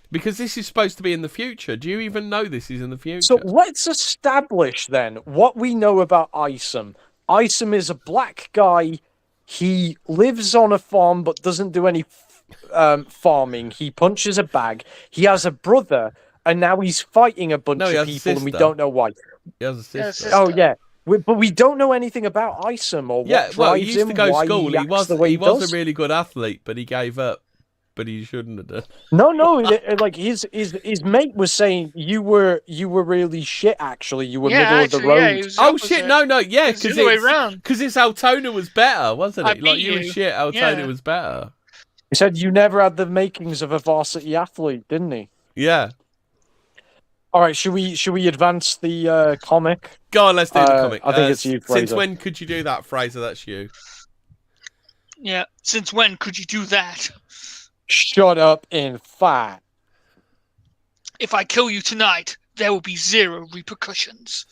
because this is supposed to be in the future. Do you even know this is in the future? So let's establish then what we know about ISOM. ISOM is a black guy. He lives on a farm but doesn't do any farming. He punches a bag. He has a brother. And now he's fighting a bunch of people, and we don't know why. He has a sister. Oh yeah, but we don't know anything about ISOM or what drives he used him. to go to school. He was a really good athlete, but he gave up. But he shouldn't have done. No, like his mate was saying you were really shit. Actually, you were middle of the road. Oh shit! No, yeah, because it's Altona was better, wasn't it? Like you were shit. Altona was better. He said you never had the makings of a varsity athlete, didn't he? Yeah. All right, should we advance the comic? Go on, let's do the comic. I think it's you, Fraser. Since when could you do that, Fraser? That's you. Yeah, since when could you do that? Shut up and fight. If I kill you tonight, there will be 0 repercussions.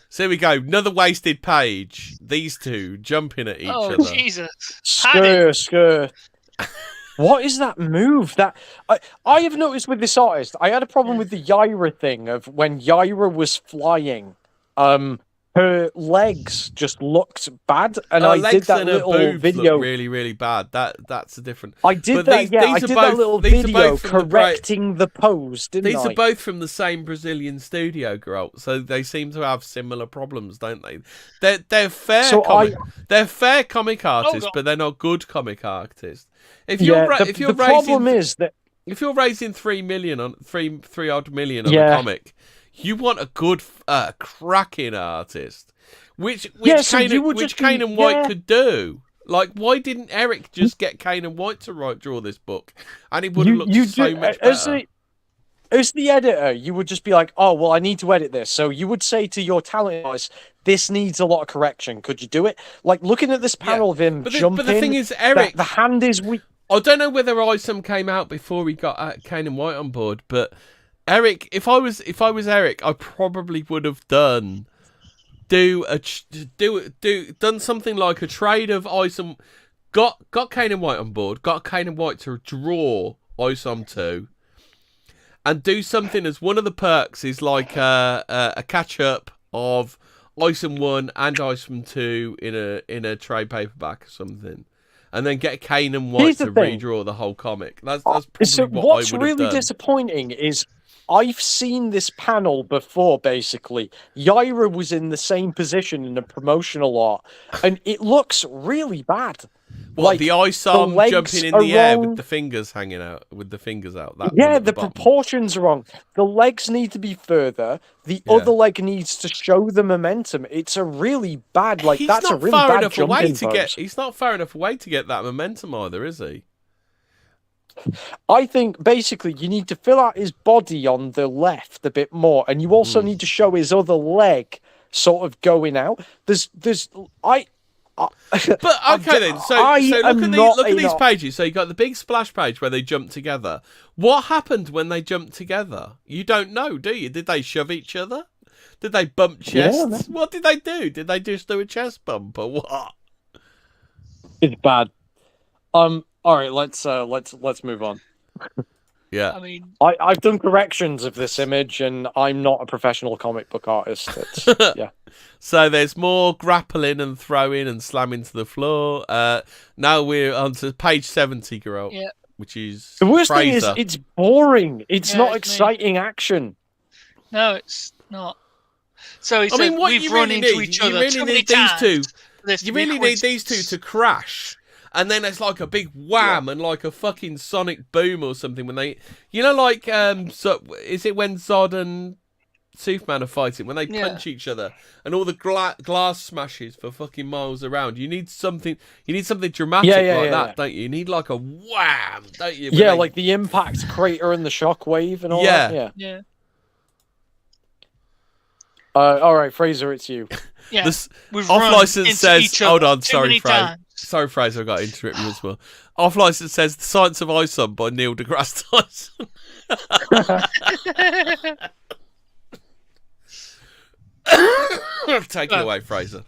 So here we go. Another wasted page. These two jumping at each other. Oh, Jesus. Skr. What is that move? That I have noticed with this artist. I had a problem with the Yaira thing of when Yaira was flying. Her legs just looked bad, and I did that little video. Really, really bad. That's a different. I did that. I did that little video correcting the pose. Didn't I? These are both from the same Brazilian studio, girl. So they seem to have similar problems, don't they? They're fair. They're fair comic artists, but they're not good comic artists. If you're raising 3 million on 3 odd million on a comic, you want a good cracking artist, which Kane and White could do. Like, why didn't Eric just get Kane and White to draw this book, and it would have looked so much better. As the editor, you would just be like, "Oh, well, I need to edit this." So you would say to your talent artist, "This needs a lot of correction. Could you do it?" Like looking at this panel of him jumping. But the thing is, Eric, the hand is weak. I don't know whether ISOM came out before he got Kane and White on board, but Eric, if I was Eric, I probably would have done something like a trade of ISOM, got Kane and White on board, got Kane and White to draw ISOM 2, and do something as one of the perks is like a catch up of ISOM 1 and ISOM 2 in a trade paperback or something. And then get Kane and White to redraw the whole comic. That's probably what I would have done. What's really disappointing is I've seen this panel before, basically. Yaira was in the same position in a promotional art, and it looks really bad. What, Like, the ISOM jumping in the air with the fingers hanging out, with the fingers out? That yeah, the proportions are wrong. The legs need to be further. The other leg needs to show the momentum. It's a really bad, like, that's a really bad jumping pose. He's not far enough away to get that momentum either, is he? I think basically you need to fill out his body on the left a bit more, and you also need to show his other leg sort of going out. But okay then, so look at these pages. So you got the big splash page where they jump together. What happened when they jumped together? You don't know, do you? Did they shove each other? Did they bump chests? What did they do? Did they just do a chest bump or what? It's bad. All right, let's move on. Yeah. I mean, I've done corrections of this image, and I'm not a professional comic book artist. Yeah. So there's more grappling and throwing and slamming to the floor. Now we're on to page 70, girl. Yeah. Which is the worst Fraser. thing is it's boring. It's not exciting action. No, it's not. So he I mean, what we've you run really into need, each you other really too many need these two. times for this to You be really need these two to crash. And then it's like a big wham and like a fucking sonic boom or something when they, you know, like so is it when Zod and Superman are fighting when they punch each other and all the glass smashes for fucking miles around? You need something dramatic like that, don't you? You need like a wham, don't you? Yeah, like the impact crater and the shockwave and all that. Yeah. All right, Fraser, it's you. Yeah, we've off license says. Hold on, sorry, Fraser. Sorry, Fraser, I got to interrupt you as well. Off license says "The Science of ISOM" by Neil deGrasse Tyson. Take it away, Fraser.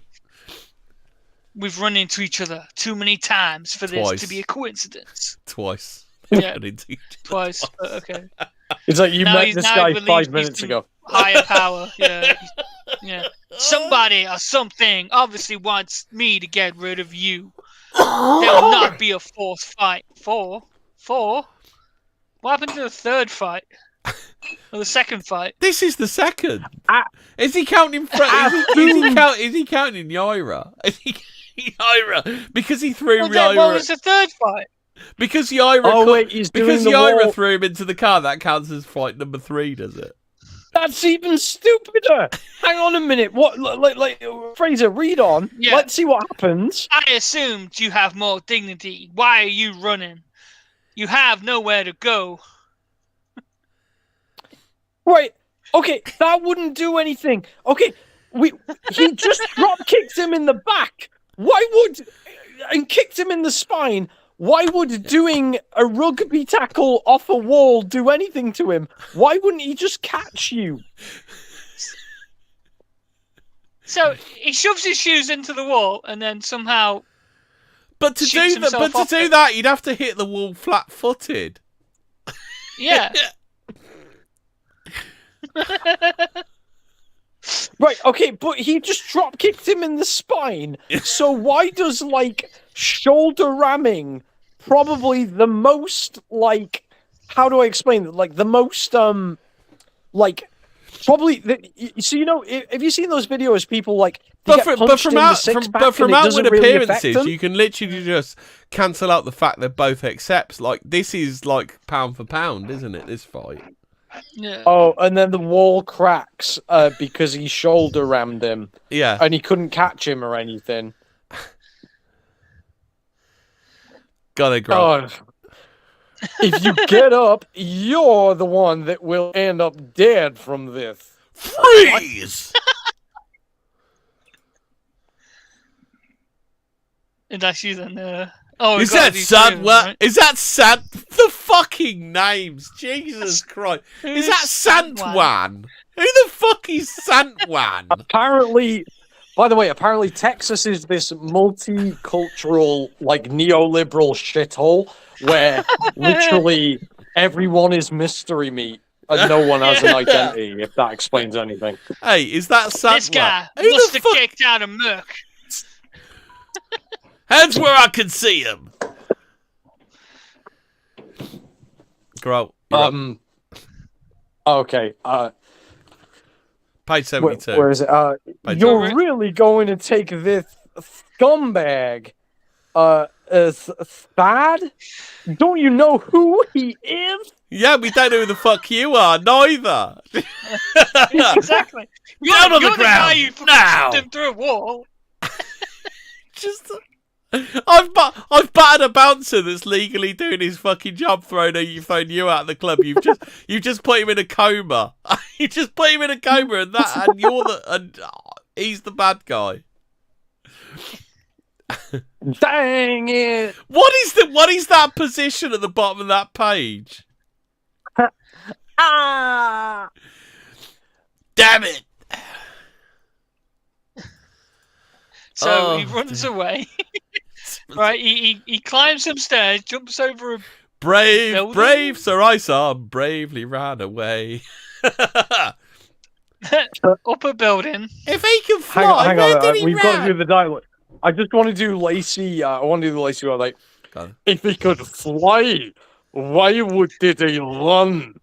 We've run into each other too many times for this to be a coincidence. Twice. Yeah, twice. Okay. It's like you met this guy 5 minutes ago. Higher power. Yeah. Somebody or something obviously wants me to get rid of you. There will not be a fourth fight. Four? What happened to the third fight? Or the second fight? This is the second. Is he counting? Is he counting Yaira? Is he Yaira because he threw Yaira? What was the third fight? Because Yaira threw him into the car. That counts as fight number 3, does it? That's even stupider. Hang on a minute. What? Like Fraser, read on. Yeah. Let's see what happens. I assumed you have more dignity. Why are you running? You have nowhere to go. Right. Okay, that wouldn't do anything. Okay, he just drop kicked him in the back. And kicked him in the spine. Why would doing a rugby tackle off a wall do anything to him? Why wouldn't he just catch you? So he shoves his shoes into the wall and then somehow. But to do that, you'd have to hit the wall flat-footed. Yeah. Right, okay, but he just drop kicked him in the spine. So why does shoulder ramming probably the most how do I explain it? The most probably so have you seen those videos people but from outward appearances you can literally just cancel out the fact they're both accepts. This is pound for pound, isn't it, this fight? Yeah. Oh, and then the wall cracks because he shoulder rammed him. Yeah. And he couldn't catch him or anything. Got it, Grant. Oh, if you get up, you're the one that will end up dead from this. Freeze! And actually then is that sad? Right? Is that sad? The fucking names, Jesus Christ! Is that Santwan? Who the fuck is Santwan? Apparently, by the way, Texas is this multicultural, neoliberal shithole where literally everyone is mystery meat and no one has an identity. If that explains anything. Hey, is that Santwan? This guy must have kicked out of Merc. Hands where I can see him. Grow. Okay. Page 72. Where is it? You're really going to take this scumbag, as Thad? Don't you know who he is? Yeah, we don't know who the fuck you are, neither. Exactly. You're, Down on the you're the guy ground, who now. shoved him through a wall. I've battered a bouncer that's legally doing his fucking job, throwing you out of the club. You've just put him in a coma. You just put him in a coma, and he's the bad guy. Dang it! What is that position at the bottom of that page? Ah! Damn it! So he runs away. Right, he climbs some stairs, jumps over a building. Brave Sir ISOM bravely ran away. Up a building. If he can fly, hang where on, did he we've run? got to do the dialogue. I just want to do Lacey. I want to do the Lacey one. Like, if he could fly, why did he run?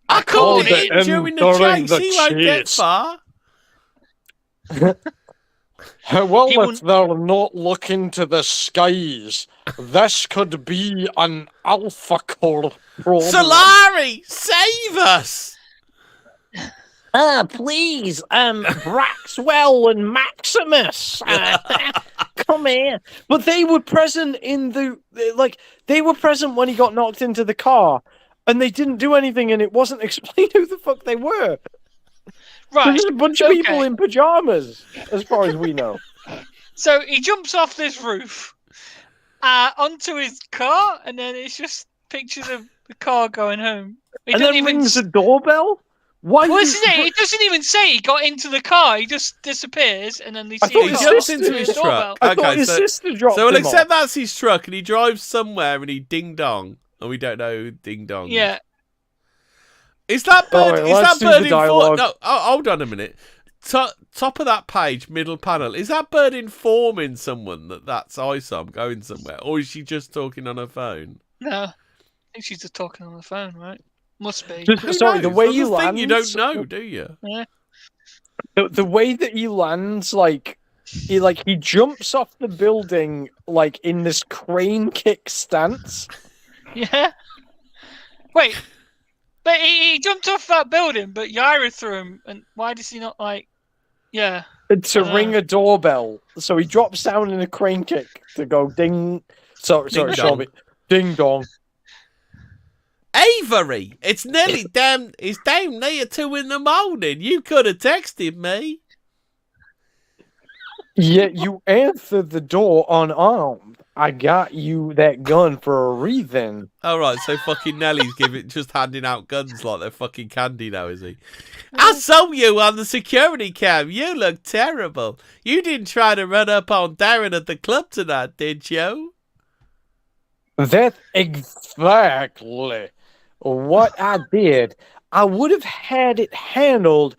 I called it during the chase. He won't get far. Well, if they're not looking to the skies, this could be an Alpha Corps problem. Solari, save us! Please, Braxwell and Maximus, come here. But they were present they were present when he got knocked into the car, and they didn't do anything, and it wasn't explained who the fuck they were. Right. There's a bunch of people in pajamas, as far as we know. So he jumps off this roof onto his car, and then it's just pictures of the car going home. And then rings the doorbell? Why? Well, it doesn't even say he got into the car. He just disappears, and then they see He jumps into his truck. I thought his sister dropped so we'll him accept off. that's his truck, and he drives somewhere, and he ding dong, and we don't know who ding dong. Yeah. Is that bird? Right, is let's that do bird the dialogue. No, hold on a minute. Top of that page, middle panel. Is that bird informing someone that's ISOM going somewhere, or is she just talking on her phone? No, I think she's just talking on the phone, right? Must be. Sorry, the way you land, you don't know, do you? Yeah. The way that he lands, he jumps off the building like in this crane kick stance. Yeah. Wait. But he jumped off that building, but Yaira threw him, and why does he not yeah. To ring a doorbell. So he drops down in a crane kick to go ding. Sorry, dong. Shelby. Ding dong. Avery, it's nearly it's damn near 2 a.m. You could have texted me. Yeah, you answered the door unarmed. I got you that gun for a reason. All right, so fucking Nelly's just handing out guns like they're fucking candy now, is he? I saw you on the security cam. You look terrible. You didn't try to run up on Darren at the club tonight, did you? That's exactly what I did. I would have had it handled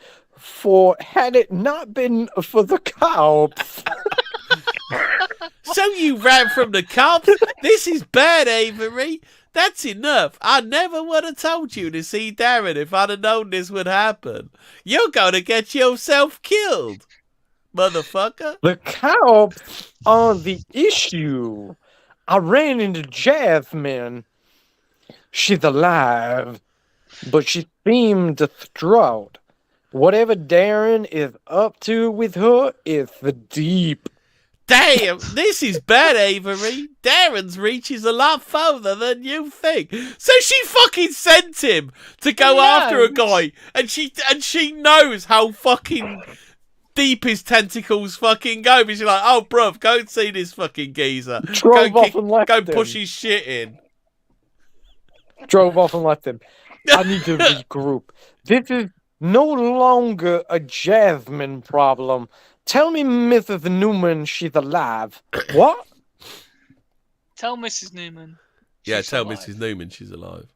had it not been for the cops. So you ran from the cops? This is bad, Avery. That's enough. I never would have told you to see Darren if I'd have known this would happen. You're going to get yourself killed, motherfucker. The cops are the issue. I ran into Jasmine. She's alive, but she seemed distraught. Whatever Darren is up to with her is the deep. Damn, this is bad, Avery. Darren's reaches a lot further than you think. So she fucking sent him to go after a guy, and she knows how fucking deep his tentacles fucking go. But she's like, oh, bruv, go and see this fucking geezer. Drove off and left Go him. push his shit in. Drove off and left him. I need to regroup. This is no longer a Jasmine problem. Tell me, Mrs. Newman, she's alive. What? Tell Mrs. Newman. Yeah, she's tell alive. Mrs. Newman she's alive.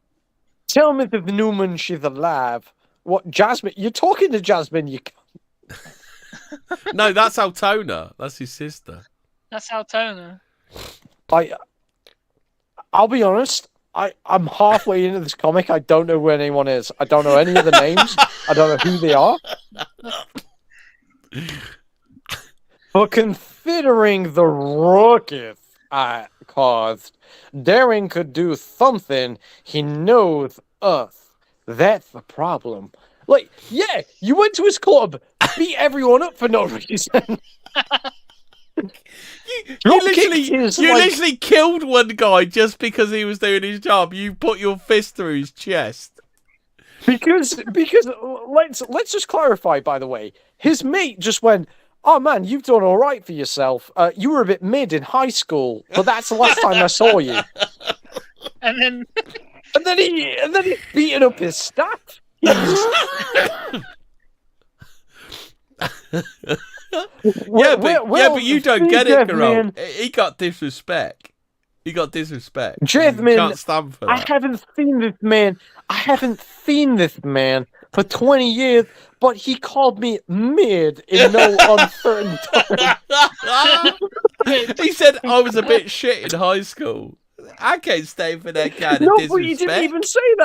Tell Mrs. Newman she's alive. What, Jasmine? You're talking to Jasmine, you... No, that's Altona. That's his sister. That's Altona. I'll be honest. I'm halfway into this comic. I don't know where anyone is. I don't know any of the names. I don't know who they are. But considering the ruckus I caused, Darren could do something. He knows us. That's the problem. Like, yeah, you went to his club, beat everyone up for no reason. You literally killed one guy just because he was doing his job. You put your fist through his chest. Because let's just clarify, by the way, his mate just went, "Oh man, you've done all right for yourself. You were a bit mid in high school, but that's the last time I saw you." And then he's beating up his staff. But you don't get it, Carol. He got disrespect. Jasmine, You can't stand for that. I haven't seen this man for 20 years, but he called me mid in no uncertain terms. He said I was a bit shit in high school. I can't stay for that kind of disrespect. No, but he didn't even say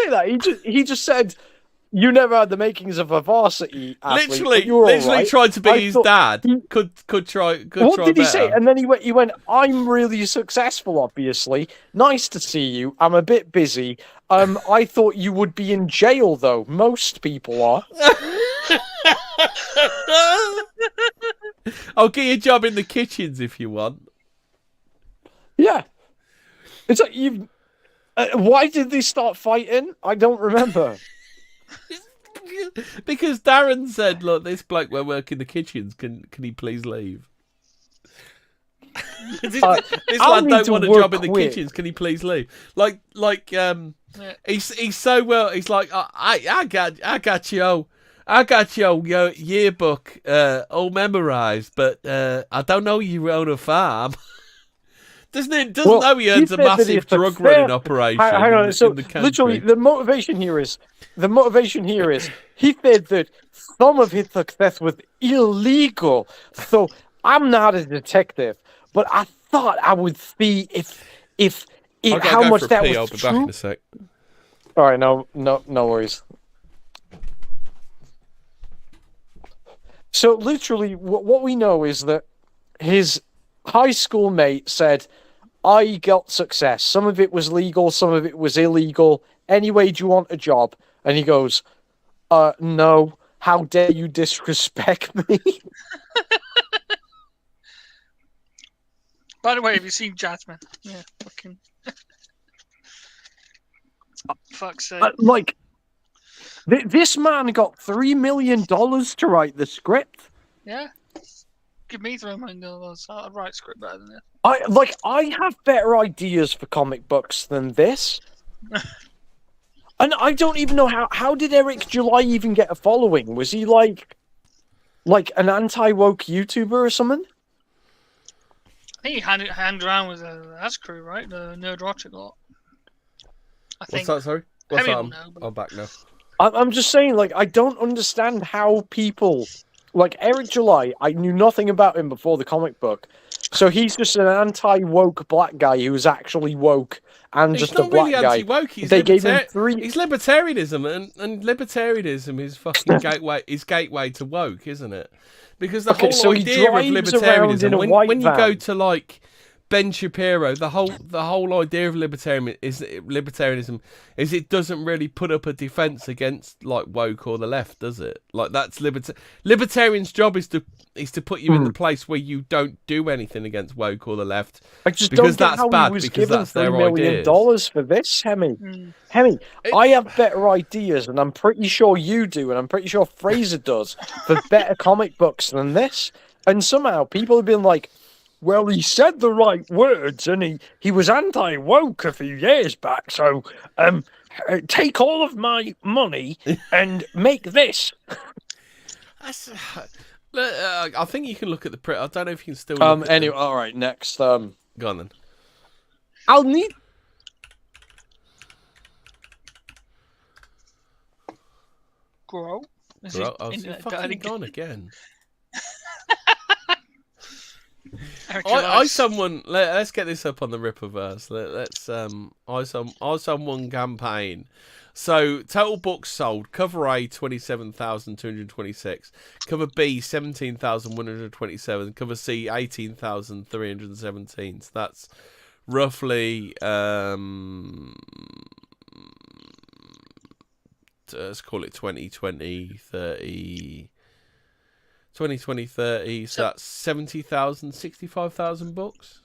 that. He just said, "You never had the makings of a varsity athlete." Literally tried to be his dad. Could try. What try did he better. say? And then he went, "I'm really successful, obviously. Nice to see you. I'm a bit busy. I thought you would be in jail, though. Most people are." I'll get you a job in the kitchens if you want. Yeah. It's like you've. Why did they start fighting? I don't remember. Because Darren said, "Look, this bloke won't work in the kitchens. Can he please leave?" This lad don't want a job in the kitchens. Can he please leave? He's so well. He's like, I got your yearbook all memorized, but I don't know you own a farm. Doesn't know he owns a massive drug running operation. Hang on, so in the country. literally, the motivation here is he said that some of his success was illegal. So I'm not a detective, but I thought I would see if how much that was I'll be true. back in a sec. All right, no worries. So literally, what we know is that his high school mate said, "I got success. Some of it was legal, some of it was illegal. Anyway, do you want a job?" And he goes, "No. How dare you disrespect me?" By the way, have you seen Jasmine? Yeah, fucking. Oh, fuck's sake. This man got $3 million to write the script. Yeah. Give me $3 million. I'd write script better than this. I have better ideas for comic books than this. And I don't even know how did Eric July even get a following? Was he like an anti-woke YouTuber or something? I think he hanged around with As crew, right? The Nerdrotic lot. I think. What's that, sorry? What's that? I'm back now. I'm just saying, I don't understand how people... Eric July, I knew nothing about him before the comic book. So he's just an anti-woke black guy who's actually woke and He's just a black really guy. Anti-woke. He's gave him 3... He's libertarianism, and libertarianism is fucking gateway to woke, isn't it? Because the whole idea of libertarianism, when you go to Ben Shapiro, the whole idea of libertarianism is it doesn't really put up a defense against woke or the left, does it? That's libertarians' job is to put you in the place where you don't do anything against woke or the left. I just because don't get that's how bad he was because given that's their $3 million ideas. for this, Hemi. Hemi, I have better ideas, and I'm pretty sure you do, and I'm pretty sure Fraser does, for better comic books than this. And somehow people have been like, "Well, he said the right words, and he was anti-woke a few years back, so take all of my money and make this." I think you can look at the print. I don't know if you can still look at anyway, all right, next. Go on then. I'll need... Grow? Bro, I was fucking gone again. Let's get this up on the Rippaverse. Let's ISOM 1 campaign. So total books sold: cover A 27,226, cover B 17,127, cover C 18,317. So that's roughly let's call it 20, 30. 20, 30, so that's 70,000, 65,000 books?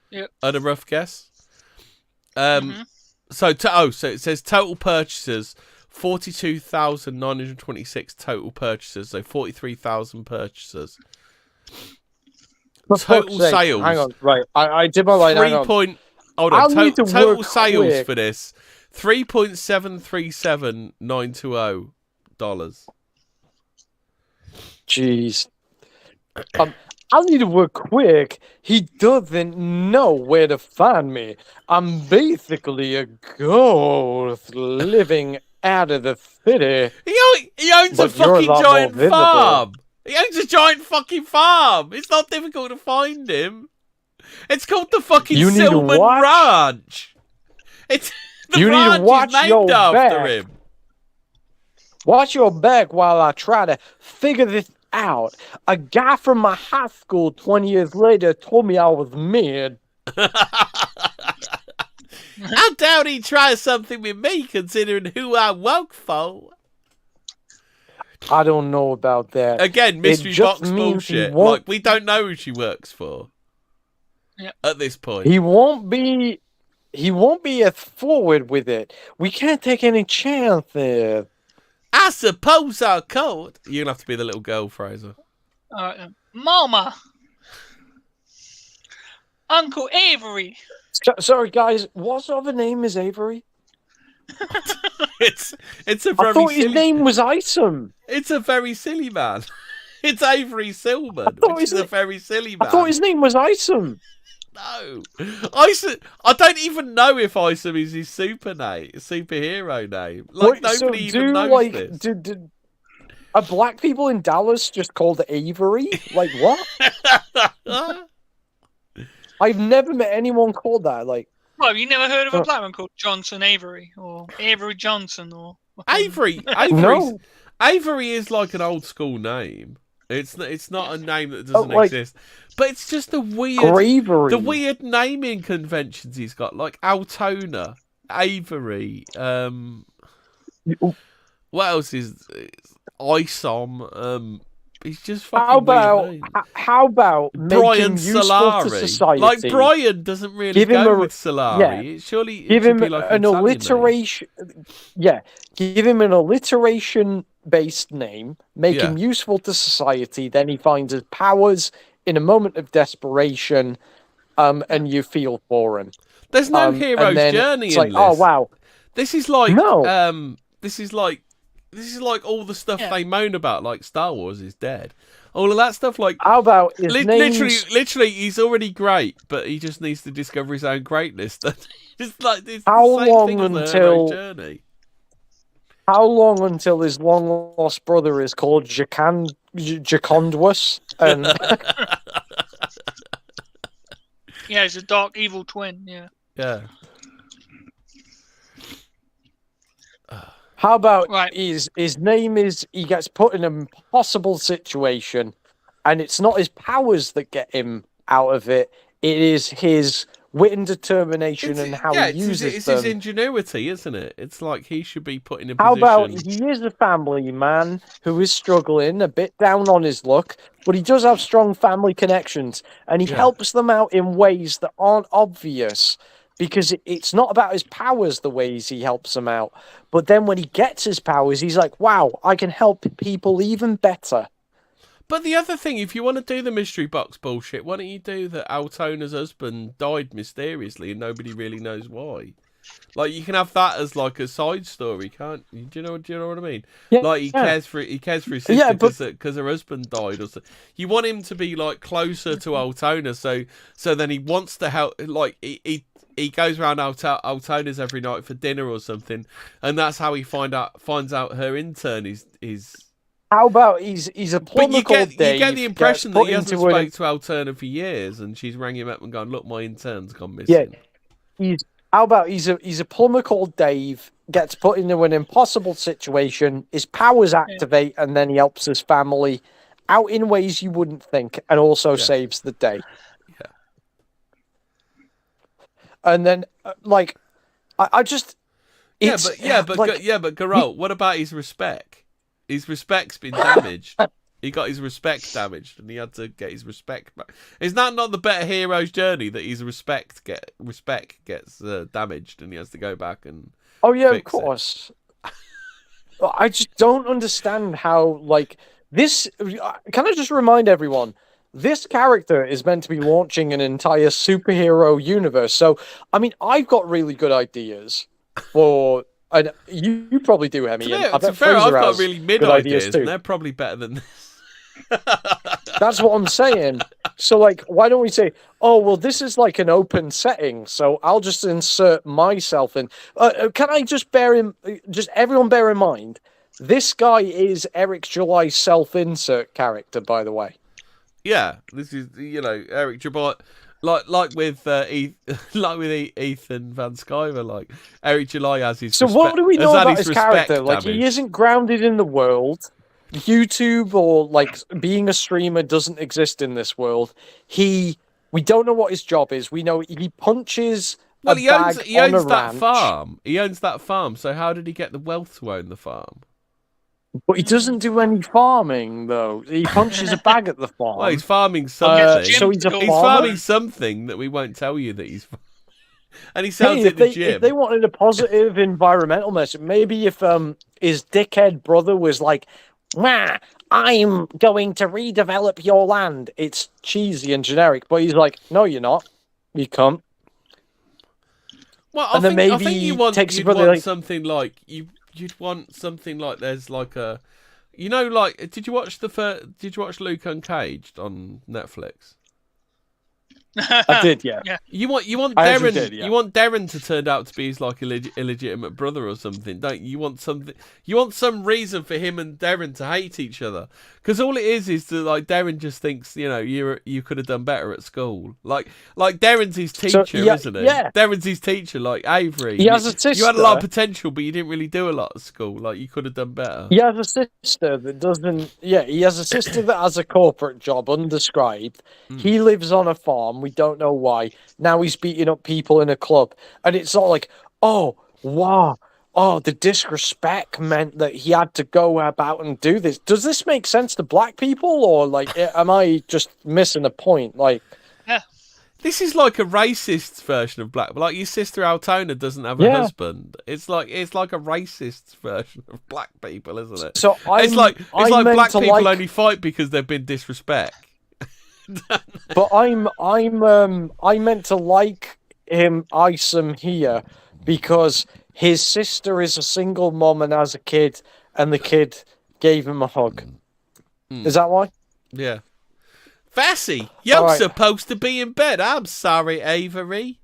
Yep. At a rough guess. So it says total purchasers, 42,926 total purchasers, so 43,000 purchasers. Total sales. Hang on, right. I did my line. Hold on. Total sales for this, $3.737920. Jeez. I'll need to work quick. He doesn't know where to find me. I'm basically a ghost living out of the city. He owns a fucking giant farm. He owns a giant fucking farm. It's not difficult to find him. It's called the fucking Silman Ranch. It's the ranch is named after him. Watch your back while I try to figure this out. A guy from my high school 20 years later told me I was mid. How doubt he tries something with me, considering who I work for? I don't know about that. Again, mystery box bullshit. Like, we don't know who she works for. Yep. At this point. He won't be as forward with it. We can't take any chances. I suppose I could. You're going to have to be the little girl, Fraser. All right, then. Mama! Uncle Avery! Sorry, guys. What other name is Avery? It's a very I thought his name was Isom. It's a very silly man. It's Avery Silman, which is a very silly man. I thought his name was Isom. No. I don't even know if Isom is his superhero name. Like, nobody even knows this. Are black people in Dallas just called Avery? Like, what? I've never met anyone called that. Like, well, you never heard of a black man called Johnson Avery or Avery Johnson or Avery? No. Avery is like an old school name. It's not a name that doesn't exist, but it's just the weird naming conventions he's got, like Altona, Avery. What else is ISOM? He's just fucking how about Brian Solari? To society? Like, Brian doesn't really go with Solari. Yeah. Surely give him be like an alliteration. Yeah, give him an alliteration-based name. Make him useful to society. Then he finds his powers in a moment of desperation, and you feel for him. There's no hero's journey in this. Oh wow, this is like This is like all the stuff they moan about, like Star Wars is dead. All of that stuff, like, how about his literally, he's already great, but he just needs to discover his own greatness. It's like this. How long until his long lost brother is called Jacondwus? And yeah, he's a dark evil twin. Yeah. Yeah. How about his name is, he gets put in an impossible situation, and it's not his powers that get him out of it, it is his wit and determination and how he uses it's them. his ingenuity, isn't it? It's like he should be put in a How position... about he is a family man who is struggling, a bit down on his luck, but he does have strong family connections, and he helps them out in ways that aren't obvious. Because it's not about his powers, the ways he helps them out. But then when he gets his powers, he's like, wow, I can help people even better. But the other thing, if you want to do the mystery box bullshit, why don't you do that Altona's husband died mysteriously and nobody really knows why? Like, you can have that as like a side story, can't you? Do you know what I mean? Yeah, like he cares for his sister because her husband died or something. You want him to be like closer to Altona, so then he wants to help. Like he goes around Altona's every night for dinner or something, and that's how he finds out her intern is How about he's a plumber But you called Dave, get the impression gets that he put hasn't into an- spoke to Alterna for years, and she's rang him up and gone, "Look, my intern's gone missing." Yeah, how about he's a plumber called Dave, gets put into an impossible situation, his powers activate, and then he helps his family out in ways you wouldn't think, and also saves the day. Yeah. And then, like, I just. But Garol, what about his respect? His respect's been damaged. He got his respect damaged, and he had to get his respect back. Is that not the better hero's journey, that his respect gets damaged, and he has to go back and? Oh yeah, of fix course. I just don't understand how, like, this. Can I just remind everyone? This character is meant to be launching an entire superhero universe. So, I mean, I've got really good ideas for. And you probably do, Hemi. To be fair, I've got really mid ideas, and they're probably better than this. That's what I'm saying. So, like, why don't we say, oh, well, this is like an open setting, so I'll just insert myself in. Can I just everyone bear in mind, this guy is Eric July's self-insert character, by the way. Yeah, this is, Eric July. Like with Ethan Van Sciver, like Eric July has his. So what do we know about his character? Like, he isn't grounded in the world. YouTube or like being a streamer doesn't exist in this world. We don't know what his job is. We know he punches. Well, he owns that ranch. farm. He owns that farm. So how did he get the wealth to own the farm? But he doesn't do any farming, though. He punches a bag at the farm. Well, he's farming something. So he's farming something that we won't tell you that he's. And he sells it in the gym. If they wanted a positive environmental message, maybe if his dickhead brother was like, "Wah, I'm going to redevelop your land." It's cheesy and generic, but he's like, "No, you're not. You can't." Well, and I then think maybe you want, takes you'd his brother want like, something like you'd want something like there's like a, like did you watch Luke Uncaged on Netflix? I did, yeah. You want I Darren. did, yeah. You want Darren to turn out to be his like illegitimate brother or something, don't you? You want something. You want some reason for him and Darren to hate each other, because all it is to like Darren just thinks you could have done better at school. Like Darren's his teacher, isn't he? Yeah. Darren's his teacher, like Avery. He has a sister. You had a lot of potential, but you didn't really do a lot at school. Like you could have done better. He has a sister that doesn't. Yeah, he has a sister that has a corporate job, undescribed. He lives on a farm. We don't know why. Now he's beating up people in a club, and it's not like, oh wow, oh the disrespect meant that he had to go about and do this. Does this make sense to black people, or like, am I just missing a point? Like, this is like a racist version of black. Like your sister Altona doesn't have a husband. It's like a racist version of black people, isn't it? So it's like black people only fight because they've been disrespect. But I meant to like him ISOM here because his sister is a single mom and has a kid, and the kid gave him a hug. Is that why? Yeah. Vassy, you're All right. supposed to be in bed. I'm sorry, Avery.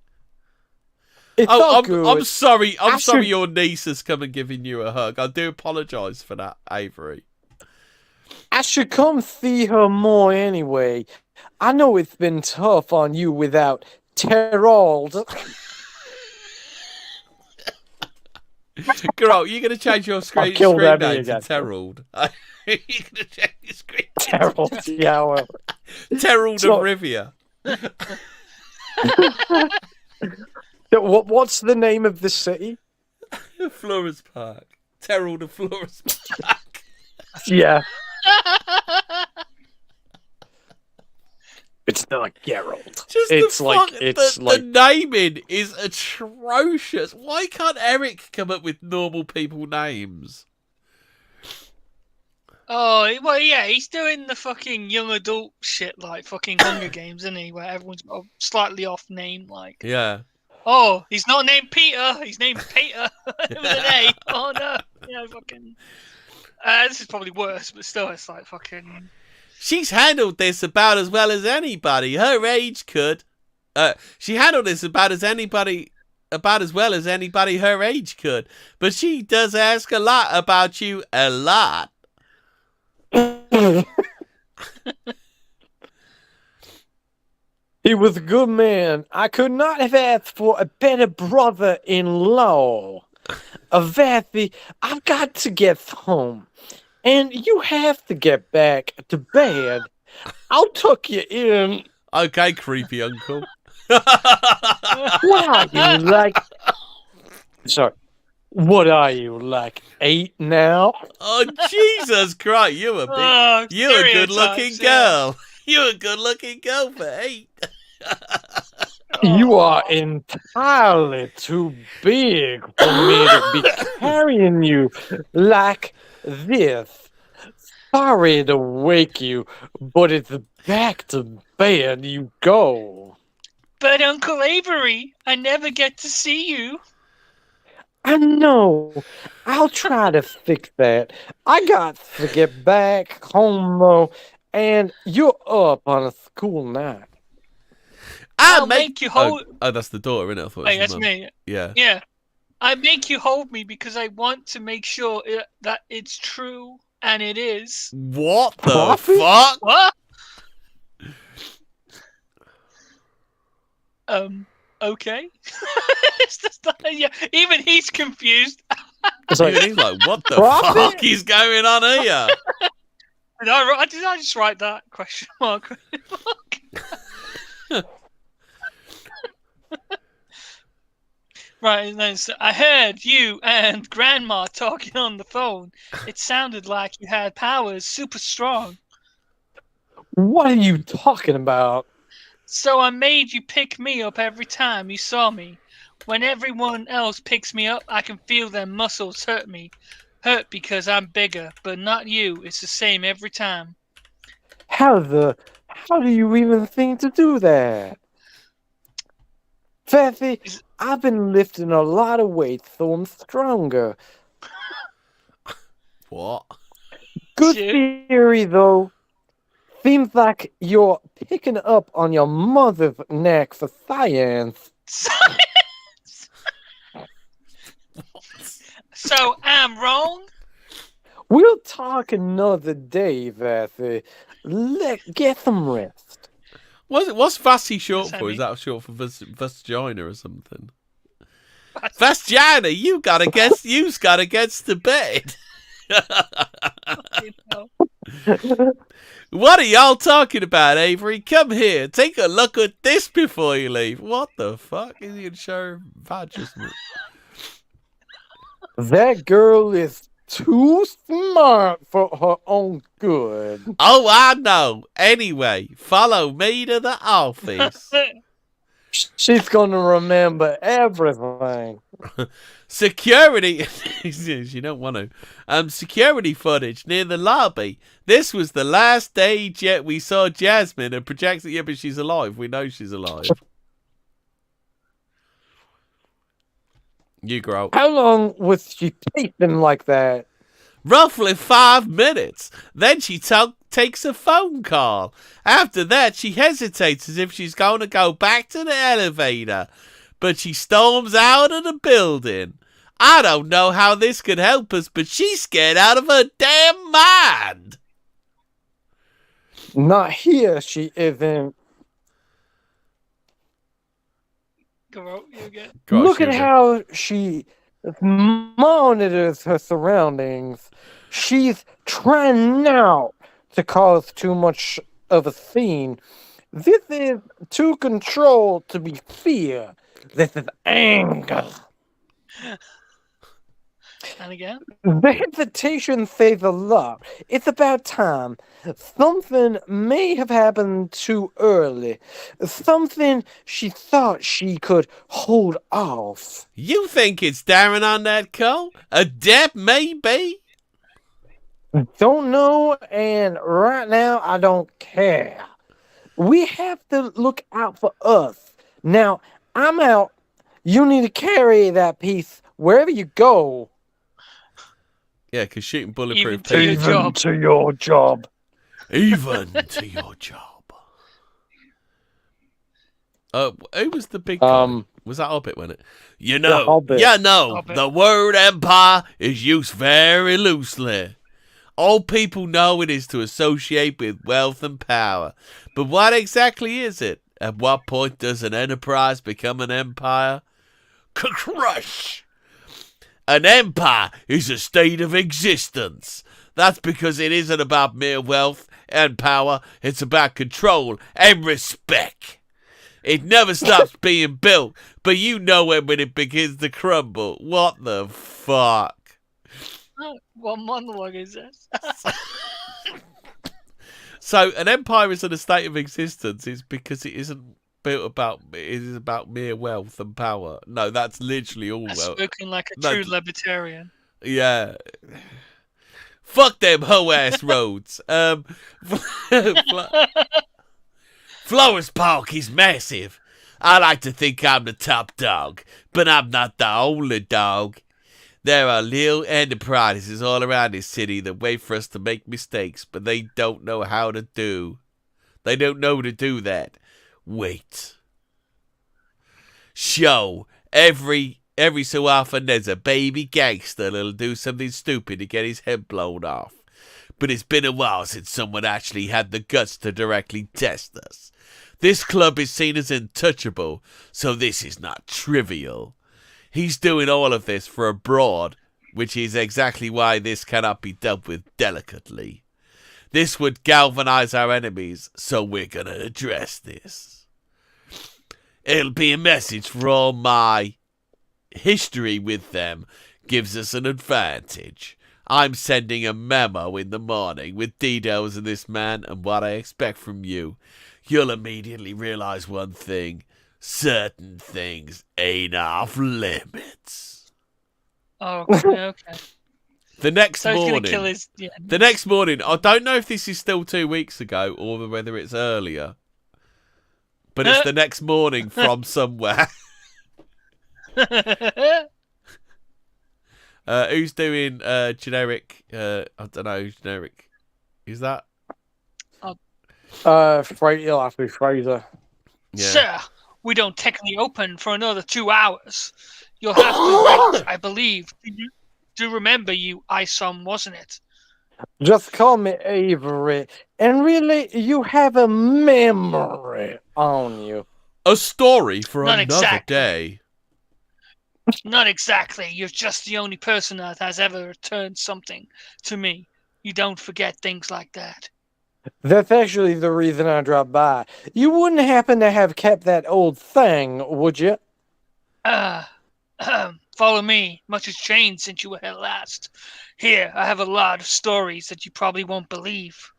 Good. I'm sorry. I'm sorry your niece has come and given you a hug. I do apologise for that, Avery. I should come see her more anyway. I know it's been tough on you without Terald. Girl, you're going to change your screen name to Terald. You're going to change your screen name Terald, yeah, well. Terald of Rivia. What's the name of the city? Flores Park. Terald of Flores Park. Yeah. It's not like Geralt. The naming is atrocious. Why can't Eric come up with normal people names? Oh, well, yeah, he's doing the fucking young adult shit like fucking Hunger Games, isn't he? Where everyone's got a slightly off name, like. Yeah. Oh, he's not named Peter. He's named Peter with an A. Oh no, fucking. This is probably worse, but still, it's like fucking. She's handled this about as well as anybody her age could. She handled this about as well as anybody her age could. But she does ask a lot about you, a lot. He was a good man. I could not have asked for a better brother-in-law. Avathy, I've got to get home, and you have to get back to bed. I'll tuck you in. Okay, creepy uncle. What are you like? Sorry. What are you like? 8 now? Oh Jesus Christ! You're a good-looking girl. You're a good-looking girl for 8. You are entirely too big for me to be carrying you like this. Sorry to wake you, but it's back to bed you go. But Uncle Avery, I never get to see you. I know. I'll try to fix that. I got to get back home, though, and you're up on a school night. I'll make you hold. Oh, that's the daughter, innit? I thought it was Hey, the that's mum. me. Yeah. Yeah. I make you hold me because I want to make sure that it's true, and it is. What the fuck? What? Okay. It's just yeah. Even he's confused. Even he's like, what the fuck is going on here? Did I just write that question mark? Right, and then so I heard you and Grandma talking on the phone. It sounded like you had powers super strong. What are you talking about? So I made you pick me up every time you saw me. When everyone else picks me up, I can feel their muscles hurt me. Hurt because I'm bigger, but not you. It's the same every time. How do you even think to do that? Faffy, I've been lifting a lot of weight, so I'm stronger. What? Good theory, though. Seems like you're picking up on your mother's neck for science. So I'm wrong? We'll talk another day, Faffy. Get some rest. What's Vassy short for? Is that short for vagina or something? Vagina, you gotta get to bed. What are y'all talking about, Avery? Come here, take a look at this before you leave. What the fuck is he gonna show vagina? That girl is too smart for her own good. Oh, I know. Anyway, follow me to the office. She's gonna remember everything. Security. You don't want to. Security footage near the lobby. This was the last day yet we saw Jasmine and projects that, yeah, but she's alive. We know she's alive. You grow. How long was she pacing like that? Roughly 5 minutes. Then she takes a phone call. After that, she hesitates as if she's going to go back to the elevator. But she storms out of the building. I don't know how this could help us, but she's scared out of her damn mind. Not here, she isn't. Look at how she monitors her surroundings. She's trying now to cause too much of a scene. This is too controlled to be fear. This is anger. And again? The hesitation says a lot. It's about time. Something may have happened too early. Something she thought she could hold off. You think it's Darren on that call? A dep, maybe? Don't know, and right now I don't care. We have to look out for us. Now, I'm out. You need to carry that piece wherever you go. Yeah, because shooting bulletproof Even to your job. Even to your job. Who was the big guy? Was that Hobbit, wasn't it? You know, Hobbit. the word empire is used very loosely. All people know it is to associate with wealth and power. But what exactly is it? At what point does an enterprise become an empire? Crush! An empire is a state of existence. That's because it isn't about mere wealth and power. It's about control and respect. It never stops being built, but you know when it begins to crumble. What the fuck? What monologue is this? So an empire is in a state of existence is because it isn't built about, it is about mere wealth and power. No, that's literally all wealth. Spoken like a true libertarian. Yeah. Fuck them hoe-ass roads. Flores Park is massive. I like to think I'm the top dog, but I'm not the only dog. There are little enterprises all around this city that wait for us to make mistakes, but they don't know how to do. They don't know to do that. Wait. Show. Every so often there's a baby gangster that'll do something stupid to get his head blown off. But it's been a while since someone actually had the guts to directly test us. This club is seen as untouchable, so this is not trivial. He's doing all of this for a broad, which is exactly why this cannot be dealt with delicately. This would galvanize our enemies, so we're gonna address this. It'll be a message for all my history with them gives us an advantage. I'm sending a memo in the morning with details of this man and what I expect from you. You'll immediately realize one thing. Certain things ain't off limits. Oh, okay. The next So he's gonna morning, kill his- yeah. the next morning, I don't know if this is still 2 weeks ago or whether it's earlier, but it's the next morning from somewhere. Who's doing generic? I don't know who's generic. Is that? You'll have to be Fraser. Yeah. Sir, we don't technically open for another 2 hours. You'll have to wait, I believe. Do remember you ISOM, wasn't it? Just call me Avery. And really, you have a memory on you. A story for Not another exactly. day. Not exactly. You're just the only person that has ever returned something to me. You don't forget things like that. That's actually the reason I dropped by. You wouldn't happen to have kept that old thing, would you? Follow me. Much has changed since you were here last. Here, I have a lot of stories that you probably won't believe.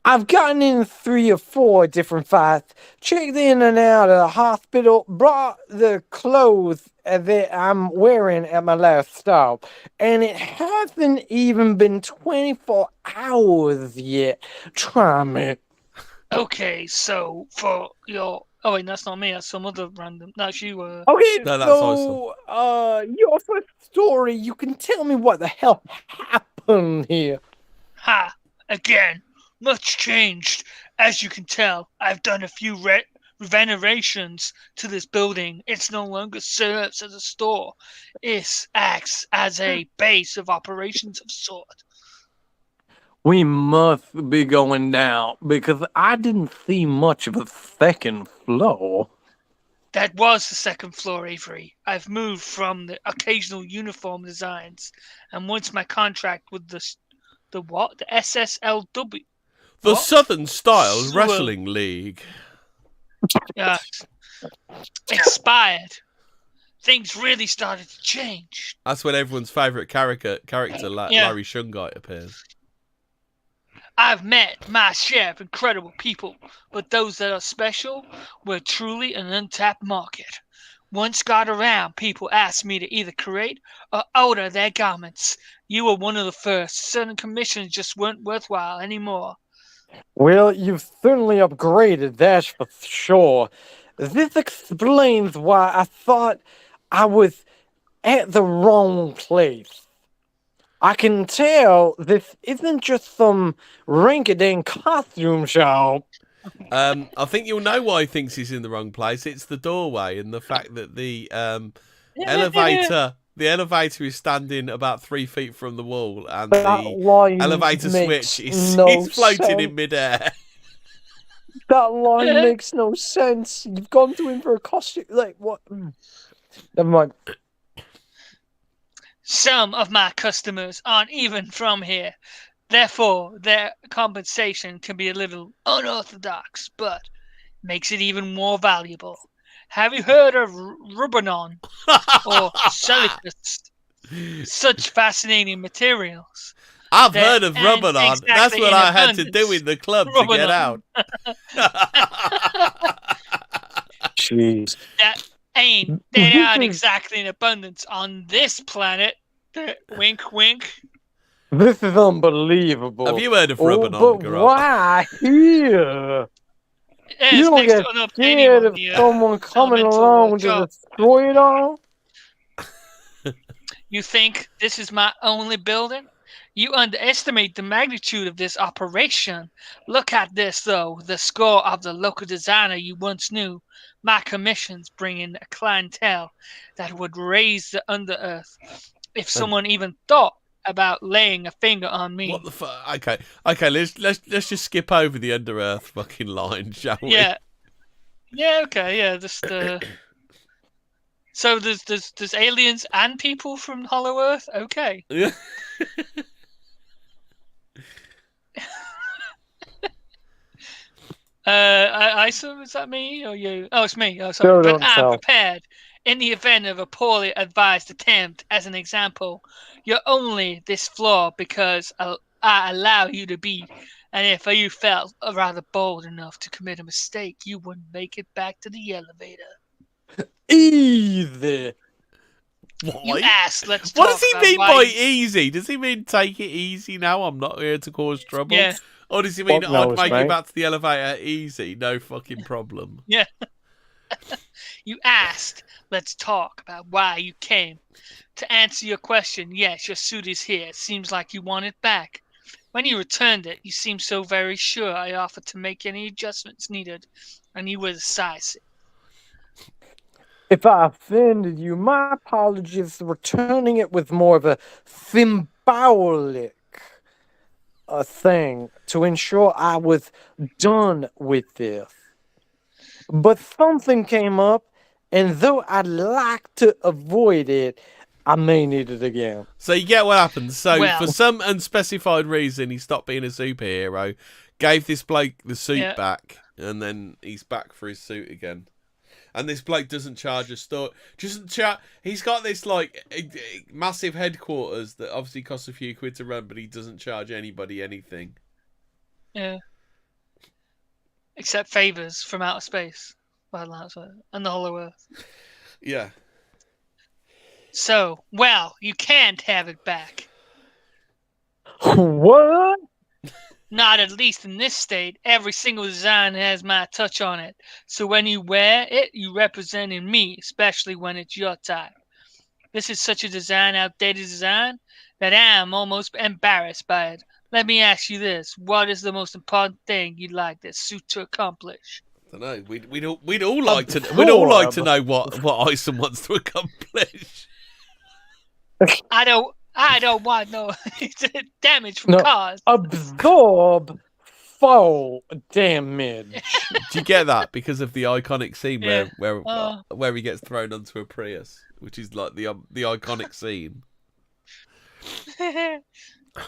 I've gotten in 3 or 4 different fights, checked in and out of the hospital, brought the clothes that I'm wearing at my last stop, and it hasn't even been 24 hours yet. Try me. Okay, so for your... Oh, wait, that's not me. That's some other random... That's you. Okay, No, that's so, your first story, you can tell me what the hell happened here. Ha! Again, much changed. As you can tell, I've done a few renovations to this building. It no longer serves as a store. It acts as a base of operations of sort. We must be going down, because I didn't see much of a second floor. That was the second floor, Avery. I've moved from the occasional uniform designs, and once my contract with the what? The SSLW. The What? Southern Styles Well- Wrestling League. Expired. Things really started to change. That's when everyone's favourite character Yeah. Larry Shungite appears. I've met my share of incredible people, but those that are special were truly an untapped market. Once got around, people asked me to either create or alter their garments. You were one of the first. Certain commissions just weren't worthwhile anymore. Well, you've certainly upgraded, that's for sure. This explains why I thought I was at the wrong place. I can tell this isn't just some rinky-dink costume shop. I think you'll know why he thinks he's in the wrong place. It's the doorway and the fact that the elevator The elevator is standing about 3 feet from the wall, and That the line elevator makes switch is no is floating sense. in midair. That line makes no sense. You've gone to him for a costume. Like, what? Never mind. Some of my customers aren't even from here. Therefore, their compensation can be a little unorthodox, but makes it even more valuable. Have you heard of Rubanon or Silicus? Such fascinating materials. I've They're heard of Rubanon. exactly That's what in I had to abundance. do in the club to get out. Jeez. That they aren't exactly in abundance on this planet. Wink, wink. This is unbelievable. Have you heard of Oh, Rubanon, but Garot? why here? Yeah, You it's don't next get to an scared of obtanium, someone coming elemental along to job. destroy it all? You think this is my only building? You underestimate the magnitude of this operation. Look at this, though. The score of the local designer you once knew. My commissions bring in a clientele that would raise the underearth if someone even thought about laying a finger on me. What the fuck? Okay. Let's just skip over the under earth fucking line, shall we? Yeah. Yeah. Okay. Yeah. Just. So there's aliens and people from Hollow Earth. Okay. Yeah. ISOM, is that me or you? Oh, it's me. Oh, sorry. Still But don't I'm tell. prepared in the event of a poorly advised attempt. As an example, you're only this floor because I allow you to be. And if you felt rather bold enough to commit a mistake, you wouldn't make it back to the elevator. Easy. You asked, let's What talk does he about mean why by you- easy? Does he mean take it easy now? I'm not here to cause trouble. Yeah. Or does he mean Fuck I'd knows, make mate. it back to the elevator easy? No fucking problem. Yeah. You asked, let's talk about why you came. To answer your question, yes, your suit is here. It seems like you want it back. When you returned it, you seemed so very sure I offered to make any adjustments needed, and you were decisive. If I offended you, my apologies for returning it with more of a symbolic thing to ensure I was done with this. But something came up, and though I'd like to avoid it, I may need it again. So you get what happens. So Well- for some unspecified reason, he stopped being a superhero, gave this bloke the suit back, and then he's back for his suit again. And this bloke doesn't charge a store. He's got this like massive headquarters that obviously costs a few quid to run, but he doesn't charge anybody anything. Yeah. Except favors from outer space. And the Hollow Earth. Yeah. So, well, you can't have it back. What? Not at least in this state. Every single design has my touch on it. So when you wear it, you representing me, especially when it's your type. This is such a outdated design, that I am almost embarrassed by it. Let me ask you this. What is the most important thing you'd like this suit to accomplish? I don't know. We'd all like to know what ISOM wants to accomplish. I don't want no damage from cars. Absorb fall damage. Do you get that? Because of the iconic scene Yeah. where he gets thrown onto a Prius, which is like the iconic scene.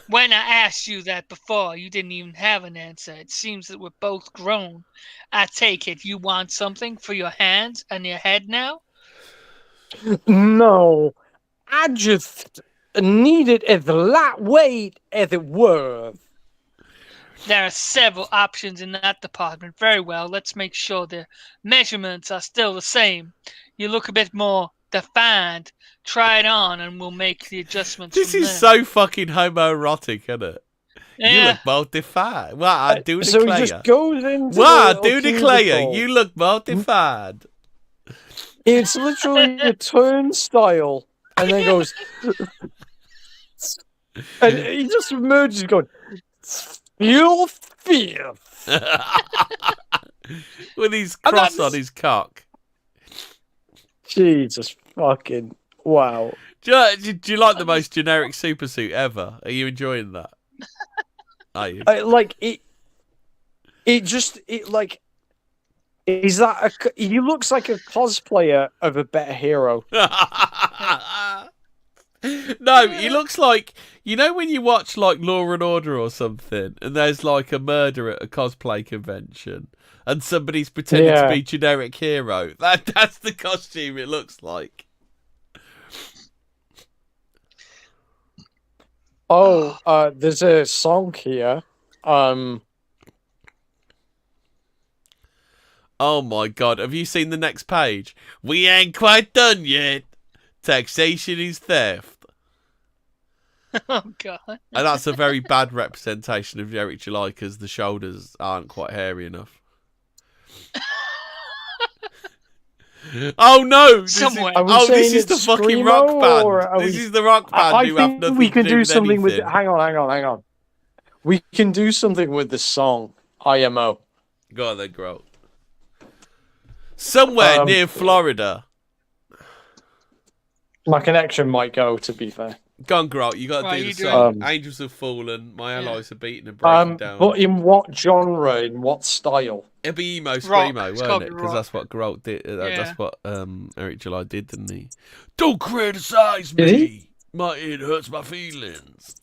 When I asked you that before, you didn't even have an answer. It seems that we're both grown. I take it you want something for your hands and your head now? No, I just need it as lightweight as it was. There are several options in that department. Very well, let's make sure the measurements are still the same. You look a bit more defined. Try it on and we'll make the adjustments. This from is there. so fucking homoerotic, isn't it? You Yeah. look well defined. Well, I do So declare. he just goes into Well, I the do declare. cubicle. You look well defined. It's literally a turnstile, and then goes, and he just emerges going, "Feel fierce." With his And cross that's- on his cock. Jesus fucking wow! Do you like the most generic super suit ever? Are you enjoying that? Are you? Like it. Is that he looks like a cosplayer of a better hero. No, he looks like, you know when you watch like Law and Order or something, and there's like a murder at a cosplay convention, and somebody's pretending to be generic hero. That's the costume it looks like. Oh, there's a song here. Oh my god, have you seen the next page? We ain't quite done yet. Taxation is theft. Oh god. And that's a very bad representation of Eric July because the shoulders aren't quite hairy enough. Oh no! This is the fucking rock band. This is the rock band I who have think nothing we can to do with something with. anything. Hang on. We can do something with the song IMO. Go on then, Grolt. Somewhere near Florida. My connection might go, to be fair. Go on, Grolt. You got to do the doing? song. Angels have fallen. My allies are beaten and broken down. But in what genre? In what style? It'd be emo Rock. screamo, It's won't gotta it? be Because rock. that's what Grolt did. Yeah. That's what Eric July did, didn't he? Don't criticize Did me. he? It hurts my feelings.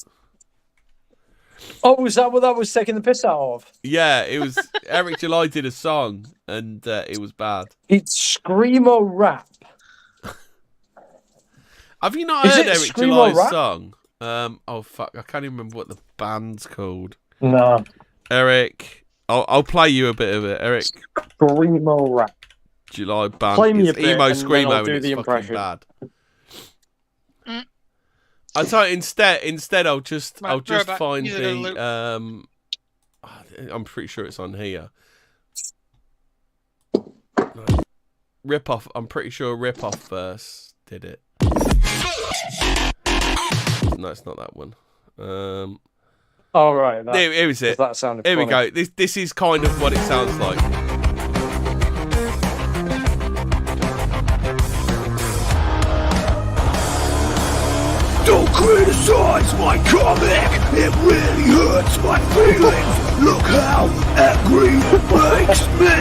Oh, was that what that was taking the piss out of? Yeah, it was. Eric July did a song, and it was bad. It's screamo rap. Have you not Is heard it Eric screamo July's rap? song? Oh fuck, I can't even remember what the band's called. No. Eric, I'll play you a bit of it. Eric Screamo rap. July band. Play me It's a bit, emo and then screamo, I'll and do it's the fucking impression. bad. I tell you, instead I'll just throwback. find Use it as a loop. the I'm pretty sure it's on here. Rip off. I'm pretty sure Rip Off verse did it. No, it's not that one. Oh right. Here is it. That sounded Here we funny. go. This is kind of what it sounds like. Don't criticize my comic, it really hurts my feelings. Look how angry it makes me.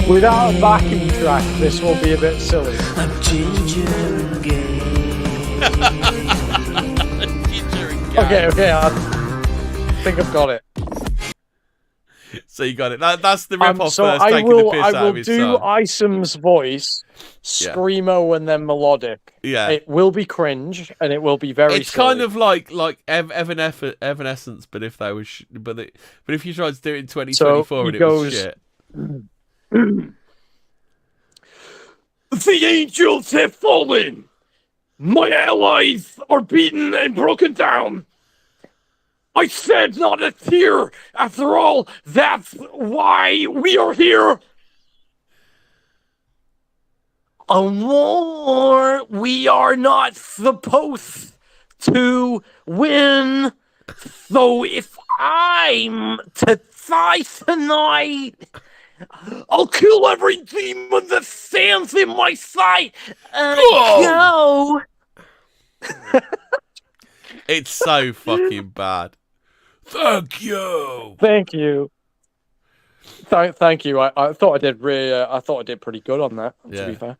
Without a backing track, this will be a bit silly. I'm ginger gay. Okay, I think I've got it. So you got it. That's the Rip Off So verse I taking will, the piss I out will of his do song. ISOM's voice, screamo, and then melodic. Yeah. It will be cringe, and it will be very. It's silly. kind of like Evanescence, but if they were, but if you tried to do it in 2024 he and it goes- was shit. The angels have fallen. My allies are beaten and broken down. I said not a tear. After all, that's why we are here. A war we are not supposed to win. So if I'm to die tonight, I'll kill every demon that stands in my sight. Go. It's so fucking bad. Thank you. Thank you. Thank you. I thought I did I thought I did pretty good on that. Yeah. To be fair.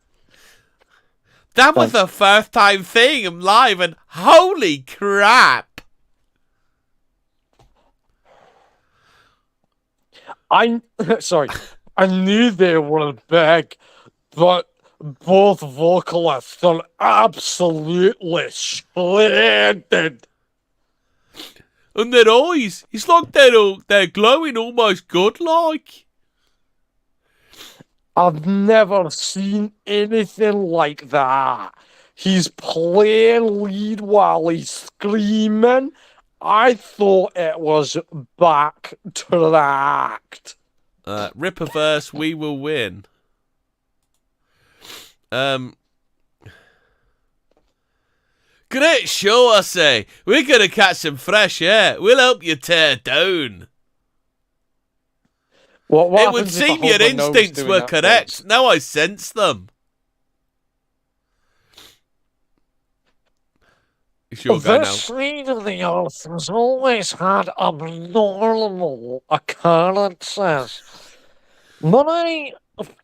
That was the first time seeing him live, and holy crap! Sorry. I knew they were back, but both vocalists are absolutely splendid. And their eyes, it's like they're glowing almost godlike. I've never seen anything like that. He's playing lead while he's screaming. I thought it was back to the act. Ripper verse, we will win. Great show, I say. We're gonna catch some fresh air. We'll help you tear down. What it would happens if a seem your hover knows instincts doing were that correct. voice? Now I sense them. It's your go now. This side of the earth has always had abnormal occurrences. But I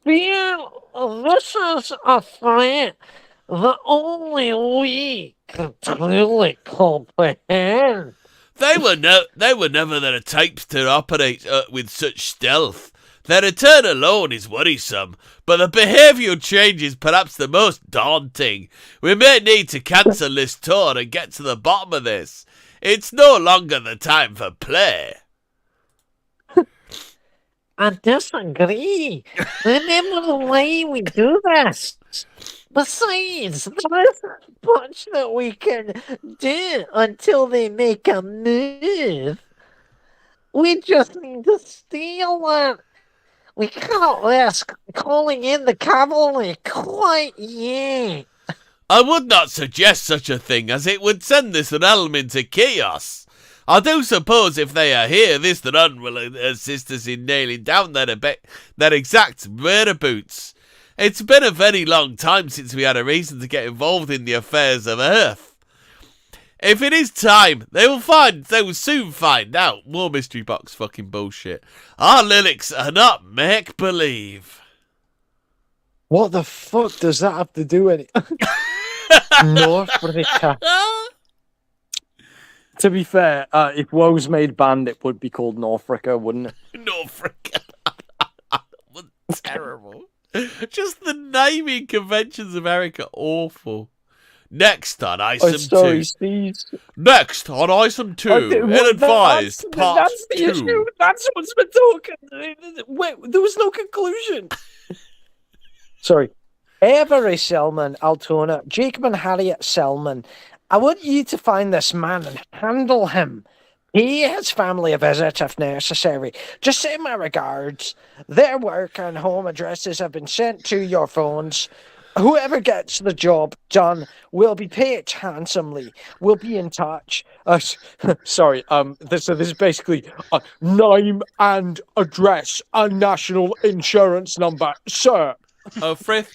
fear this is a threat that only we can truly comprehend. They were never the types to operate with such stealth. Their return alone is worrisome, but the behavioural change is perhaps the most daunting. We may need to cancel this tour and get to the bottom of this. It's no longer the time for play. I disagree. Remember the way we do this. Besides, there isn't much that we can do until they make a move. We just need to steal it. We can't risk calling in the cavalry quite yet. I would not suggest such a thing, as it would send this realm into chaos. I do suppose if they are here, this run will assist us in nailing down their exact whereabouts. It's been a very long time since we had a reason to get involved in the affairs of Earth. If it is time, they will soon find out. More mystery box fucking bullshit. Our lyrics are not make-believe. What the fuck does that have to do with it? North Africa. To be fair, if WoW's made band, it would be called Northrica, wouldn't it? Northrica. Terrible. Just the naming conventions of Eric are awful. Next on ISOM 2. Next on ISOM 2. Ill-advised part That's the 2. issue. That's what's been talking. Wait, there was no conclusion. Sorry. Avery Selman, Altona, Jacob and Harriet Selman. I want you to find this man and handle him. He has family a visit if necessary. Just send my regards. Their work and home addresses have been sent to your phones. Whoever gets the job done will be paid handsomely. We'll be in touch. Sorry, this is basically name and address and national insurance number, sir. Oh, Frith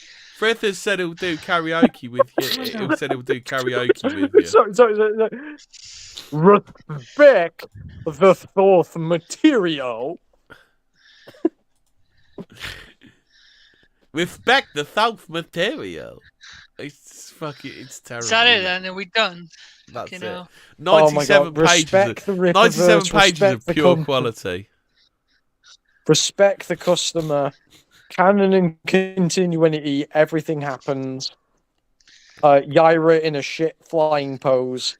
has said he'll do karaoke with you. He said he'll do karaoke with you. Sorry. Respect the fourth material. Respect the South material. It's terrible. Is that it then? Are we done? That's you it. know. 97 Respect pages. the 97 Rippaverse, pages respect of the pure company. quality. Respect the customer. Canon and continuity. Everything happens. Yaira in a shit flying pose.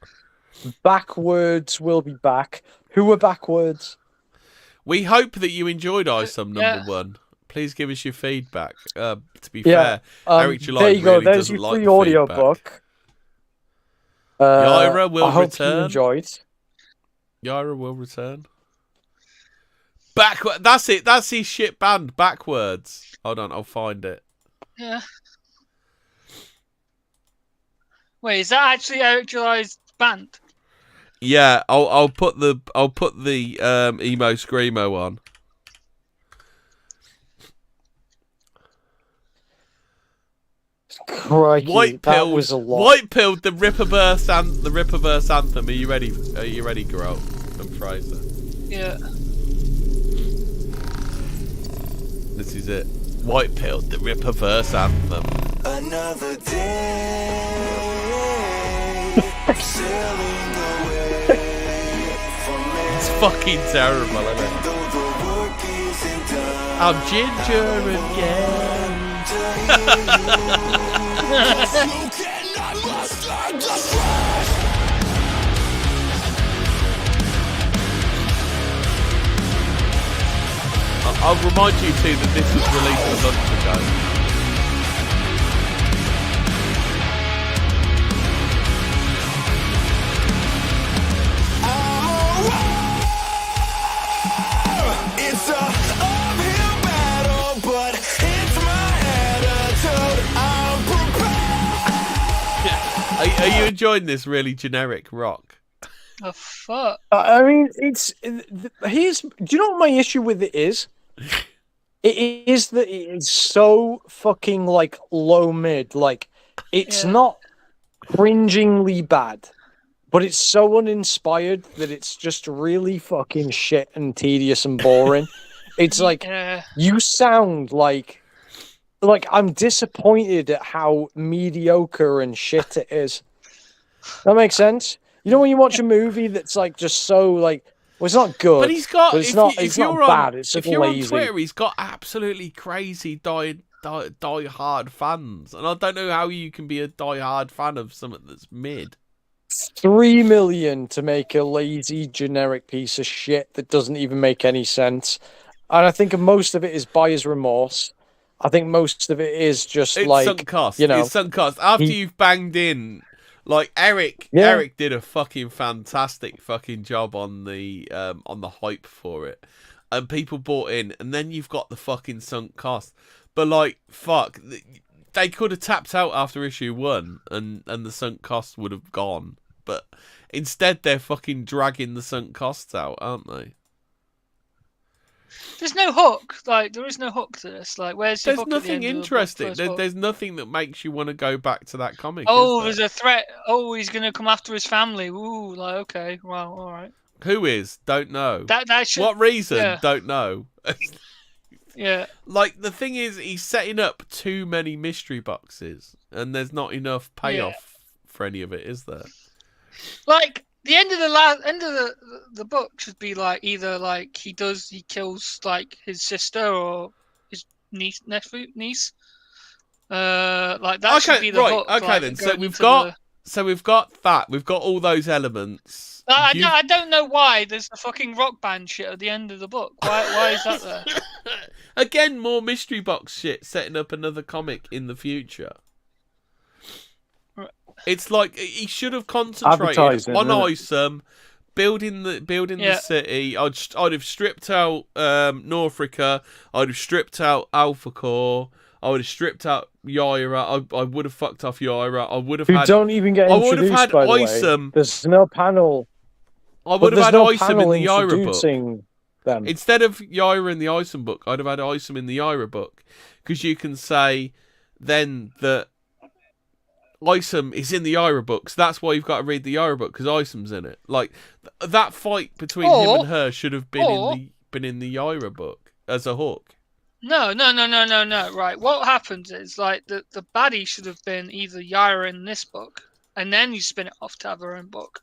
Backwards will be back. Who are backwards? We hope that you enjoyed ISOM number 1. Please give us your feedback. To be fair, Eric July there you go. really There's doesn't your like free the audio feedback. book. Yaira will I hope return. you enjoyed. Yaira will return. Backward. That's it. That's his shit band. Backwards. Hold on, I'll find it. Yeah. Wait, is that actually Eric July's band? Yeah, I'll put the emo screamo on. Crikey, White that pilled. was a lot. White pilled the Rippaverse anthem. Are you ready? Are you ready, Grow and Fraser? Yeah. This is it. White pilled the Rippaverse anthem. Another day. It's fucking terrible, isn't it? I'm ginger again. I'll remind you too that this was released a month ago. It's a uphill battle, but it's my attitude. I'm prepared. Are you enjoying this really generic rock? Oh fuck! I mean, it's here's. Do you know what my issue with it is? It's so fucking like low mid. Like it's not cringingly bad, but it's so uninspired that it's just really fucking shit and tedious and boring. It's like you sound like I'm disappointed at how mediocre and shit it is. That makes sense. You know when you watch a movie that's like just so like, well, it's not good, But he's got. it's not bad. It's just if you're lazy. on Twitter, he's got absolutely crazy die hard fans, and I don't know how you can be a die hard fan of something that's mid. 3 million to make a lazy generic piece of shit that doesn't even make any sense, and I think most of it is buyer's remorse. I think most of it is just It's like sunk cost. you know, It's sunk cost. After you've banged in, like Eric did a fucking fantastic fucking job on the hype for it, and people bought in, and then you've got the fucking sunk cost. But like, fuck, they could have tapped out after issue 1, and the sunk cost would have gone. But instead, they're fucking dragging the sunk costs out, aren't they? There's no hook. Like there is no hook to this. Like where's the There's hook at the nothing end of the interesting. first book? There's nothing that makes you want to go back to that comic. Oh, is there? there's a threat. Oh, he's gonna come after his family. Ooh, like okay, well, all right. Who is? Don't know. That should. What reason? Yeah. Don't know. Yeah. Like the thing is, he's setting up too many mystery boxes, and there's not enough payoff for any of it, is there? Like the end of the book should be like either like he kills like his sister or his niece. Like that should be the hook. Okay, like, then. going We've got that. We've got all those elements. I don't know why there's the fucking rock band shit at the end of the book. Why is that there? Again, more mystery box shit, setting up another comic in the future. It's like he should have concentrated on ISOM, building the city. I'd have stripped out Norfolka. I'd have stripped out Alpha Core. I would have stripped out Yaira. I would have fucked off Yaira. I would have had. Don't even get introduced. I would have had by the ISOM. Way. There's no panel. I would have had no ISOM in the Yaira book. Them. Instead of Yaira in the ISOM book, I'd have had ISOM in the Yaira book, because you can say then that ISOM is in the Yaira book, so that's why you've got to read the Yaira book, because ISOM's in it. Like that fight between him and her should have been in the Yaira book as a hook. No. Right. What happens is like the baddie should have been either Yaira in this book, and then you spin it off to have her own book.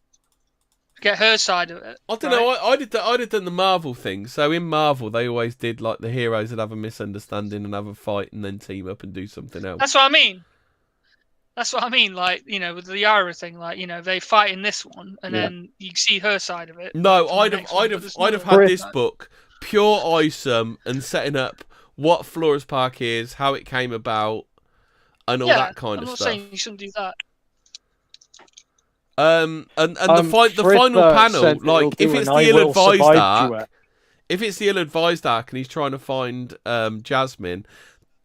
Get her side of it. I don't know. I'd have done the Marvel thing. So in Marvel, they always did like the heroes would have a misunderstanding and have a fight, and then team up and do something else. That's what I mean. Like with the Yaira thing, like they fight in this one, and then you see her side of it. No, I'd have had this book pure ISOM and setting up what Flores Park is, how it came about, and all that kind of stuff. I'm not saying you shouldn't do that. And the final panel, like if it's the ill-advised arc, and he's trying to find Jasmine,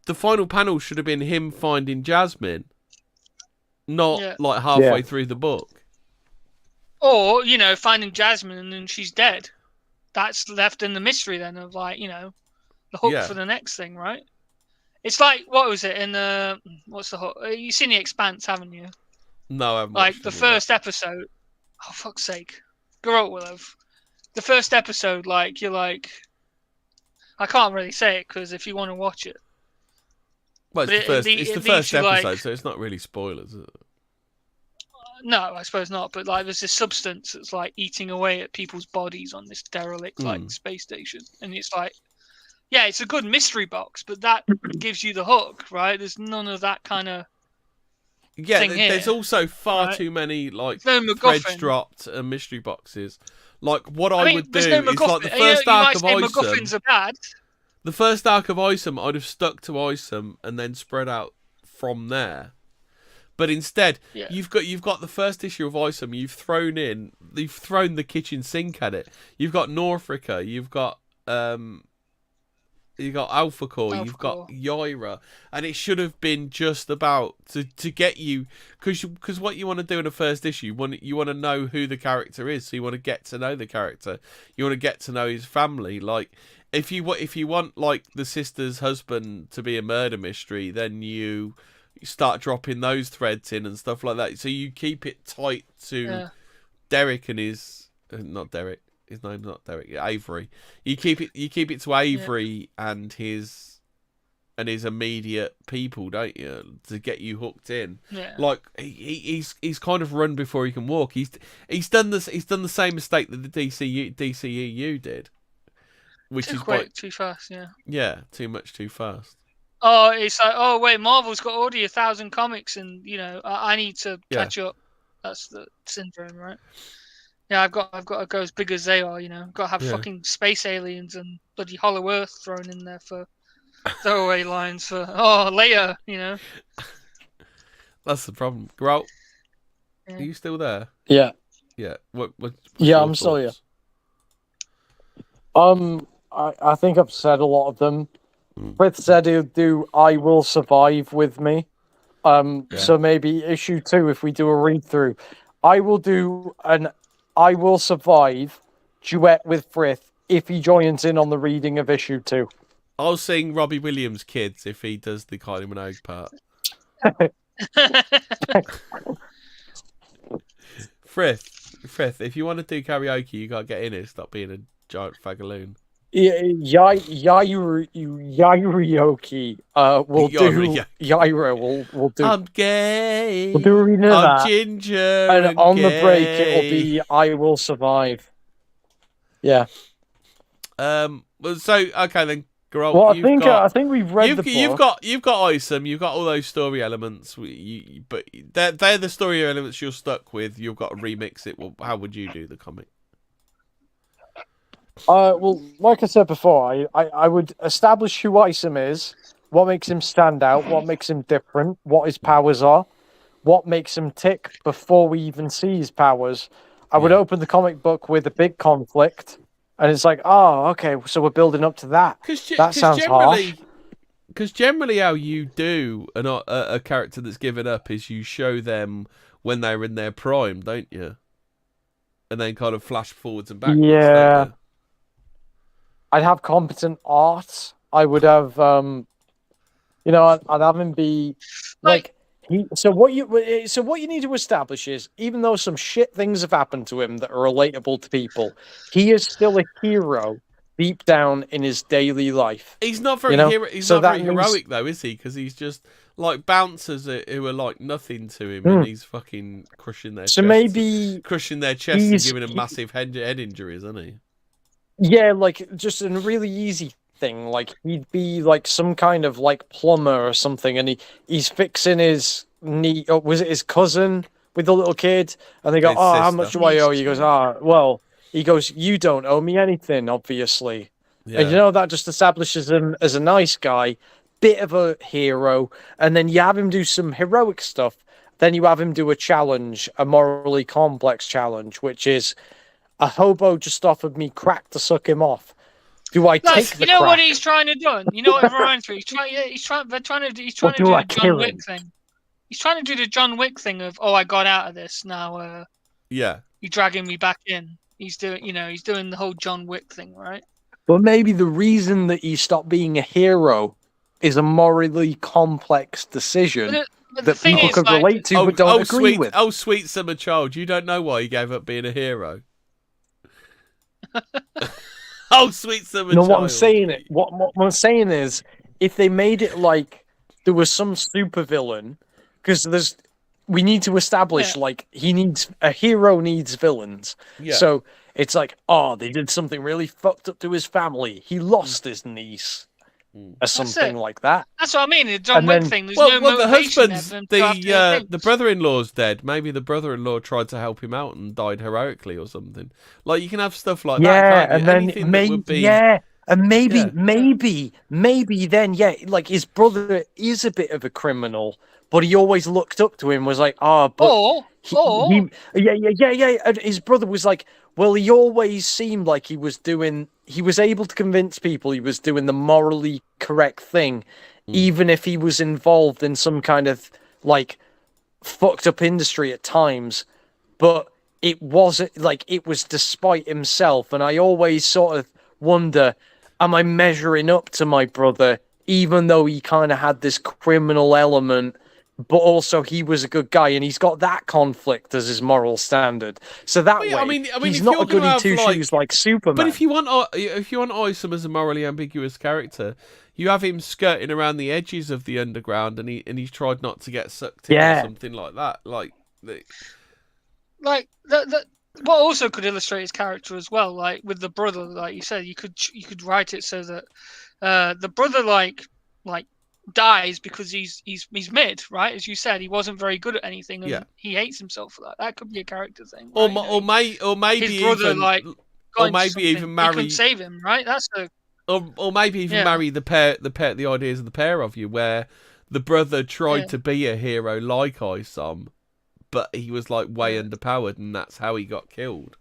the final panel should have been him finding Jasmine, not like halfway through the book. Or finding Jasmine and then she's dead. That's left in the mystery then of like the hook for the next thing, right? It's like what was it in the what's the hook? You've seen The Expanse, haven't you? No, I haven't. Like the first episode. Oh fuck's sake, Garrett will have. The first episode, like you're like, I can't really say it because if you want to watch it. Well, it's the first episode, so it's not really spoilers, is it? No, I suppose not. But like, there's this substance that's like eating away at people's bodies on this derelict like space station, and it's like, yeah, it's a good mystery box, but that gives you the hook, right? There's none of that kind of. Yeah, there's also far too many like threads dropped and mystery boxes. Like what I would do is like the first arc of MacGuffins are bad. The first arc of ISOM, I'd have stuck to ISOM and then spread out from there. But instead, you've got the first issue of ISOM. You've thrown the kitchen sink at it. You've got Norfolka. You've got You got Alpha Core, you've got Yaira, and it should have been just about to get you, because what you want to do in the first issue, you want to know who the character is, so you want to get to know the character, you want to get to know his family. Like if you want like the sister's husband to be a murder mystery, then you start dropping those threads in and stuff like that. So you keep it tight to Derek and his not Derek. His name's not Derek. Avery. You keep it to Avery and his immediate people, don't you, to get you hooked in? Yeah. Like he's kind of run before he can walk. He's done the same mistake that the DCEU did, which is too fast. Yeah. Yeah, too much too fast. Oh, it's like, oh wait, Marvel's got already 1,000 comics, and I need to catch up. That's the syndrome, right? Yeah, I've got to go as big as they are. Got to have fucking space aliens and bloody Hollow Earth thrown in there for throwaway lines for later. That's the problem. Grout, are you still there? Yeah. Yeah. What's I'm still here. I think I've said a lot of them. Frith said he'll do I Will Survive with me. So maybe issue 2, if we do a read through, I will do an I Will Survive duet with Frith if he joins in on the reading of issue 2. I'll sing Robbie Williams' Kids if he does the Kylie Minogue part. Frith, if you want to do karaoke, you got to get in it. Stop being a giant fagaloon. Yairioki we'll do Yaira we'll do I'm gay, we'll do a reading of that, ginger and on gay. the break it'll be I Will Survive. So okay then, Geralt, well, I think we've read the book. You've got ISOM, you've got all those story elements, but they're the story elements you're stuck with. You've got to remix it. Well, how would you do the comic? Well, like I said before, I would establish who ISOM is, what makes him stand out, what makes him different, what his powers are, what makes him tick before we even see his powers. I would open the comic book with a big conflict, and it's like, oh, okay, so we're building up to that. That sounds harsh. Because generally how you do a character that's given up is you show them when they're in their prime, don't you? And then kind of flash forwards and backwards. Yeah. I'd have competent art. I would have, I'd have him be like he. So what you need to establish is, even though some shit things have happened to him that are relatable to people, he is still a hero deep down in his daily life. He's not very He's not very heroic though, is he? Because he's just like bouncers who are like nothing to him, and he's fucking crushing their chests, crushing their chests and giving them massive head injuries, isn't he? Yeah, like just a really easy thing. Like he'd be like some kind of like plumber or something, and he's fixing his knee. Oh, was it his cousin with the little kid? And they go, "Oh, how much do I owe?" He goes, well, he goes, "You don't owe me anything, obviously." Yeah. And that just establishes him as a nice guy, bit of a hero, and then you have him do some heroic stuff. Then you have him do a challenge, a morally complex challenge, which is a hobo just offered me crack to suck him off. Do I take the crack? What he's trying to do? You know what it reminds me? He's trying to do the John Wick thing. He's trying to do the John Wick thing of, I got out of this now. You're dragging me back in. He's doing the whole John Wick thing, right? But maybe the reason that he stopped being a hero is a morally complex decision that people could relate to but don't agree with. Oh, sweet summer child, you don't know why he gave up being a hero. Oh, sweet summer child. What I'm saying is, if they made it like there was some supervillain, because we need to establish like a hero needs villains. Yeah. So it's like, they did something really fucked up to his family. He lost his niece. Or something like that. That's what I mean. The John Wick thing. There's no motivation. The brother-in-law's dead. Maybe the brother-in-law tried to help him out and died heroically or something. Like you can have stuff like that. Can't you? And then And maybe then, yeah, like his brother is a bit of a criminal, but he always looked up to him, was like, but yeah. And his brother was like, well, he always seemed like he was able to convince people he was doing the morally correct thing, even if he was involved in some kind of like fucked up industry at times. But it wasn't like it was despite himself. And I always sort of wonder, am I measuring up to my brother, even though he kind of had this criminal element, but also he was a good guy, and he's got that conflict as his moral standard. So that way, I mean, he's if not you're a goody gonna have, two shoes like Superman. But if you want Isom as a morally ambiguous character, you have him skirting around the edges of the underground, and he's tried not to get sucked in or something like that. What also could illustrate his character as well, like with the brother, like you said, you could write it so that the brother like dies because he's mid, right? As you said, he wasn't very good at anything, and he hates himself for that. That could be a character thing, right? Or maybe his brother even, or maybe even marry. He couldn't save him, right? That's a. Or maybe even marry the ideas of the pair of you, where the brother tried to be a hero like Isom, but he was like way underpowered, and that's how he got killed.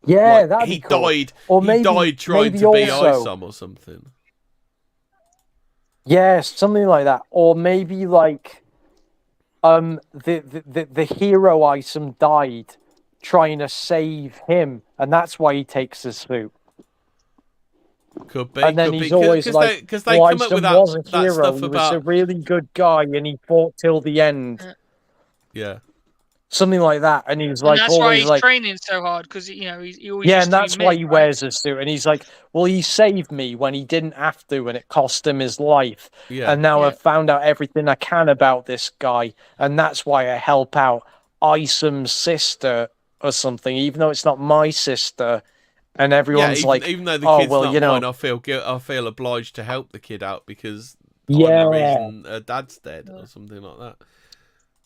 Yeah, like, that'd he be cool. died. Or he maybe, died trying to be Isom or something. Yeah, something like that. Or maybe like the hero Isom died trying to save him, and that's why he takes his suit. Could be. And then he's always like, because they come up with that was a hero. stuff He about was a really good guy, and he fought till the end. Yeah. Something like that, and he's like, and that's why always he's like, training so hard, because he always yeah, used and to be that's why mid, he right? wears a suit. And he's like, well, he saved me when he didn't have to, and it cost him his life. Yeah. And now I've found out everything I can about this guy, and that's why I help out Isom's sister or something, even though it's not my sister. And everyone's even though the kid's not mine, I feel obliged to help the kid out because I'm the reason her dad's dead or something like that.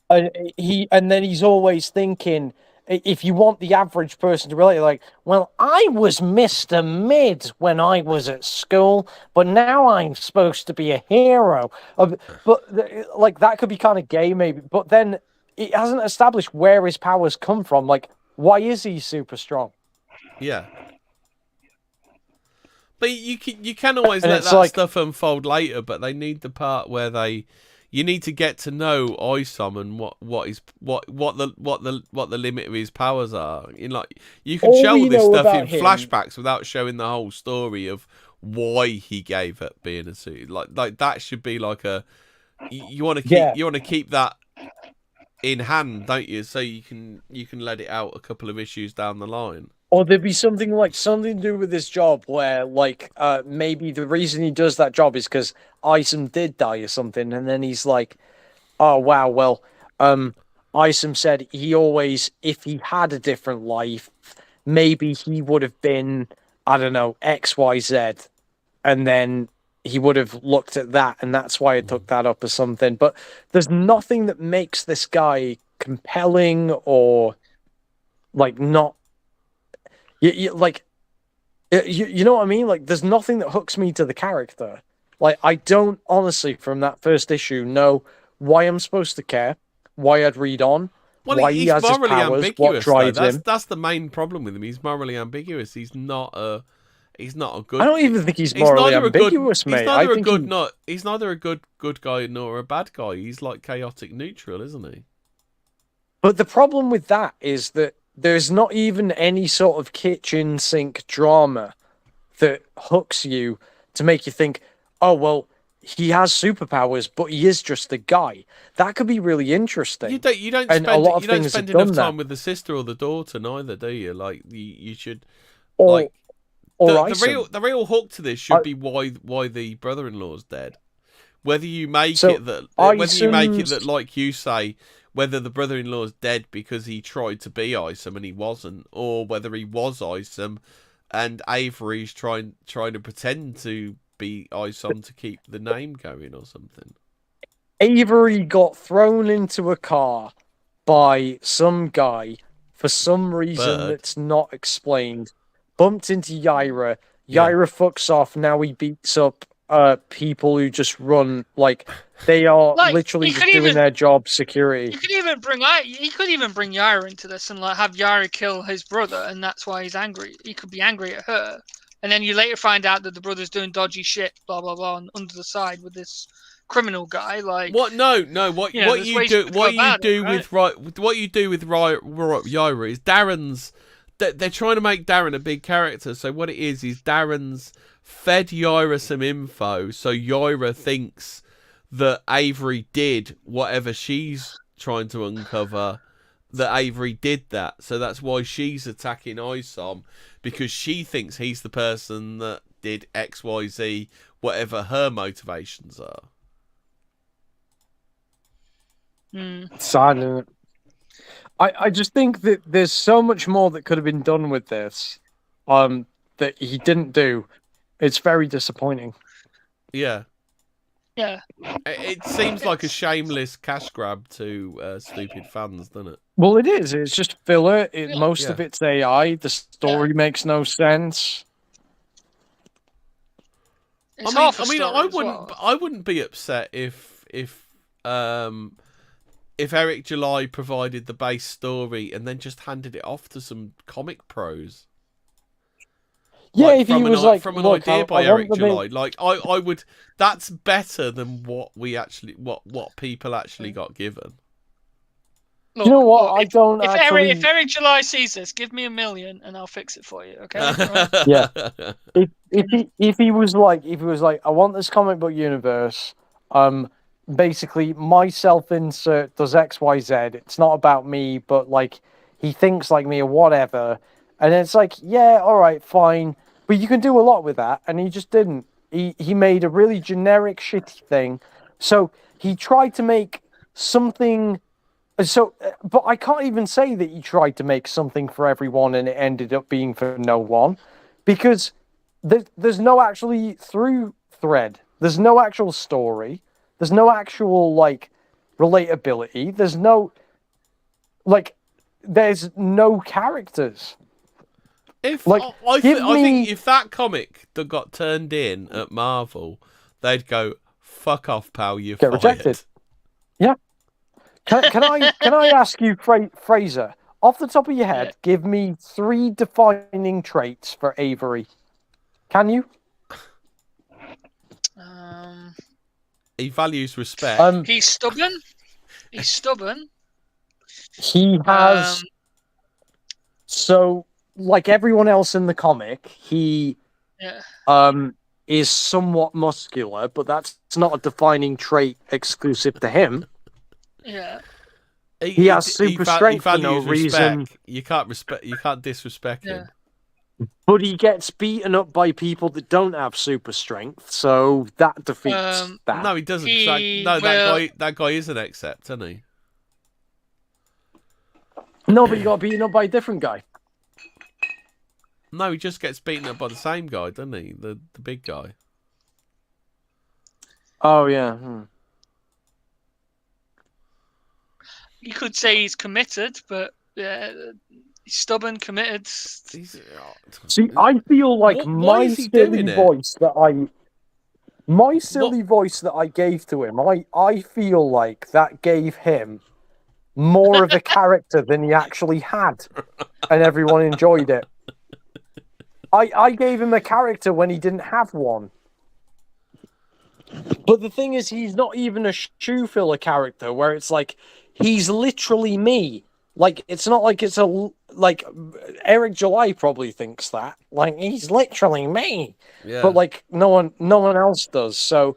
And then he's always thinking, if you want the average person to relate, like, well, I was Mr. Mid when I was at school, but now I'm supposed to be a hero. But like that could be kind of gay, maybe. But then it hasn't established where his powers come from. Like, why is he super strong? Yeah. But you can always let that stuff unfold later. But they need the part where you need to get to know Isom and what the limit of his powers are. You can show all this stuff in flashbacks without showing the whole story of why he gave up being a suit. Like that should be like a you want to keep that in hand, don't you? So you can let it out a couple of issues down the line. Or there'd be something to do with this job where, like, maybe the reason he does that job is because Isom did die or something, and then he's like, oh, wow, well, Isom said he always, if he had a different life, maybe he would have been, I don't know, XYZ, and then he would have looked at that, and that's why I took that up or something. But there's nothing that makes this guy compelling or, like, not... You know what I mean? Like, there's nothing that hooks me to the character. Like, I don't honestly, from that first issue, know why I'm supposed to care, why I'd read on, why he has his powers, what drives him. That's the main problem with him. He's morally ambiguous. He's not a good. I don't even think he's morally ambiguous, mate. He's neither a good guy nor a bad guy. He's like chaotic neutral, isn't he? But the problem with that is that there's not even any sort of kitchen sink drama that hooks you to make you think, oh, well, he has superpowers, but he is just a guy. That could be really interesting. You don't spend enough time with the sister or the daughter neither, do you? Like you should. The real hook to this should be why the brother-in-law's dead. Whether you make it that, like you say, whether the brother-in-law's dead because he tried to be Isom and he wasn't, or whether he was Isom and Avery's trying to pretend to be Isom to keep the name going or something. Avery got thrown into a car by some guy for some reason that's not explained. bumped into Yaira. Yaira fucks off. Now he beats up people who just run like they are Like, literally he just could doing even- their job, security. He could even bring Yaira into this and like have Yaira kill his brother, and that's why he's angry. He could be angry at her, and then you later find out that the brother's doing dodgy shit, blah blah blah, and under the side with this criminal guy. Like what? No. What you know, what there's you ways do? you could go What you about it, do right? what you do with Yaira is Darren's. They're trying to make Darren a big character. So what it is Darren's fed Yaira some info, so Yaira thinks that Avery did whatever she's trying to uncover. That Avery did that, so that's why she's attacking ISOM, because she thinks he's the person that did XYZ, whatever her motivations are. Silent. I just think that there's so much more that could have been done with this, that he didn't do. It's very disappointing. Yeah. Yeah. It seems like a shameless cash grab to stupid fans, doesn't it? Well, it is. It's just filler. Most Yeah. of it's AI. The story makes no sense. I wouldn't be upset if Eric July provided the base story and then just handed it off to some comic pros. Yeah, if he was like, from an look, idea by I want Eric the July, main- like I would. That's better than what people actually got given. Look, you know what? look, I don't if actually. If Eric July sees this, give me $1 million and I'll fix it for you. Okay. Right? Yeah. If he was like, I want this comic book universe. Basically, my self-insert does XYZ. It's not about me, but like he thinks like me or whatever. And it's like, yeah, all right, fine, but you can do a lot with that, and he just didn't. He made a really generic, shitty thing. So he tried to make something. So, but I can't even say that he tried to make something for everyone and it ended up being for no one, because there's no actually through thread. There's no actual story. There's no actual like relatability. There's no characters. If like, I think if that comic that got turned in at Marvel, they'd go, "Fuck off, pal, you're get fired." rejected. Yeah. Can I ask you, Fraser, off the top of your head, give me 3 defining traits for Avery? Can you? He values respect. He's stubborn. He's stubborn. He has. So, like everyone else in the comic, he is somewhat muscular, but that's not a defining trait exclusive to him. Yeah. He has super strength for no reason. You can't disrespect him. But he gets beaten up by people that don't have super strength, so that defeats that. No, he doesn't. That guy is an accept, isn't he? No, but he got beaten up by a different guy. No, he just gets beaten up by the same guy, doesn't he? The big guy. Oh yeah. You could say he's committed, but he's stubborn, committed. See, I feel like my silly voice that I gave to him, I feel like that gave him more of a character than he actually had, and everyone enjoyed it. I gave him a character when he didn't have one. But the thing is, he's not even a shoe filler character where it's like, he's literally me. Like, it's not like it's like, Eric July probably thinks that. Like, he's literally me. Yeah. But, like, no one else does. So,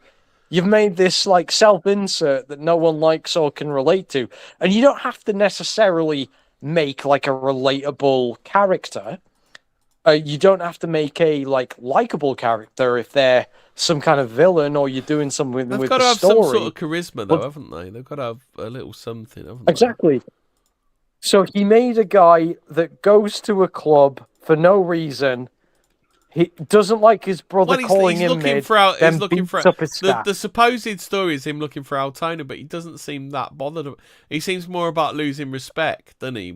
you've made this, like, self-insert that no one likes or can relate to. And you don't have to necessarily make, like, a relatable character. You don't have to make a, like, likable character if they're some kind of villain or you're doing something with the story. They've got to have some sort of charisma, though, haven't they? They've got to have a little something, haven't they? Exactly. So he made a guy that goes to a club for no reason. He doesn't like his brother calling him mid, then beats up his staff. The supposed story is him looking for Altona, but he doesn't seem that bothered. He seems more about losing respect, doesn't he?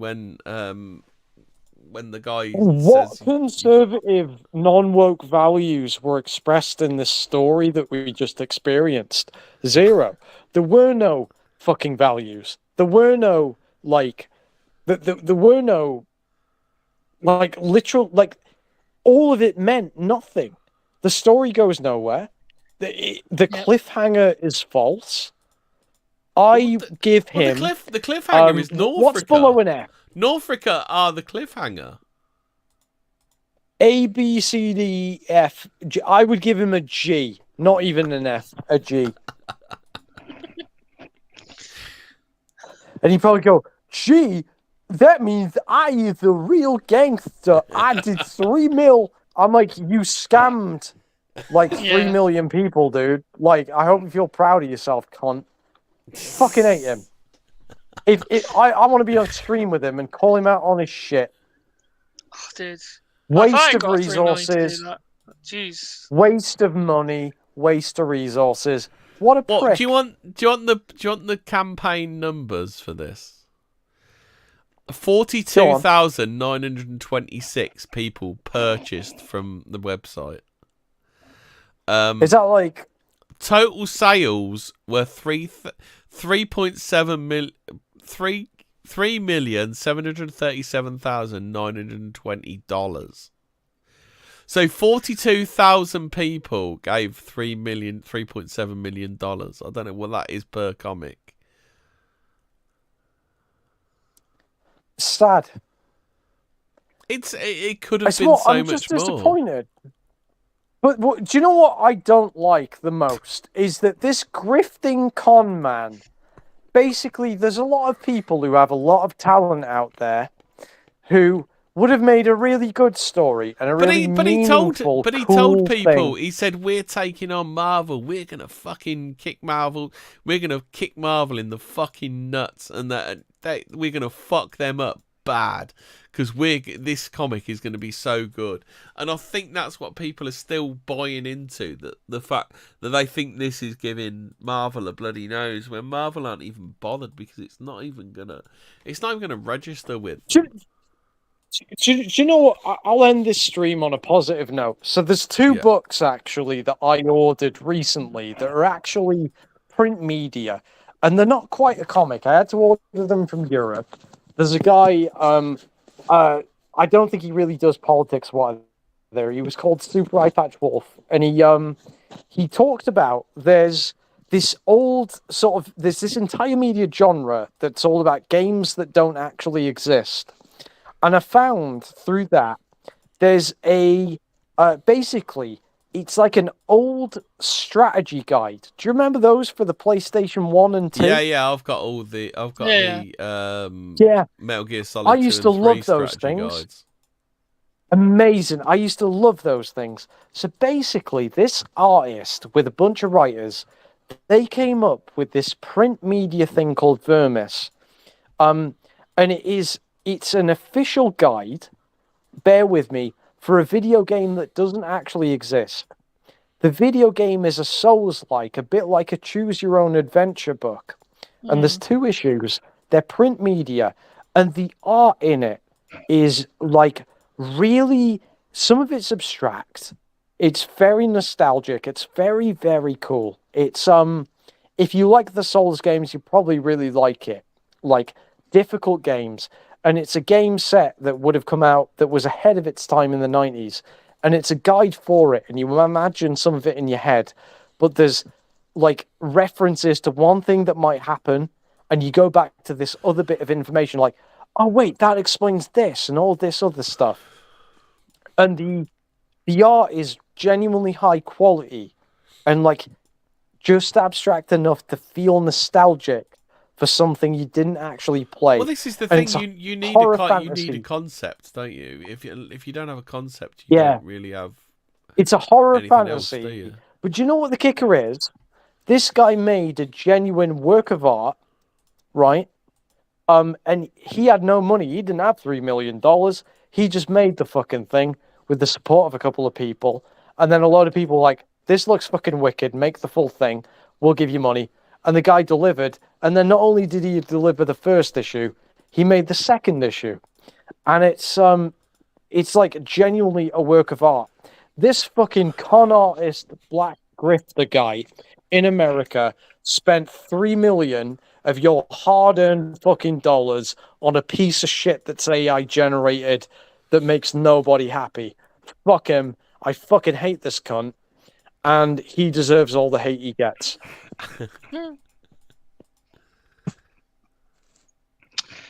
when the guy What says conservative, non-woke values were expressed in this story that we just experienced? Zero. There were no fucking values. There were no, like, there were no, like, literal, like, all of it meant nothing. The story goes nowhere. The cliffhanger is false. I give him... the cliffhanger is Northrica. What's below an F? Northrica are the cliffhanger. A, B, C, D, F. G. I would give him a G. Not even an F. A G. And he'd probably go, G? That means I is the real gangster. I did 3 mil. I'm like, you scammed like 3 million people, dude. Like, I hope you feel proud of yourself, cunt. Fucking hate him. I want to be on stream with him and call him out on his shit. Oh, dude. Waste of resources. Jeez. Waste of money. Waste of resources. What a prick. Do you want the campaign numbers for this? 42,926 people purchased from the website. Is that like total sales were $3,737,920. So 42,000 people gave $3.7 million. I don't know what that is per comic. Sad. It could have been so I'm much just more. Disappointed. But do you know what I don't like the most is that this grifting con man. Basically, there's a lot of people who have a lot of talent out there who would have made a really good story and a really meaningful, But he told people, thing. he said, we're taking on Marvel. We're going to fucking kick Marvel. We're going to kick Marvel in the fucking nuts. And that we're going to fuck them up bad. Because this comic is going to be so good. And I think that's what people are still buying into. That the fact that they think this is giving Marvel a bloody nose. When Marvel aren't even bothered because it's not even going to register with. Do you know what? I'll end this stream on a positive note. So there's two books, actually, that I ordered recently that are actually print media. And they're not quite a comic. I had to order them from Europe. There's a guy, I don't think he really does politics there. He was called Super Eye Patch Wolf. And he talked about there's this entire media genre that's all about games that don't actually exist. And I found through that there's basically it's like an old strategy guide. Do you remember those for the PlayStation 1 and 2? Yeah, I've got the Metal Gear Solid 2 I used to love those things. Guides. Amazing. I used to love those things. So basically this artist with a bunch of writers, they came up with this print media thing called Vermis. And it's an official guide, bear with me, for a video game that doesn't actually exist. The video game is a Souls-like, a bit like a choose-your-own-adventure book. And there's 2 issues. They're print media. And the art in it is, like, really... Some of it's abstract. It's very nostalgic. It's very, very cool. It's, if you like the Souls games, you probably really like it. Like, difficult games. And it's a game set that would have come out that was ahead of its time in the 90s. And it's a guide for it. And you imagine some of it in your head. But there's like references to one thing that might happen. And you go back to this other bit of information like, oh, wait, that explains this and all this other stuff. And the art is genuinely high quality. And like just abstract enough to feel nostalgic for something you didn't actually play. Well, this is the and thing. You need a concept, don't you? If you don't have a concept, you don't really have. It's a horror else, fantasy. do you? But do you know what the kicker is? This guy made a genuine work of art, right? And he had no money. He didn't have $3 million. He just made the fucking thing with the support of a couple of people. And then a lot of people were like, this looks fucking wicked. Make the full thing. We'll give you money. And the guy delivered. And then not only did he deliver the first issue, he made the second issue. And it's It's like genuinely a work of art. This fucking con artist, black grifter guy in America spent $3 million of your hard-earned fucking dollars on a piece of shit that's AI generated that makes nobody happy. Fuck him. I fucking hate this cunt. And he deserves all the hate he gets.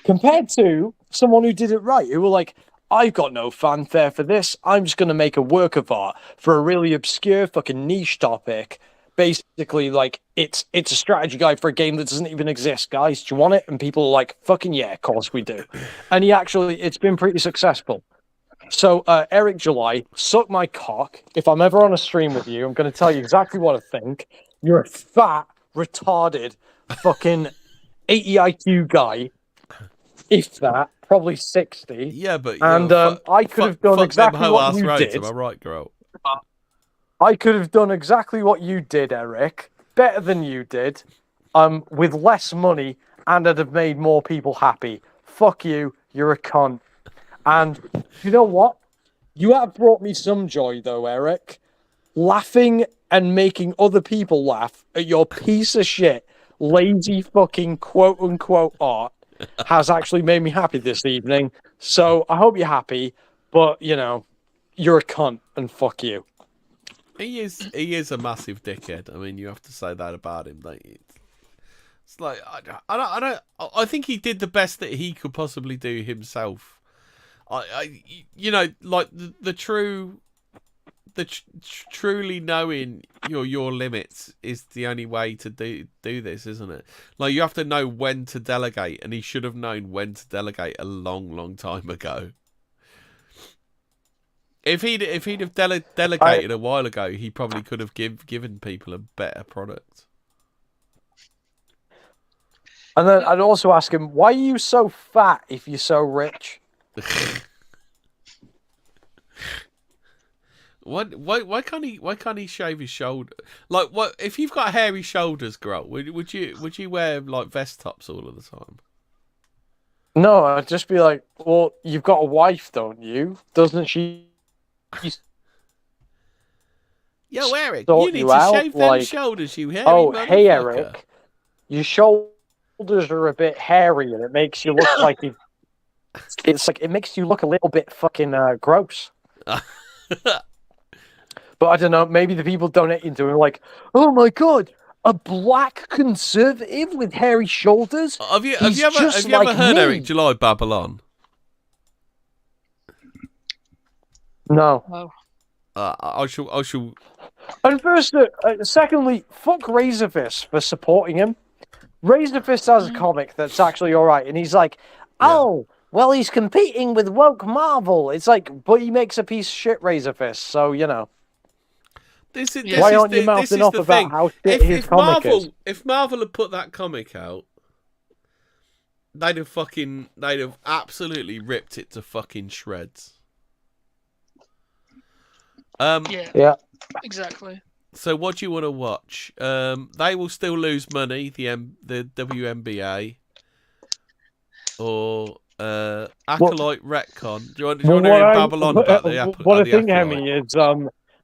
Compared to someone who did it right, who were like, I've got no fanfare for this. I'm just going to make a work of art for a really obscure fucking niche topic. Basically, like, it's a strategy guide for a game that doesn't even exist, guys. Do you want it? And people are like, fucking yeah, of course we do. And it's been pretty successful. So, Eric July, suck my cock. If I'm ever on a stream with you, I'm going to tell you exactly what I think. You're a fat, retarded, fucking 80 IQ guy. If that, probably 60. Yeah, but I could have done exactly what you did. Am I right, girl? I could have done exactly what you did, Eric. Better than you did. With less money, and I'd have made more people happy. Fuck you. You're a cunt. And you know what? You have brought me some joy, though, Eric. Laughing and making other people laugh at your piece of shit, lazy fucking quote-unquote art has actually made me happy this evening. So I hope you're happy, but, you know, you're a cunt, and fuck you. He is a massive dickhead. I mean, you have to say that about him, don't you? It's like, I think he did the best that he could possibly do himself. You know, like the truly knowing your limits is the only way to do this, isn't it? Like, you have to know when to delegate, and he should have known when to delegate a long time ago. If he'd have delegated a while ago, he probably could have given people a better product. And then I'd also ask him, why are you so fat if you're so rich? Why can't he shave his shoulder? Like, what if you've got hairy shoulders, girl? Would you wear like vest tops all of the time? No, I'd just be like, well, you've got a wife, don't you? Doesn't she? Yo, Eric, you need to shave them shoulders, you hairy motherfucker. Hey, Eric, your shoulders are a bit hairy, and it makes you look like you. It's like it makes you look a little bit fucking gross. But I don't know. Maybe the people donating to him are like, oh my god, a black conservative with hairy shoulders. Have you ever heard Eric July Babylon? No. I shall. And first, secondly, fuck Razorfist for supporting him. Razorfist has a comic that's actually all right, and he's like, oh. Well, he's competing with woke Marvel. It's like, but he makes a piece of shit Razorfist, so, you know. Why aren't you mouthing off about how shit his comic is? If Marvel had put that comic out, they'd have absolutely ripped it to fucking shreds. Yeah. Exactly. So what do you want to watch? They will still lose money, the WNBA. Or Acolyte Retcon. Do you want to hear Babylon about the Acolyte? What I think, Hemi, is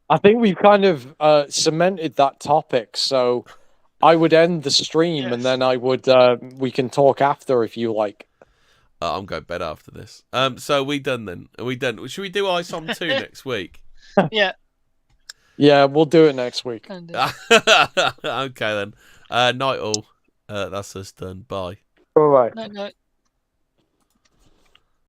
I think we've kind of cemented that topic, so I would end the stream and then I would we can talk after if you like. I'm going to bed after this. So are we done then? Are we done? Should we do ISOM 2 next week? Yeah. Yeah, we'll do it next week. Okay then. Night all. That's us done. Bye. Bye. Night.